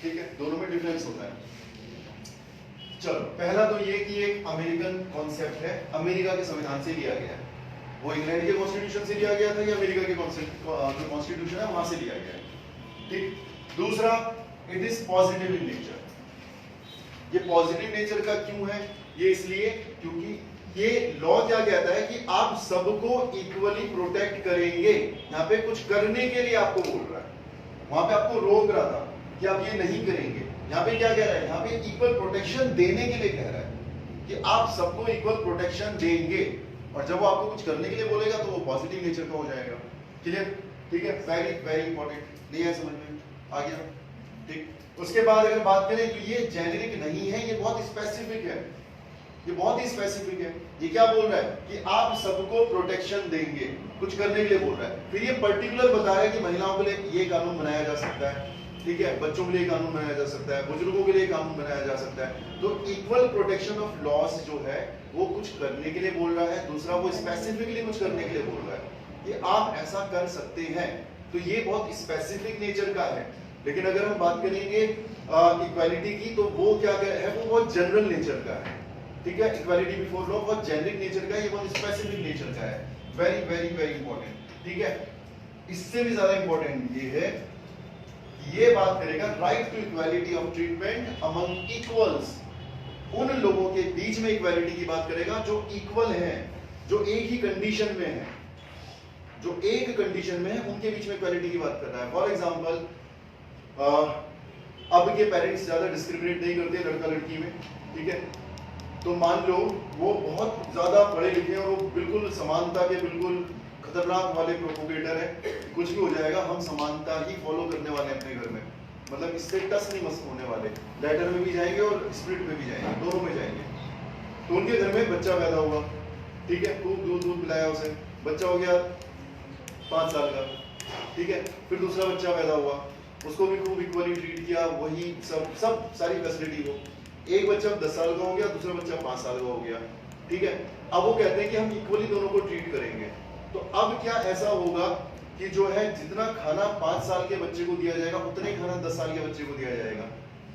Speaker 1: ठीक है, दोनों में डिफरेंस होता है। चलो, पहला तो ये कि एक अमेरिकन कॉन्सेप्ट है, अमेरिका के संविधान से लिया गया है। वो इंग्लैंड के कॉन्स्टिट्यूशन से लिया गया था या अमेरिका के जो कॉन्स्टिट्यूशन है वहां से लिया गया है। ठीक, दूसरा, it is positive in nature. ये पॉजिटिव नेचर का क्यों है, ये इसलिए क्योंकि ये लॉ क्या कहता है कि आप सबको इक्वली प्रोटेक्ट करेंगे। यहाँ पे कुछ करने के लिए आपको बोल रहा है, वहां पे आपको रोक रहा था कि आप ये नहीं करेंगे। यहाँ पे क्या कह रहा है, यहाँ पे इक्वल प्रोटेक्शन देने के लिए कह रहा है कि आप सबको इक्वल प्रोटेक्शन देंगे, और जब वो आपको कुछ करने के लिए बोलेगा तो वो पॉजिटिव नेचर का हो जाएगा। क्लियर? ठीक है, वेरी वेरी इंपॉर्टेंट, नहीं है समझ में आ गया? ठीक, उसके बाद अगर बात करें तो ये जेनेरिक नहीं है, ये बहुत स्पेसिफिक है, ये बहुत ही स्पेसिफिक है। ये क्या बोल रहा है कि आप सबको प्रोटेक्शन देंगे, कुछ करने के लिए बोल रहा है। फिर ये पर्टिकुलर बता रहा है कि महिलाओं के लिए ये कानून बनाया जा सकता है, ठीक है, बच्चों के लिए कानून बनाया जा सकता है, बुजुर्गों के लिए कानून बनाया जा सकता है। तो इक्वल प्रोटेक्शन ऑफ लॉस जो है वो कुछ करने के लिए बोल रहा है, दूसरा वो स्पेसिफिकली कुछ करने के लिए बोल रहा है कि आप ऐसा कर सकते हैं। तो ये बहुत स्पेसिफिक नेचर का है। लेकिन अगर हम बात करेंगे इक्वालिटी की, तो वो क्या है, वो बहुत जनरल नेचर का है। ठीक है, इक्वालिटी बिफोर लॉ बहुत जेनरिक नेचर का है, ये बहुत स्पेसिफिक नेचर का है। Very very very important. ठीक है, इससे भी ज्यादा इंपॉर्टेंट ये है, ये बात करेगा right to equality of treatment among equals. उन लोगों के बीच में इक्वालिटी की बात करेगा जो इक्वल हैं, जो एक ही कंडीशन में है, जो एक कंडीशन में है, उनके बीच में इक्वालिटी की बात कर रहा है। फॉर एग्जांपल, अब के पेरेंट्स ज्यादा डिस्क्रिमिनेट नहीं करते लड़का लड़की में, ठीक है, तो मान लो वो बहुत ज्यादा पढ़े लिखे हैं और वो बिल्कुल समानता के बिल्कुल खतरनाक वाले प्रोपोगेटर है, कुछ भी हो जाएगा हम समानता ही फॉलो करने वाले हैं अपने घर में, मतलब इससे टच नहीं मस होने वाले, लैटर में भी जाएंगे और स्प्लिट में भी जाएंगे, दोनों में जाएंगे। तो उनके घर में बच्चा पैदा हुआ, ठीक है, खूब दूध पिलाया उसे, बच्चा हो गया 5 साल का, ठीक है, फिर दूसरा बच्चा पैदा हुआ, उसको भी खूब इक्वली ट्रीट किया, वही सब सारी फैसिलिटी हो। एक बच्चा 10 साल का हो गया, दूसरा बच्चा 5 साल का हो गया, ठीक है। अब वो कहते हैं कि हम इक्वली दोनों को ट्रीट करेंगे। तो अब क्या ऐसा होगा कि जो है जितना खाना 5 साल के बच्चे को दिया जाएगा उतना ही खाना 10 साल के बच्चे को दिया जाएगा,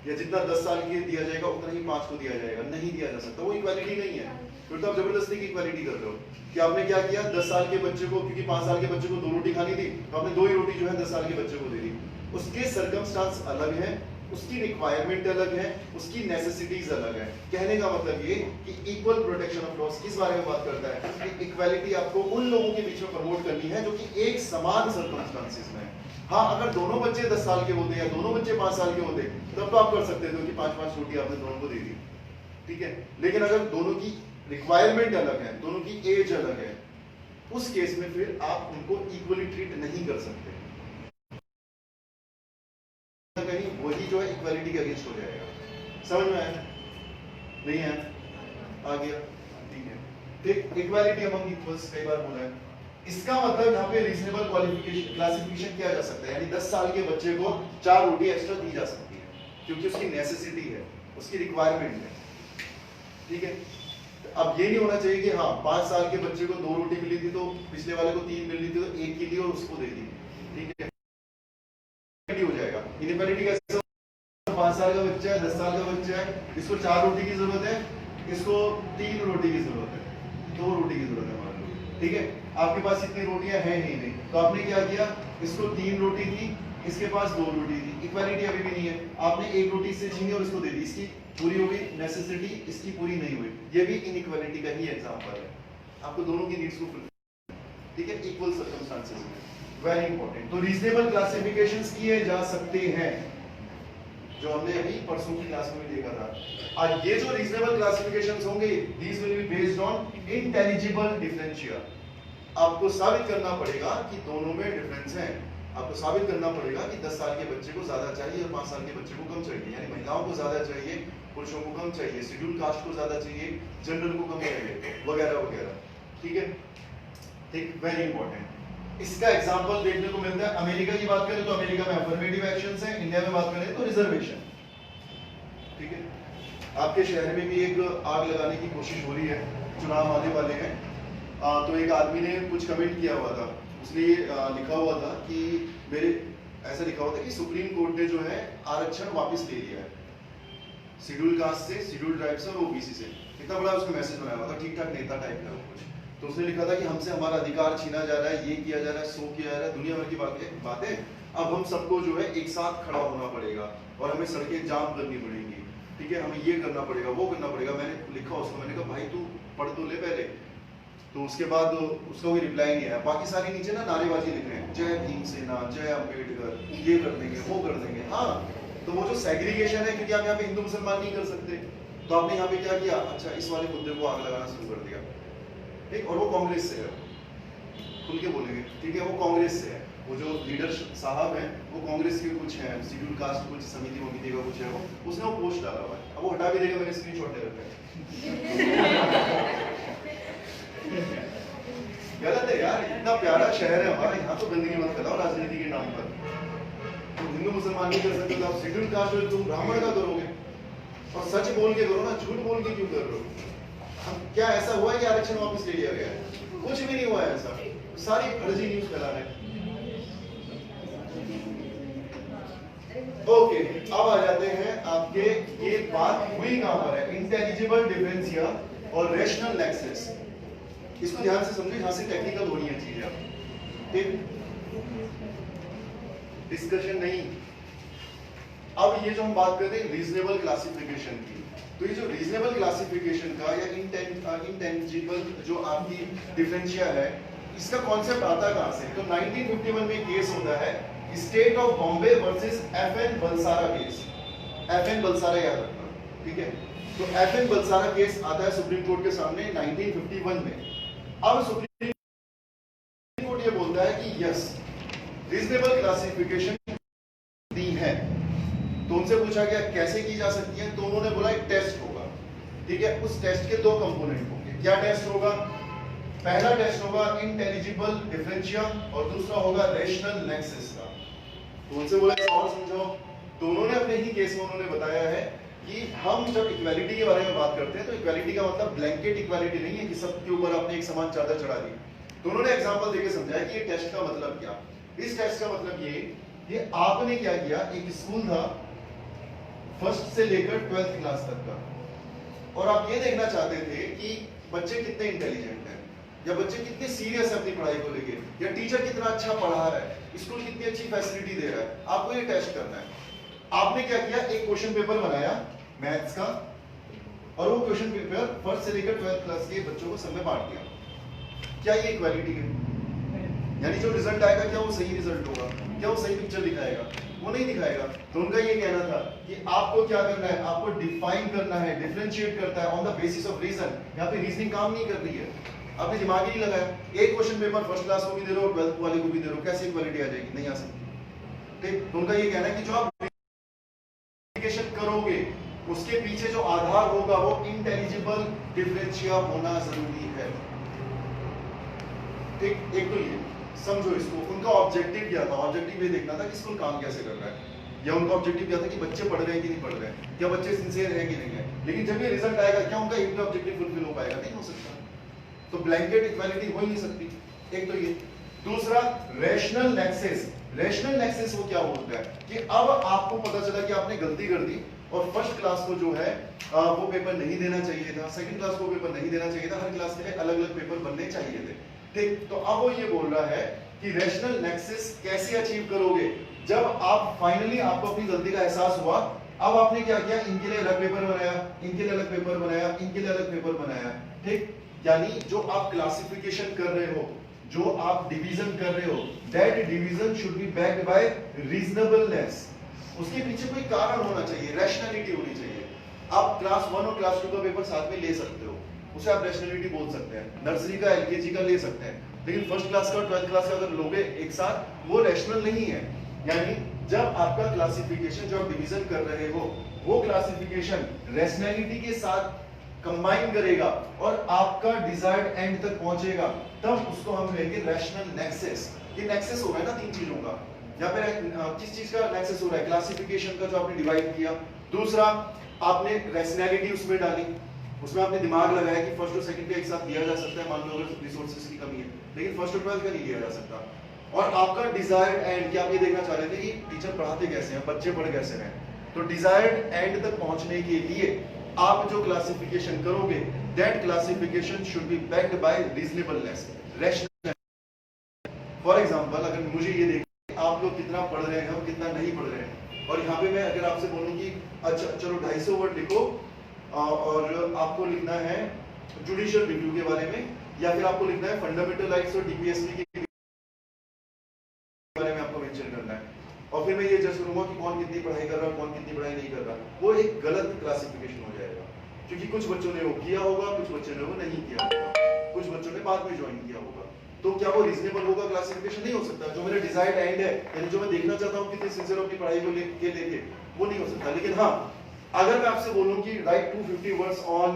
Speaker 1: या जितना 10 साल के दिया जाएगा उतना ही 5 को दिया जाएगा? नहीं दिया जा सकता, वो इक्वालिटी नहीं है। फिर तो आप जबरदस्ती की इक्वालिटी कर रहे हो कि आपने क्या किया, 10 साल के बच्चे को, क्योंकि 5 साल के बच्चे को 2 रोटी खानी थी, तो आपने 2 ही रोटी जो है 10 साल के बच्चे को दे दी। उसके सर्कमस्टांस अलग है, उसकी रिक्वायरमेंट अलग है, उसकी नेसेसिटीज अलग है। कहने का मतलब ये कि इक्वल प्रोटेक्शन ऑफ लॉस किस बारे में बात करता है कि इक्वालिटी आपको उन लोगों के बीच में प्रमोट करनी है जो कि एक समान सर्कमस्टांसेस में है। हाँ, अगर दोनों बच्चे 10 साल के होते या दोनों बच्चे 5 साल के होते तब तो आप कर सकते थे कि 5-5 रोटी आपने दोनों को दे दी, ठीक है। लेकिन अगर दोनों की रिक्वायरमेंट अलग है, दोनों की एज अलग है, उस केस में फिर आप उनको इक्वली ट्रीट नहीं कर सकते, कहीं वही जो है इक्वालिटी के अगेंस्ट हो जाएगा। समझ में आया? नहीं है? आ गया? ठीक है। फिर इक्वालिटी अमंग इक्वल्स कई बार बोला है, इसका मतलब यहाँ पे रीजनेबल क्लासिफिकेशन किया जा सकता है, यानी 10 साल के बच्चे को 4 रोटी एक्स्ट्रा दी जा सकती है क्योंकि उसकी नेसेसिटी है, उसकी रिक्वायरमेंट है, ठीक है। अब ये नहीं होना चाहिए कि हाँ 5 साल के बच्चे को 2 रोटी मिली थी तो पिछले वाले को 3 मिली थी तो 1 की ली और उसको दे दी, ठीक है, हो जाएगा। इनइक्वालिटी कैसे? 5 साल का बच्चा है, 10 साल का बच्चा है, इसको 4 रोटी की जरूरत है, इसको 3 रोटी की जरूरत है, 2 रोटी की जरूरत है मान लो, ठीक है। आपके पास इतनी रोटियां हैं ही नहीं, तो आपने क्या किया, इसको 3 रोटी थी, इसके पास 2 रोटी थी, इक्वालिटी अभी भी नहीं है, आपने 1 रोटी से छीनी और इसको दे दी, इसकी पूरी हो गई नेसेसिटी, इसकी पूरी नहीं हुई, ये भी इनइक्वालिटी का ही एग्जांपल है। आपको दोनों की नीड्स को फुलफिल, ठीक है, इक्वल सर्कमस्टांसेस में, वेरी इंपॉर्टेंट। तो रीजनेबल क्लासिफिकेशंस किए जा सकते हैं, जो हमने अभी परसों की क्लास में भी देखा था। आज ये जो रीजनेबल क्लासिफिकेशंस होंगे, these will be based on intelligible differentia. आपको साबित करना पड़ेगा कि दोनों में डिफरेंस है, आपको साबित करना पड़ेगा कि 10 साल के बच्चे को ज्यादा चाहिए और 5 साल के बच्चे को कम चाहिए, यानी महिलाओं को ज्यादा चाहिए, पुरुषों को कम चाहिए, शेड्यूल कास्ट को ज्यादा चाहिए, जनरल को कम चाहिए, वगैरह वगैरह, ठीक है, ठीक, वेरी इंपॉर्टेंट। इसका एग्जांपल देखने को मिलता है, अमेरिका की बात करें तो अमेरिका में अफर्मेटिव एक्शंस हैं, इंडिया में बात करें तो रिजर्वेशन, ठीक है। आपके शहर में भी एक आग लगाने की कोशिश हो रही है, चुनाव आने वाले हैं, तो एक आदमी ने कुछ कमेंट किया हुआ था, उसने लिखा हुआ था कि मेरे, ऐसा लिखा हुआ था कि सुप्रीम कोर्ट ने जो है आरक्षण वापस ले लिया है, शेड्यूल कास्ट से, शेड्यूल ट्राइब से और ओबीसी से। इतना बड़ा उसने मैसेज बनाया हुआ था, ठीक ठाक नेता टाइप का कुछ। तो उसने लिखा था कि हमसे हमारा अधिकार छीना जा रहा है, ये किया जा रहा है, सो किया जा रहा है, दुनिया भर की बातें। अब हम सबको जो है एक साथ खड़ा होना पड़ेगा और हमें सड़कें जाम करनी पड़ेंगी, ठीक है, हमें ये करना पड़ेगा, वो करना पड़ेगा। मैंने लिखा उसको, मैंने कहा भाई तू पढ़ तो ले पहले। तो उसके बाद उसका कोई रिप्लाई नहीं आया। बाकी सारे नीचे ना नारेबाजी लिख रहे हैं, जय भीम सेना, जय अम्बेडकर, ये कर देंगे, वो कर देंगे। हाँ, तो वो जो सेग्रीगेशन है, क्योंकि आप यहाँ पे हिंदू मुसलमान नहीं कर सकते, तो आपने यहाँ पे क्या किया, अच्छा इस वाले मुद्दे को आग लगाना शुरू कर दिया, ठीक। और वो कांग्रेस से है, खुल के बोलेंगे, ठीक है, वो कांग्रेस से है, वो जो लीडर साहब हैं वो कांग्रेस के कुछ हैं, शेड्यूल कास्ट कुछ समिति वमिति का कुछ है, वो उसने वो पोस्ट डाला हुआ है। अब वो हटा भी देगा, मैंने स्क्रीनशॉट ले रखा है। गलत है यार, इतना प्यारा शहर है हमारा, यहाँ तो गंदगी मत फैलाओ राजनीति के नाम पर। तुम हिंदू मुसलमान नहीं कर सकते, तो आप शेड्यूल कास्ट में तुम ब्राह्मण का करोगे, और सच बोल के करो ना, झूठ बोल के क्यों कर रहे हो। हम क्या ऐसा हुआ है कि आरक्षण वापस ले लिया गया है? कुछ भी नहीं हुआ है ऐसा, सारी फर्जी न्यूज फैला रहे हैं। ओके, अब आ जाते हैं आपके, ये बात हुई कहां पर है, इंटेलिजिबल डिफरेंशिया और रेशनल नेक्सस। इसको ध्यान से समझिए, यहां से टेक्निकल होनी है चीजें आप, ठीक, डिस्कशन नहीं। अब ये जो हम बात कर रहे हैं रीजनेबल क्लासिफिकेशन की, तो ये जो रीजनेबल क्लासिफिकेशन का या इंटेंजिबल जो आपकी डिफरेंशिया है, इसका कॉन्सेप्ट आता कहां से? तो 1951 में केस होता है state of Bombay versus FN Balsara case. FN Balsara याद रखना, ठीक है। तो FN बलसारा केस आता है सुप्रीम कोर्ट के सामने 1951 में। अब सुप्रीम कोर्ट ये बोलता है कि यस, रीजनेबल क्लासिफिकेशन दी है, तो उनसे पूछा गया कैसे की जा सकती है, तो उन्होंने बोला एक टेस्ट होगा, ठीक है। उस टेस्ट के दो कंपोनेंट होंगे। क्या टेस्ट होगा? पहला टेस्ट होगा इंटेलिजिबल डिफरेंशिया और दूसरा होगा रेशनल नेक्सस का। तो उनसे बोला और समझाओ, तो उन्होंने अपने ही केस में उन्होंने बताया है कि हम जब इक्वालिटी के बारे में बात करते हैं तो इक्वालिटी का मतलब ब्लैंकेट इक्वालिटी नहीं है कि सबके ऊपर आपने एक समान चादर चढ़ा दी। तो उन्होंने एग्जांपल देके समझाया कि ये टेस्ट का मतलब क्या। इस टेस्ट का मतलब ये आपने क्या किया, एक स्कूल था फर्स्ट से लेकर 12th क्लास तक का, और आप ये देखना चाहते थे कि बच्चे कितने इंटेलिजेंट हैं या बच्चे कितने सीरियस है अपनी पढ़ाई को लेके, या टीचर कितना अच्छा पढ़ा रहा है, स्कूल कितनी अच्छी फैसिलिटी दे रहा है। आपको ये टेस्ट करना है। आपने क्या किया, एक क्वेश्चन पेपर बनाया मैथ्स का, और वो क्वेश्चन पेपर फर्स्ट से लेकर 12th क्लास के बच्चों को सब में बांट दिया। क्या ये इक्वालिटी है? यानी जो रिजल्ट आएगा क्या वो सही रिजल्ट होगा, क्या वो सही पिक्चर दिखाएगा? वो नहीं दिखाएगा। तो उनका ये कहना था कि आपको क्या करना है, आपको डिफाइन करना है, डिफरेंशिएट करता है on the basis of reason. यहाँ पे रीजनिंग काम नहीं कर रही है, आपने दिमाग ही नहीं लगाया। एक क्वेश्चन पेपर फर्स्ट क्लास को भी दे रहे हो, 12th वाले को भी दे रहे हो, कैसे इक्वालिटी आ जाएगी? नहीं आ सकती। ठीक, तो उनका ये कहना है कि जो आप करोगे उसके पीछे जो आधार होगा वो इंटेलिजिबल डिफरेंशिया होना जरूरी है। ठीक, एक तो ये समझो इसको। उनका ऑब्जेक्टिव क्या था? ऑब्जेक्टिव ये देखना था कि स्कूल काम कैसे कर रहा है, या उनका ऑब्जेक्टिव क्या था कि बच्चे पढ़ रहे हैं कि नहीं पढ़ रहे हैं, क्या बच्चे सिंसियर हैं कि नहीं है। लेकिन जब ये रिजल्ट आएगा क्या उनका एक भी ऑब्जेक्टिव फुलफिल हो पाएगा? नहीं हो सकता। तो ब्लैंकेट इक्वालिटी हो ही नहीं सकती। एक तो ये। दूसरा रेशनल नेक्सस। रेशनल नेक्सस वो क्या होता है कि अब आपको पता चला कि आपने गलती कर दी और फर्स्ट क्लास को जो है वो पेपर नहीं देना चाहिए था, सेकंड क्लास को पेपर नहीं देना चाहिए था, हर क्लास के लिए अलग अलग पेपर बनने चाहिए थे। ठीक, तो अब वो ये बोल रहा है कि रेशनल नेक्सस कैसे अचीव करोगे? जब आप फाइनली आपको अपनी गलती का एहसास हुआ, अब आपने क्या किया, इनके लिए अलग पेपर बनाया, इनके लिए अलग पेपर बनाया, इनके लिए अलग पेपर बनाया। ठीक, यानी जो आप क्लासिफिकेशन कर रहे हो, जो आप डिवीजन कर रहे हो, that division should be backed by reasonableness. उसके पीछे कोई कारण होना चाहिए, रैशनैलिटी होनी चाहिए। आप क्लास 1 और क्लास 2 का पेपर साथ में ले सकते हो, उसे आप रैशनैलिटी बोल सकते हैं। नर्सरी का, एलकेजी का ले सकते हैं, लेकिन फर्स्ट क्लास का और 12th क्लास का अगर लोगे एक साथ, वो रैशनल नहीं है। यानी जब आपका क्लासिफिकेशन, जो आप डिवीजन कर रहे हो, वो क्लासिफिकेशन रैशनैलिटी के साथ कंबाइन करेगा और आपका डिजायर्ड एंड तक पहुंचेगा, तब उसको हम कहेंगे रैशनल नेक्सस। ये नेक्सस हो रहा है ना तीन चीजों का। यहाँ पे किस चीज का नेक्सस हो रहा है? क्लासिफिकेशन का, जो आपने डिवाइड किया। दूसरा, आपने रैशनैलिटी उसमें डाली, उसमें आपने दिमाग लगाया कि फर्स्ट और सेकंड पे एक साथ दिया जा सकता है, मान लो अगर रिसोर्सेज की कमी है, लेकिन फर्स्ट और 12th का नहीं दिया जा सकता। और आपका डिजायर्ड एंड, क्या आप ये देखना चाह रहे थे कि टीचर पढ़ाते कैसे हैं, बच्चे पढ़ कैसे रहे हैं। तो डिजायर्ड एंड तक पहुंचने के लिए आप जो क्लासिफिकेशन करोगे, that classification should be backed by reasonableness, rational. For example, अगर मुझे ये देखिए आप लोग कितना पढ़ रहे हैं और कितना नहीं पढ़ रहे हैं, और यहाँ पे मैं अगर आपसे बोलूं कि अच्छा चलो 250 वर्ड लिखो और आपको लिखना है जुडिशियल रिव्यू के बारे में, या फिर आपको लिखना है फंडामेंटल राइट्स और डीपीएसपी के बारे में आपको मेंशन करना है, और फिर मैं ये जज करूंगा कि कौन कितनी पढ़ाई कर रहा है, कौन कितनी पढ़ाई नहीं कर रहा, वो एक गलत क्लासिफिकेशन हो जाएगा। क्योंकि कुछ बच्चों ने वो किया होगा, कुछ बच्चों ने वो नहीं किया होगा, कुछ बच्चों ने बाद में ज्वाइन किया होगा। तो क्या वो रीजनेबल होगा? क्लासिफिकेशन नहीं हो सकता। जो मेरा डिजायर्ड एंड है, यानी जो मैं देखना चाहता हूँ कितने सिंसियर अपनी पढ़ाई को लेके, वो नहीं हो सकता। लेकिन हाँ, अगर मैं आपसे बोलूं कि right 250 words on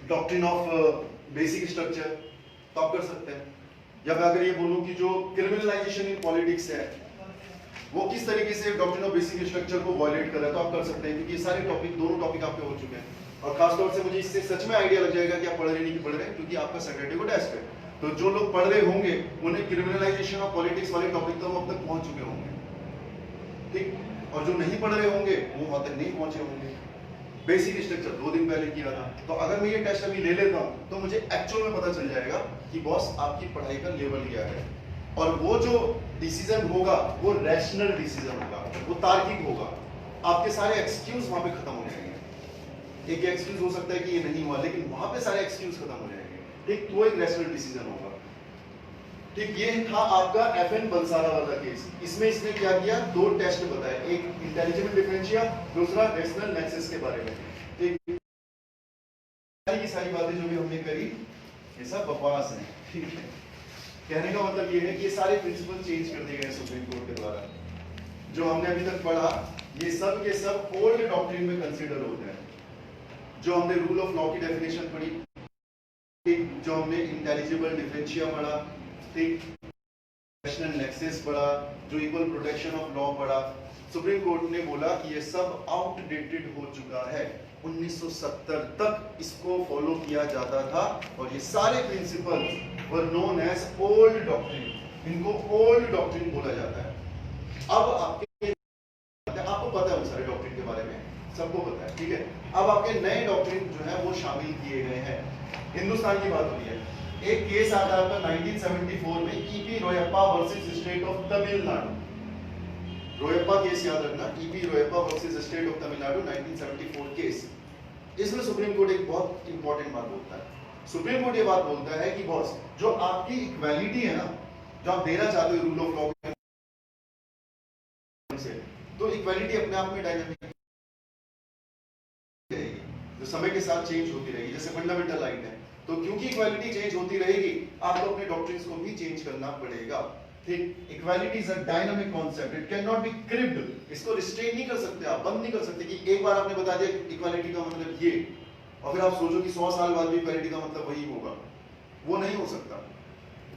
Speaker 1: doctrine of basic structure, तो आप कर सकते हैं। या मैं अगर ये बोलूं कि जो क्रिमिनलाइजेशन इन पॉलिटिक्स है, वो किस तरीके से डॉक्ट्रिन ऑफ बेसिक स्ट्रक्चर को वायलेट कर रहा है, तो आप कर सकते हैं, क्योंकि ये सारे टॉपिक, दोनों टॉपिक आपके हो चुके हैं। और खासतौर से मुझे इससे सच में आइडिया लग जाएगा कि आप पढ़ रहे नहीं कि पढ़ रहे हैं, क्योंकि आपका सैटरडे को टेस्ट है। तो जो लोग पढ़ रहे होंगे उन्हें क्रिमिनलाइजेशन ऑफ पॉलिटिक्स वाले टॉपिक तक अब तक पहुंच चुके होंगे, ठीक, और जो नहीं पढ़ रहे होंगे वो वहां तक नहीं पहुंचे होंगे। बेसिक स्ट्रक्चर 2 दिन पहले किया था, तो अगर मैं ये टेस्ट अभी ले लेता हूं तो मुझे एक्चुअल में पता चल जाएगा कि बॉस आपकी पढ़ाई का लेवल क्या है, और वो जो डिसीजन होगा वो रैशनल डिसीजन होगा, वो तार्किक होगा। आपके सारे एक्सक्यूज वहां पे खत्म हो जाएंगे। एक एक्सक्यूज हो सकता है कि ये नहीं हुआ, लेकिन वहां पे सारे एक्सक्यूज खत्म हो जाएंगे, ठीक, तो वो एक रैशनल डिसीजन होगा। ठीक, ये था आपका एफएन बंसारा वाला केस। इसमें इसने क्या किया, 2 टेस्ट बताए, एक इंटेलिजिबल डिफरेंशिया, दूसरा रेशनल नेक्सस के बारे में। ठीक, सारी की सारी बातें जो भी हमने करी ये सब बकवास है, ठीक है। कहने का मतलब ये है कि ये सारे प्रिंसिपल चेंज कर दिए गए सुप्रीम कोर्ट के द्वारा। जो हमने अभी तक पढ़ा, ये सब के सब ओल्ड डॉक्ट्रिन में कंसीडर होते हैं। जो हमने रूल ऑफ लॉ की डेफिनेशन पढ़ी, ठीक, जो हमने इंटेलिजिबल डिफरेंशिया पढ़ा, ठीक, रैशनल नेक्सस पढ़ा, जो इक्वल प्रोटेक्शन ऑफ लॉ पढ़ा, सुप्रीम कोर्ट ने बोला कि ये सब आउटडेटेड हो चुका है। 1970 तक इसको फॉलो किया जाता था और ये सारे principle were known as old doctrine, इनको ओल्ड डॉक्ट्रिन बोला जाता है। अब आपको पता है उन सारे डॉक्ट्रिन के बारे में, सबको पता है, ठीक है। अब आपके नए डॉक्ट्रिन जो है वो शामिल किए गए हैं। हिंदुस्तान की बात हो रही है, एक केस आता है आपका 1974 में, E P Royappa versus state of Tamil Nadu. Royappa case याद रखना, E P Royappa versus state of Tamil Nadu 1974 case. इसमें सुप्रीम कोर्ट एक बहुत इंपॉर्टेंट बात बोलता है। सुप्रीम कोर्ट ये बात बोलता है कि बॉस, जो आपकी इक्वालिटी है ना, जो आप देना चाहते हो रूल ऑफ लॉ से, तो इक्वालिटी अपने आप में डायनामिक रहेगी, जो समय के साथ चेंज होती रहेगी, जैसे फंडामेंटल राइट है। तो क्योंकि इक्वालिटी चेंज होती रहेगी, आपको अपने डॉक्ट्रिन्स को भी चेंज करना पड़ेगा, ठीक। Equality is a dynamic concept, it can not be cribbed. इसको रिस्ट्रेन नहीं कर सकते आप, बंद नहीं कर सकते कि एक बार आपने बता दिया इक्वालिटी का मतलब ये, और फिर आप सोचो कि 100 साल बाद भी इक्वालिटी का मतलब वही होगा। वो नहीं हो सकता।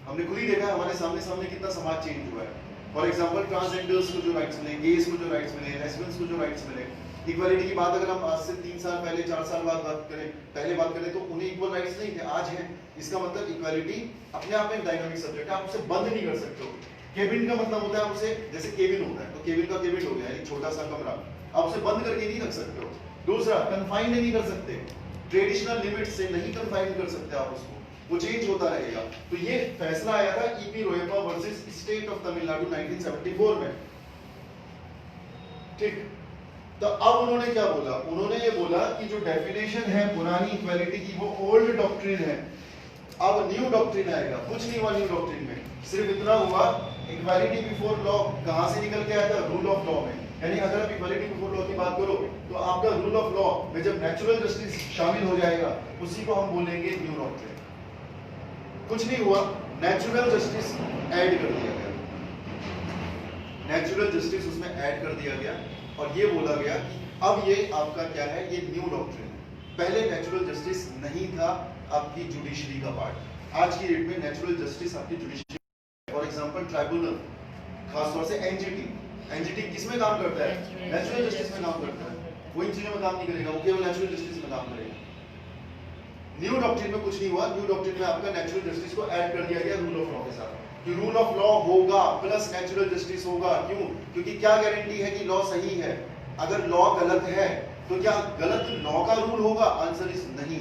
Speaker 1: हमने खुद ही देखा है, हमारे सामने कितना समाज चेंज हुआ है। फॉर एग्जांपल, ट्रांसजेंडर्स को जो राइट्स मिले, गेज को जो राइट्स मिले, लेस्बियंस को जो राइट्स मिले, इक्वालिटी की बात अगर हम आज से 3 साल पहले, 4 साल बाद पहले बात करें तो उन्हें इक्वल राइट्स नहीं थे, आज हैं। इसका मतलब इक्वालिटी अपने आप में डायनामिक सब्जेक्ट है, आप उसे बंद नहीं कर सकते हो। केबिन का मतलब होता है उसे, जैसे केबिन होता है तो केबिन का केबिन हो गया, एक छोटा सा कमरा, आप उसे बंद करके नहीं रख सकते हो। दूसरा, कन्फाइंड नहीं कर सकते, ट्रेडिशनल लिमिट से नहीं कन्फाइंड कर सकते आप उसको, वो चेंज होता रहेगा। तो ये फैसला आया था E P Royappa versus state of Tamil Nadu 1974 में, ठीक। तो अब उन्होंने क्या बोला, उन्होंने ये बोला कि जो डेफिनेशन है पुरानी इक्वालिटी की वो ओल्ड डॉक्ट्रिन है, अब न्यू डॉक्ट्रिन आएगा। कुछ नहीं हुआ न्यू डॉक्ट्रिन में, सिर्फ इतना हुआ, इक्वालिटी बिफोर लॉ कहां से निकल के आया था, रूल ऑफ लॉ में। यानी अगर आप इक्वालिटी बिफोर लॉ की बात करो तो आपका रूल ऑफ लॉ में जब नेचुरल जस्टिस शामिल हो जाएगा, उसी को हम बोलेंगे न्यू डॉक्ट्रिन। कुछ नहीं हुआ, नेचुरल जस्टिस ऐड कर दिया गया, नेचुरल जस्टिस उसमें ऐड कर दिया गया और ये बोला गया कि अब ये आपका क्या है, ये न्यू डॉक्ट्रिन है। पहले नेचुरल जस्टिस नहीं था आपकी जुडिशरी का पार्ट। आज की डेट में नेचुरल जस्टिस आपकी जुडिशरी, फॉर एग्जांपल ट्राइब्यूनल, खासतौर से एनजीटी किसमें काम करता है, नेचुरल जस्टिस में काम करता है। वो इन चीजों में काम नहीं करेगा, वो केवल नेचुरल जस्टिस में काम करेगा। न्यू डॉक्ट्रिन में कुछ नहीं हुआ, न्यू डॉक्ट्रिन में आपका नेचुरल जस्टिस को ऐड कर दिया गया रूल ऑफ लॉ के साथ, कि रूल ऑफ लॉ होगा प्लस नेचुरल जस्टिस होगा। क्यों? क्योंकि क्या गारंटी है कि लॉ सही है? अगर लॉ गलत है तो क्या गलत लॉ का रूल होगा? आंसर इज नहीं।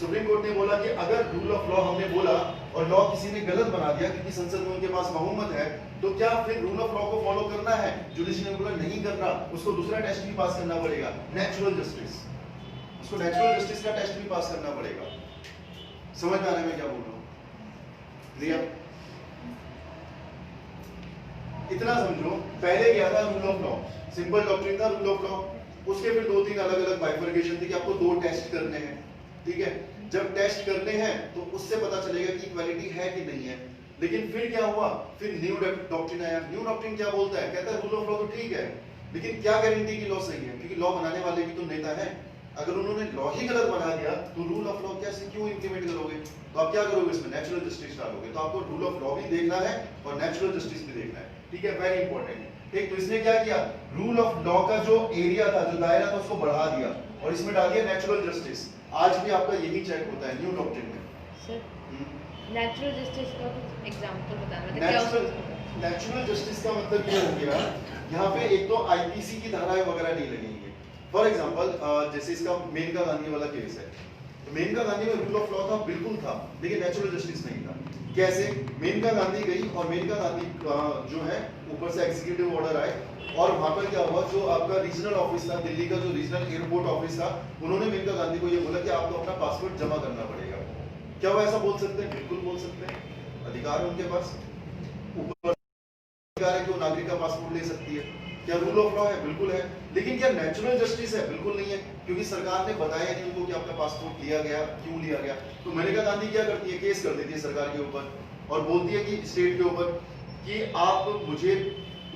Speaker 1: सुप्रीम कोर्ट ने बोला कि अगर रूल ऑफ लॉ हमने बोला और लॉ किसी ने गलत बना दिया क्योंकि संसद में उनके पास बहुमत है, तो क्या फिर रूल ऑफ लॉ को फॉलो करना है? जुडिशरी ने बोला नहीं करना, उसको दूसरा टेस्ट भी पास करना पड़ेगा, नेचुरल जस्टिस। उसको नेचुरल जस्टिस का टेस्ट भी पास करना पड़ेगा। समझ में आ रहा है मैं क्या बोल रहा हूं? क्लियर? इतना समझो, पहले क्या था rule of law, simple doctrine था रूल ऑफ लॉ। उसके फिर 2-3 अलग-अलग बाइफर्केशन थे कि आपको 2 टेस्ट करने हैं, ठीक है? जब टेस्ट करने हैं तो उससे पता चलेगा कि इक्वालिटी है कि नहीं है। लेकिन फिर क्या हुआ? फिर न्यू डॉक्ट्रिन आया। न्यू डॉक्ट्रिन क्या बोलता है? कहता है रूल ऑफ लॉ तो ठीक है, लेकिन क्या गारंटी कि लॉ सही है? क्योंकि लॉ बनाने वाले भी तो नेता है। अगर उन्होंने लॉ ही गलत बना दिया तो रूल ऑफ लॉ कैसे क्यों इंप्लीमेंट करोगे? तो आप क्या करोगे? इसमें नेचुरल जस्टिस डालोगे। तो आपको रूल ऑफ लॉ भी देखना है और नेचुरल जस्टिस भी देखना है, ठीक है? Very important. ठीक, तो इसने क्या किया? रूल ऑफ लॉ का जो एरिया था, जो दायरा था, उसको बढ़ा दिया और इसमें डाल दिया नेचुरल जस्टिस। आज भी आपका यही चेक होता है न्यू डॉक्ट्रिन में।
Speaker 3: सर, नेचुरल जस्टिस का कुछ एग्जांपल बताना, मतलब क्या होता है?
Speaker 1: नेचुरल जस्टिस का मतलब ये हो गया, यहाँ पे एक तो आईपीसी की धाराएं वगैरह नहीं लगेंगे। फॉर एग्जांपल, जैसे इसका मेनका गांधी वाला केस है, तो मेनका गांधी में रूल ऑफ लॉ था, बिल्कुल था, लेकिन नेचुरल जस्टिस नहीं था। कैसे? मेनका गांधी गई और मेनका गांधी जो है ऊपर से एग्जीक्यूटिव ऑर्डर आए और वहां पर क्या हुआ, जो आपका रीजनल ऑफिस था, दिल्ली का जो रीजनल एयरपोर्ट ऑफिस था, उन्होंने मेनका गांधी को ये बोला कि आपको अपना पासपोर्ट जमा करना पड़ेगा। क्या वो ऐसा बोल सकते हैं? बिल्कुल बोल सकते हैं, अधिकार है उनके पास। ऊपर अधिकार है कि वो नागरिक का पासपोर्ट ले सकती है। क्या रूल ऑफ लॉ है? बिल्कुल है। लेकिन क्या नेचुरल जस्टिस है? बिल्कुल नहीं है, क्योंकि सरकार ने बताया नहीं उनको कि आपका पासपोर्ट लिया गया, क्यों लिया गया। तो मेनका गांधी क्या करती है? केस कर देती है सरकार के ऊपर और बोलती है कि स्टेट के ऊपर कि आप मुझे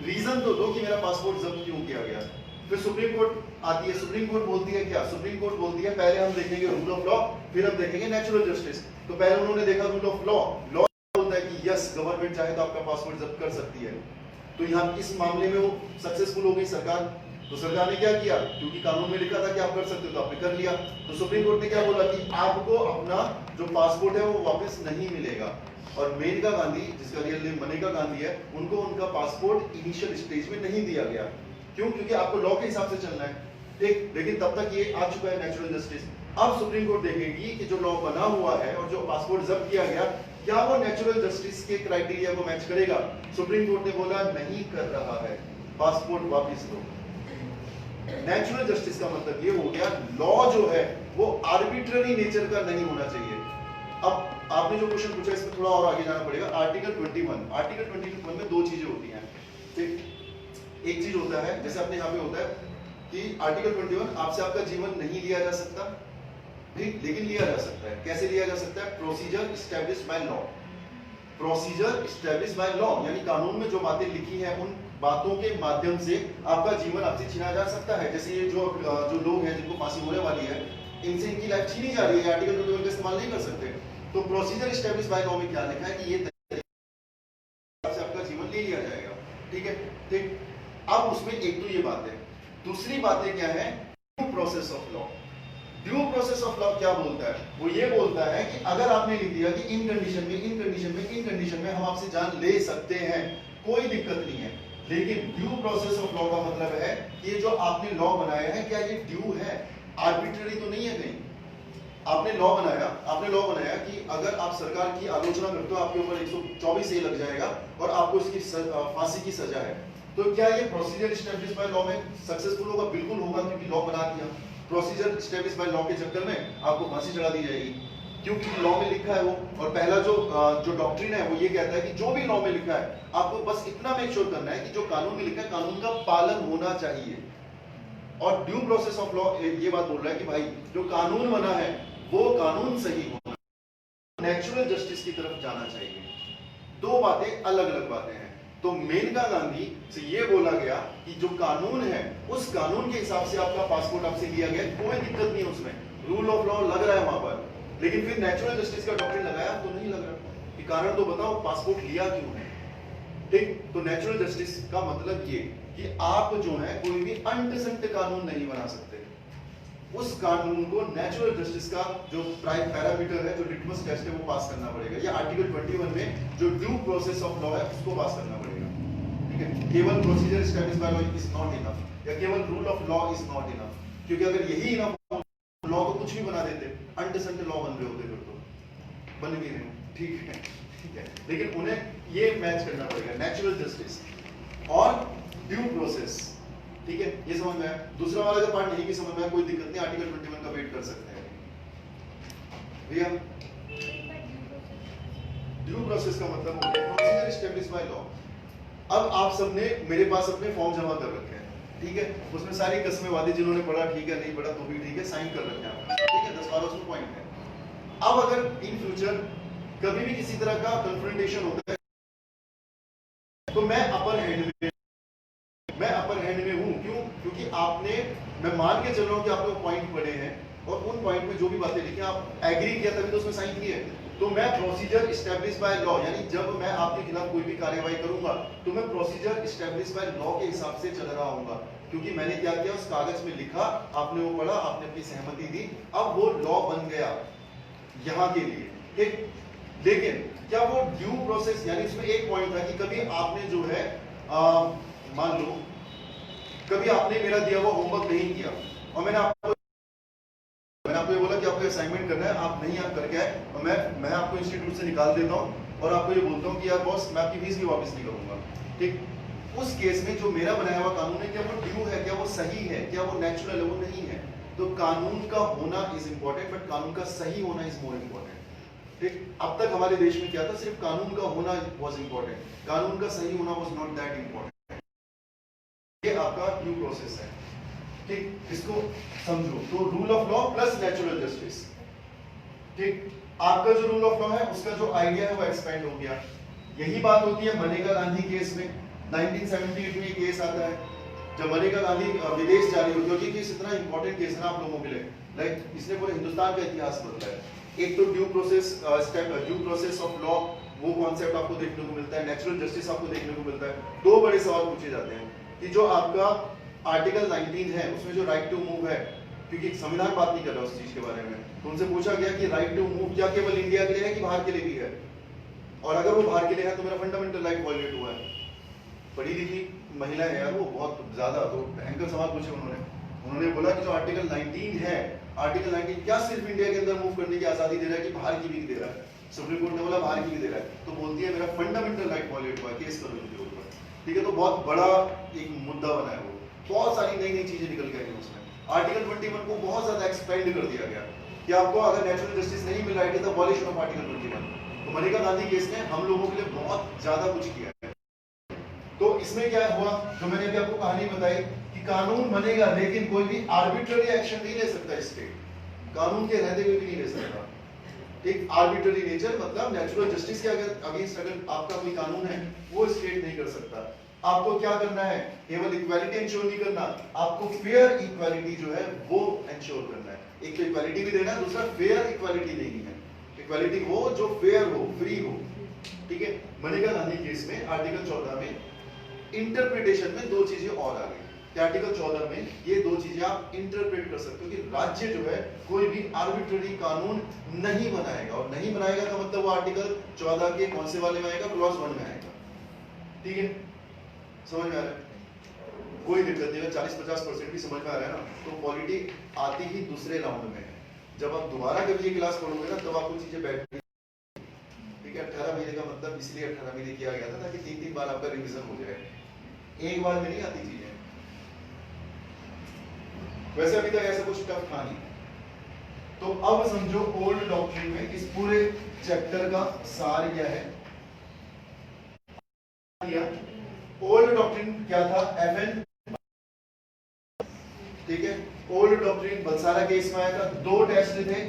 Speaker 1: रीजन तो दो कि मेरा पासपोर्ट जब्त क्यों किया गया। फिर सुप्रीम कोर्ट आती है, सुप्रीम कोर्ट बोलती है क्या, सुप्रीम कोर्ट बोलती है पहले हम देखेंगे रूल ऑफ लॉ, फिर हम देखेंगे नेचुरल जस्टिस। तो पहले उन्होंने देखा रूल ऑफ लॉ, लॉ बोलता है कि यस गवर्नमेंट चाहे तो आपका पासपोर्ट जब्त कर सकती है। तो यहाँ इस मामले में वो सक्सेसफुल हो गई सरकार। तो सरकार ने क्या किया, क्योंकि कानून में लिखा था कि आप कर सकते हो तो आपने कर लिया। तो सुप्रीम कोर्ट ने क्या बोला कि आपको अपना जो पासपोर्ट है वो वापस नहीं मिलेगा। और मेनका गांधी, जिसका रियल नेम मनेका गांधी है, उनको उनका पासपोर्ट इनिशियल स्टेज में नहीं दिया गया। क्यों? क्योंकि आपको लॉ के हिसाब से चलना है, ठीक। लेकिन तब तक ये आ चुका है नेचुरल जस्टिस। अब सुप्रीम कोर्ट देखेगी कि जो लॉ बना हुआ है और जो पासपोर्ट जब्त किया गया, क्या वो नेचुरल जस्टिस के क्राइटेरिया को मैच करेगा। सुप्रीम कोर्ट ने बोला नहीं कर रहा है, पासपोर्ट वापस दो। नेचुरल जस्टिस का मतलब ये हो गया लॉ जो है वो आर्बिट्ररी नेचर का नहीं होना चाहिए। अब आपने जो क्वेश्चन पूछा इसमें थोड़ा और आगे जाना पड़ेगा। आर्टिकल 21, आर्टिकल 21 में दो चीजें होती हैं, ठीक। एक चीज होता है जैसे अपने यहाँ पे होता है कि आर्टिकल 21 आपसे आपका जीवन नहीं लिया जा सकता, ठीक, लेकिन लिया जा सकता है। कैसे लिया जा सकता है? Procedure established by law. Procedure established by law यानी कानून में जो बातें लिखी हैं उन बातों के माध्यम से आपका जीवन आपसे छीना जा सकता है। जैसे ये जो लोग हैं जिनको फांसी होने वाली है, इनसे इनकी लाइफ छीनी जा रही है, आर्टिकल 21 का इस्तेमाल नहीं कर सकते। तो प्रोसीजर एस्टैब्लिश्ड बाय लॉ में क्या लिखा है कि ये से आपका जीवन ले लिया जाएगा, ठीक है, ठीक। अब उसमें एक तो ये बात है, दूसरी बातें क्या है? Due process of law. Due process of law क्या बोलता है? वो ये बोलता है कि अगर आपने लिख दिया कि इन कंडीशन में, इन कंडीशन में, इन कंडीशन में हम आपसे जान ले सकते हैं, कोई दिक्कत नहीं है। लेकिन ड्यू प्रोसेस ऑफ लॉ का मतलब है कि ये जो आपने लॉ बनाया है क्या ये ड्यू है, आर्बिट्ररी तो नहीं है कहीं। आपने लॉ बनाया कि अगर आप सरकार की आलोचना करते हो आपके ऊपर 124 ए लग जाएगा और आपको इसकी फांसी की सजा है। तो क्या ये प्रोसीजर एस्टैब्लिश्ड बाय लॉ में सक्सेसफुल होगा? बिल्कुल होगा, क्योंकि लॉ बना दिया। प्रोसीजर एस्टैब्लिश्ड बाय लॉ के चक्कर में आपको फांसी चढ़ा दी जाएगी, क्योंकि लॉ में लिखा है वो। और पहला जो डॉक्ट्रिन है वो ये कहता है कि जो भी लॉ में लिखा है आपको बस इतना मेक श्योर करना है कि जो कानून में लिखा है कानून का पालन होना चाहिए। और ड्यू प्रोसेस ऑफ लॉ ये बात बोल रहा है कि भाई जो कानून बना है वो कानून सही होना, नेचुरल जस्टिस की तरफ जाना चाहिए। दो बातें अलग अलग बातें हैं। तो मेनका गांधी से ये बोला गया कि जो कानून है उस कानून के हिसाब से आपका पासपोर्ट आपसे लिया गया, कोई दिक्कत नहीं है उसमें, रूल ऑफ लॉ लग रहा है वहां पर। लेकिन फिर नेचुरल जस्टिस का डॉक्ट्रिन लगाया तो नहीं लग रहा कि कारण तो बताओ पासपोर्ट लिया क्यों है, ठीक। तो नेचुरल जस्टिस का मतलब ये कि आप जो है कोई भी अनडिसेंट कानून नहीं बना सकते। उस कानून को नेचुरल जस्टिस का जो प्राइम पैरामीटर है, जो लिटमस टेस्ट है वो पास करना पड़ेगा। या आर्टिकल 21 में जो ड्यू प्रोसेस ऑफ लॉ है उसको पास करना पड़ेगा, ठीक है। केवल procedure established by law is not enough, या केवल rule of law is not enough, क्योंकि अगर यही इनफ लॉ को कुछ भी बना देते, अनडिसेंट लॉ बन रहे होते, फिर तो बन भी रहे, ठीक है, ठीक है। लेकिन उन्हें ये मैच करना पड़ेगा, नेचुरल जस्टिस और ड्यू प्रोसेस, ठीक है। ये समझ में आया? दूसरा वाला अगर पार्ट नहीं भी समझ में आया कोई दिक्कत नहीं, आर्टिकल 21 का वेट कर सकते हैं भैया। ड्यू प्रोसेस का मतलब हो गया प्रोसीजर एस्टैब्लिश्ड बाय लॉ। अब आप सबने मेरे पास अपने फॉर्म जमा कर रखे हैं, ठीक है। उसमें सारी कस्में वादे जिन्होंने पढ़ा ठीक है, नहीं पढ़ा तो भी ठीक है, साइन कर रखे हैं आपने, ठीक है। 10-12 उसमें पॉइंट है। अब अगर इन फ्यूचर कभी भी किसी तरह का कन्फ्रंटेशन होता है तो मैं अपर हैंड में हूं। क्यों? क्योंकि आपने, मैं मान के चल रहा हूं कि आपने वो पॉइंट पढ़े हैं और उन पॉइंट में जो भी बातें लिखी आप एग्री किया तभी तो उसमें साइन किए। तो मैं प्रोसीजर एस्टैब्लिश्ड बाय लॉ, यानी जब मैं आपके खिलाफ कोई भी कार्यवाही करूंगा तो मैं प्रोसीजर एस्टैब्लिश्ड बाय लॉ के हिसाब से चल रहा हूंगा, क्योंकि मैंने क्या किया, उस कागज में लिखा, आपने वो पढ़ा, आपने अपनी सहमति दी, अब वो लॉ बन गया यहां के लिए, ठीक। लेकिन क्या वो ड्यू प्रोसेस, यानी इसमें एक पॉइंट था कि कभी आपने जो है मान लो कभी आपने मेरा दिया हुआ होमवर्क नहीं किया और मैंने आपको ये बोला कि आपको असाइनमेंट करना है, आप नहीं आप करके आए और मैं आपको इंस्टीट्यूट से निकाल देता हूं और आपको ये बोलता हूं कि यार बॉस मैं आपकी फीस भी वापस नहीं करूंगा, ठीक। उस केस में जो मेरा बनाया हुआ कानून है, क्या वो ड्यू है, क्या वो सही है, क्या वो नेचुरल है? वो नहीं है। तो कानून का होना इज इंपॉर्टेंट, बट कानून का सही होना इज मोर इंपॉर्टेंट, ठीक। अब तक हमारे देश में क्या था, सिर्फ कानून का होना वाज इंपॉर्टेंट, कानून का सही होना वाज नॉट दैट इंपॉर्टेंट। ये आपका ड्यू प्रोसेस है, ठीक। इसको समझो। तो rule of law plus natural justice, ठीक। आपका जो रूल ऑफ लॉ है उसका जो आइडिया है वो एक्सपेंड हो गया। यही बात होती है मनेका गांधी केस में। 1978 में ये केस आता है जब मनेका गांधी विदेश जा रही होती है, क्योंकि इतना इंपॉर्टेंट केस है ना आप लोगों के लिए, लाइक इसने पूरे हिंदुस्तान का इतिहास बदला है। एक तो ड्यू प्रोसेस ऑफ लॉ, वो कॉन्सेप्ट आपको देखने को मिलता है, नेचुरल जस्टिस आपको देखने को मिलता है। दो बड़े सवाल पूछे जाते हैं कि जो आपका आर्टिकल 19 है उसमें जो राइट टू मूव है, क्योंकि संविधान बात नहीं कर रहा उस चीज के बारे में, तो उनसे पूछा गया कि राइट टू मूव क्या केवल इंडिया के लिए है कि बाहर के लिए भी है, और अगर वो बाहर के लिए है तो मेरा फंडामेंटल राइट वायलेट हुआ है। पढ़ी लिखी महिला है यार वो बहुत ज्यादा, तो भयंकर सवाल पूछे उन्होंने बोला कि जो आर्टिकल 19 है, आर्टिकल 19 क्या सिर्फ इंडिया के अंदर मूव करने की आजादी दे रहा है कि बाहर की भी दे रहा है? सुप्रीम कोर्ट ने बोला बाहर की भी दे रहा है, तो बोलती है मेरा फंडामेंटल राइट वायलेट हुआ है, केस करो इनके ऊपर। ठीक है, तो बहुत बड़ा एक मुद्दा बना है वो, बहुत सारी नई नई चीजें निकल के आई उसमें। आर्टिकल 21 को बहुत ज्यादा एक्सपेंड कर दिया गया कि आपको अगर नेचुरल जस्टिस नहीं मिल रहा है, it is the violation of article 21। तो मनेका गांधी केस ने हम लोगों के लिए बहुत ज्यादा कुछ किया है। तो इसमें क्या हुआ, जो मैंने अभी आपको कहानी बताई कि कानून बनेगा लेकिन कोई भी आर्बिट्ररी एक्शन नहीं ले सकता स्टेट, कानून के रहते हुए भी नहीं ले सकता। एक आर्बिट्ररी नेचर मतलब नेचुरल जस्टिस के अगेंस्ट अगर आपका कोई कानून है वो स्टेट नहीं कर सकता। आपको क्या करना है, केवल इक्वालिटी इंश्योर नहीं करना, आपको फेयर इक्वालिटी जो है वो इंश्योर करना है। एक तो इक्वालिटी भी देना है, दूसरा फेयर इक्वालिटी देनी है। इक्वालिटी हो जो फेयर हो, फ्री हो। ठीक है, मनेका गांधी केस में आर्टिकल 14 में इंटरप्रिटेशन में दो चीजें और आ गई। आर्टिकल 14 में ये दो चीजें आप इंटरप्रेट कर सकते हो कि राज्य जो है कोई भी आर्बिट्ररी कानून नहीं बनाएगा, और नहीं बनाएगा का मतलब वो आर्टिकल 14 के कौन से वाले में आएगा, क्लॉज 1 में आएगा। ठीक है, समझ में आ रहा है? कोई दिक्कत नहीं, 40-50% भी समझ में आ रहा है ना, तो पॉलिटी आती ही दूसरे राउंड में है। जब आप दोबारा कभी ये क्लास पढ़ोगे ना तब आपको चीजें बैठ, ठीक है। 18 महीने का मतलब इसलिए 18 महीने किया गया था ताकि 3-3 बार आपका रिवीजन हो जाए, एक बार में नहीं आती चीजें। वैसे अभी तक ऐसा कुछ टफ था नहीं। तो अब समझो ओल्ड डॉक्ट्रिन में इस पूरे चैप्टर का सार क्या है। ओल्ड डॉक्ट्रिन क्या था, FN। ठीक है, ओल्ड डॉक्ट्रिन बलसारा केस में आया था। दो टेस्ट थे,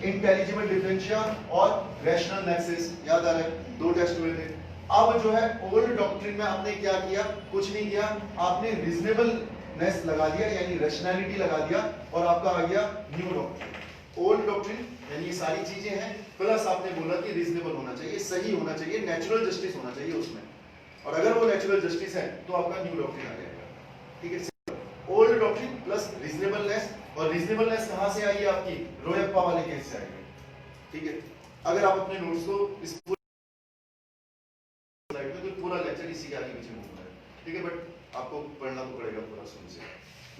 Speaker 1: इंटेलिजिबल डिफरेंशिया और रैशनल नेक्सस, याद आ रहा है, दो टेस्ट हुए थे। अब जो है ओल्ड डॉक्ट्रिन में आपने क्या किया, कुछ नहीं किया, आपने रीजनेबलनेस लगा दिया यानी रैशनैलिटी लगा दिया, और आपका आ गया न्यू डॉक्ट्रिन। ओल्ड डॉक्ट्रिन यानी ये सारी चीजें हैं, प्लस आपने बोला कि रीजनेबल होना चाहिए, सही होना चाहिए, नेचुरल जस्टिस होना चाहिए उसमें, और अगर वो नेचुरल जस्टिस है तो आपका न्यू डॉक्ट्रिन आ जाएगा। ठीक है, ओल्ड डॉक्ट्रिन प्लस रीजनेबलनेस, और रीजनेबलनेस कहां से आई है आपकी, रोयप्पा वाले केस से आई है। ठीक है, अगर आप अपने नोट्स को इस स्लाइड में, तो पूरा लेक्चर इसी के आगे पीछे घूम रहा है। ठीक है, बट आपको पढ़ना तो पड़ेगा पूरा सुन से।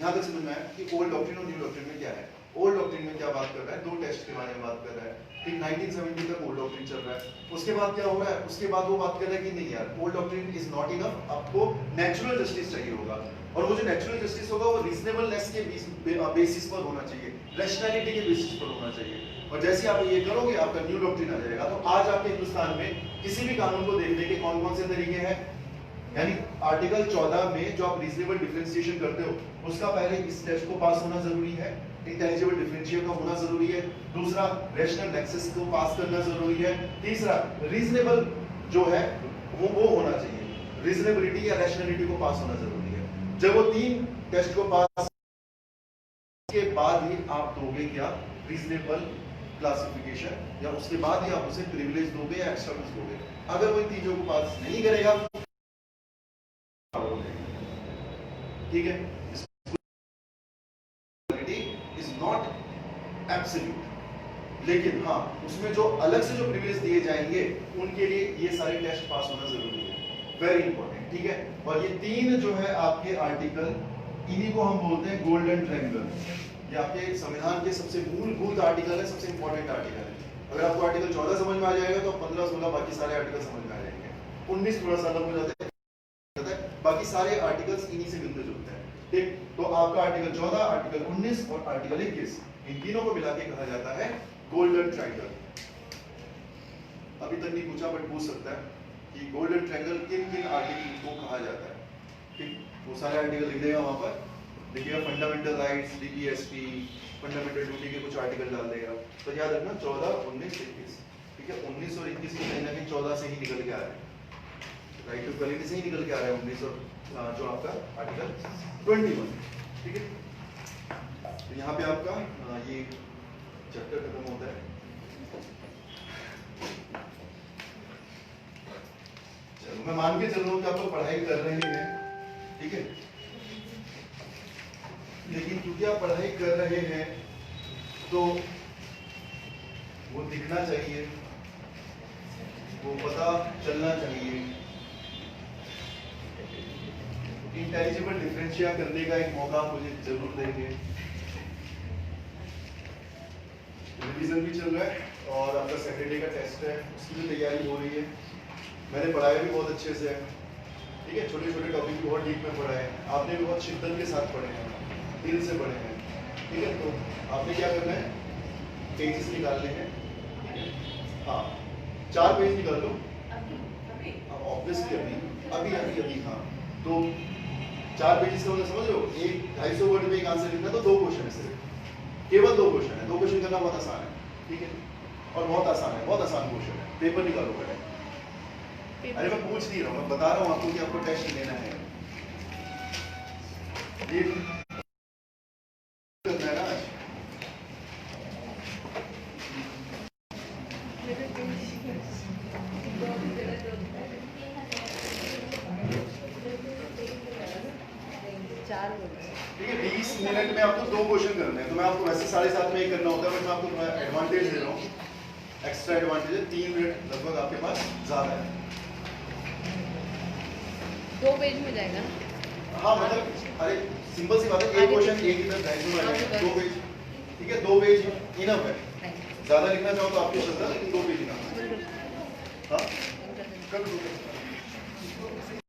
Speaker 1: यहां तक समझ में आया कि ओल्ड डॉक्ट्रिन और न्यू डॉक्ट्रिन में क्या है। ओल्ड डॉक्ट्रिन में क्या बात कर रहा है, दो टेस्ट के बारे में बात कर रहा है। ठीक, 1970 तक ओल्ड डॉक्ट्रिन चल रहा है। उसके बाद क्या हो रहा है, उसके बाद वो बात कर रहा है कि नहीं यार, old doctrine is not enough, आपको नेचुरल जस्टिस चाहिए होगा, और वो जो नेचुरल जस्टिस होगा वो रीजनेबलनेस के बेसिस पर होना चाहिए, रैशनैलिटी के बेसिस पर होना चाहिए। और जैसे आप ये करोगे आपका न्यू डॉक्ट्रिन आ जाएगा। तो आज आपके हिंदुस्तान में किसी भी कानून को देखने के कौन कौन से तरीके हैं, यानी आर्टिकल 14 में जो आप रीजनेबल डिफरेंशिएशन करते हो उसका पहले इस टेस्ट को पास होना जरूरी है, इंटेलिजिबल डिफरेंशिएशन का होना जरूरी है, दूसरा रैशनल नेक्सस को पास करना जरूरी है, तीसरा रीजनेबल जो है वो होना चाहिए, रीजनेबिलिटी या रैशनैलिटी को पास होना जरूरी है। जब वो तीन टेस्ट को पास के बाद ही आप दोगे क्या, रीजनेबल क्लासिफिकेशन, या उसके बाद ही आप उसे प्रिविलेज दोगे या एक्स्ट्रा कुछ दोगे। अगर वो इन तीनों को पास नहीं करेगा, ठीक है, इज नॉट एब्सोल्यूट, लेकिन हाँ उसमें जो अलग से जो प्रिविलेज दिए जाएंगे उनके लिए ये सारे टेस्ट पास होना जरूरी है, वेरी इंपॉर्टेंट। ठीक है, और ये तीन जो है आपके आर्टिकल, इन्हीं को हम बोलते हैं गोल्डन ट्रायंगल। ये आपके संविधान के सबसे मूलभूत आर्टिकल है, सबसे इंपॉर्टेंट आर्टिकल है। अगर आपको आर्टिकल 14 समझ में आ जाएगा तो 15-16 बाकी सारे आर्टिकल समझ में आ जाएंगे। 19 थोड़ा सा अलग हो जाता है, बाकी सारे आर्टिकल्स इन्हीं से मिलते जुलते हैं। ठीक, तो आपका आर्टिकल 14, आर्टिकल 19 और आर्टिकल 21, इन तीनों को मिला के कहा जाता है गोल्डन ट्रायंगल। अभी तक नहीं पूछा बट पूछ सकता है कि गोल्डन ट्रायंगल किन किन आर्टिकल को कहा जाता है। ठीक, वो सारे आर्टिकल लिख देगा वहां पर, देखिएगा fundamental rights, DPSP, fundamental duty के कुछ आर्टिकल डाल देगा। तो याद रखना 14, 19, 21। ठीक है, 19 और 21 कहीं ना कहीं 14 से ही निकल के आ रहे हैं। राइट टू इक्वालिटी से ही निकल के आ रहा है 19 और जो आपका आर्टिकल 21, ठीक है। तो यहाँ पे आपका ये चैप्टर खत्म होता है। चलो मैं मान के चल रहा हूँ कि आप लोग पढ़ाई कर रहे हैं, ठीक है, लेकिन क्योंकि आप पढ़ाई कर रहे हैं तो वो दिखना चाहिए, वो पता चलना चाहिए। इंटेलिजिबल डिफरेंशिया करने का एक मौका मुझे जरूर देंगे। रिवीजन भी चल रहा है और आपका सैटरडे का टेस्ट है, उसकी भी तैयारी हो रही है। मैंने पढ़ाया भी बहुत अच्छे से है, ठीक है, छोटे छोटे टॉपिक भी बहुत डीप में पढ़ा है, आपने भी बहुत शिद्दत के साथ पढ़े हैं, दिल से पढ़े हैं, ठीक है। तो आपने क्या करना है, पेजेस निकालने हैं, ठीक है। हाँ 4 पेज निकाल लो, ऑब्वियसली अभी हाँ। तो 4 पेजेस का मतलब समझ लो, 250 वर्ड में एक आंसर लिखना, तो 2 क्वेश्चन है सिर्फ, केवल 2 क्वेश्चन है। 2 क्वेश्चन करना बहुत आसान है, ठीक है, और बहुत आसान है, बहुत आसान क्वेश्चन है। पेपर निकालो पहले। अरे मैं पूछ नहीं रहा हूँ, मैं बता रहा हूँ आपको कि आपको टेस्ट लेना है। ये करना है ना आज। ठीक है, 20 मिनट में आपको 2 क्वेश्चन करने हैं। तो मैं आपको वैसे 7:30 में ही करना होता है, बट मैं आपको एडवांटेज दे रहा हूँ, एक्स्ट्रा एडवांटेज है। 3 मिनट लगभग आपके पास ज्यादा है।
Speaker 3: 2 पेज में जाएगा ना?
Speaker 1: हाँ मतलब अरे सिंपल सी बात है, एक क्वेश्चन एक इधर 250 में आएगा, 2 पेज, ठीक है, 2 पेज इनफ है। ज्यादा लिखना चाहो तो आपकी श्रद्धा, लेकिन 2 पेज इनफ है। हाँ कर दो।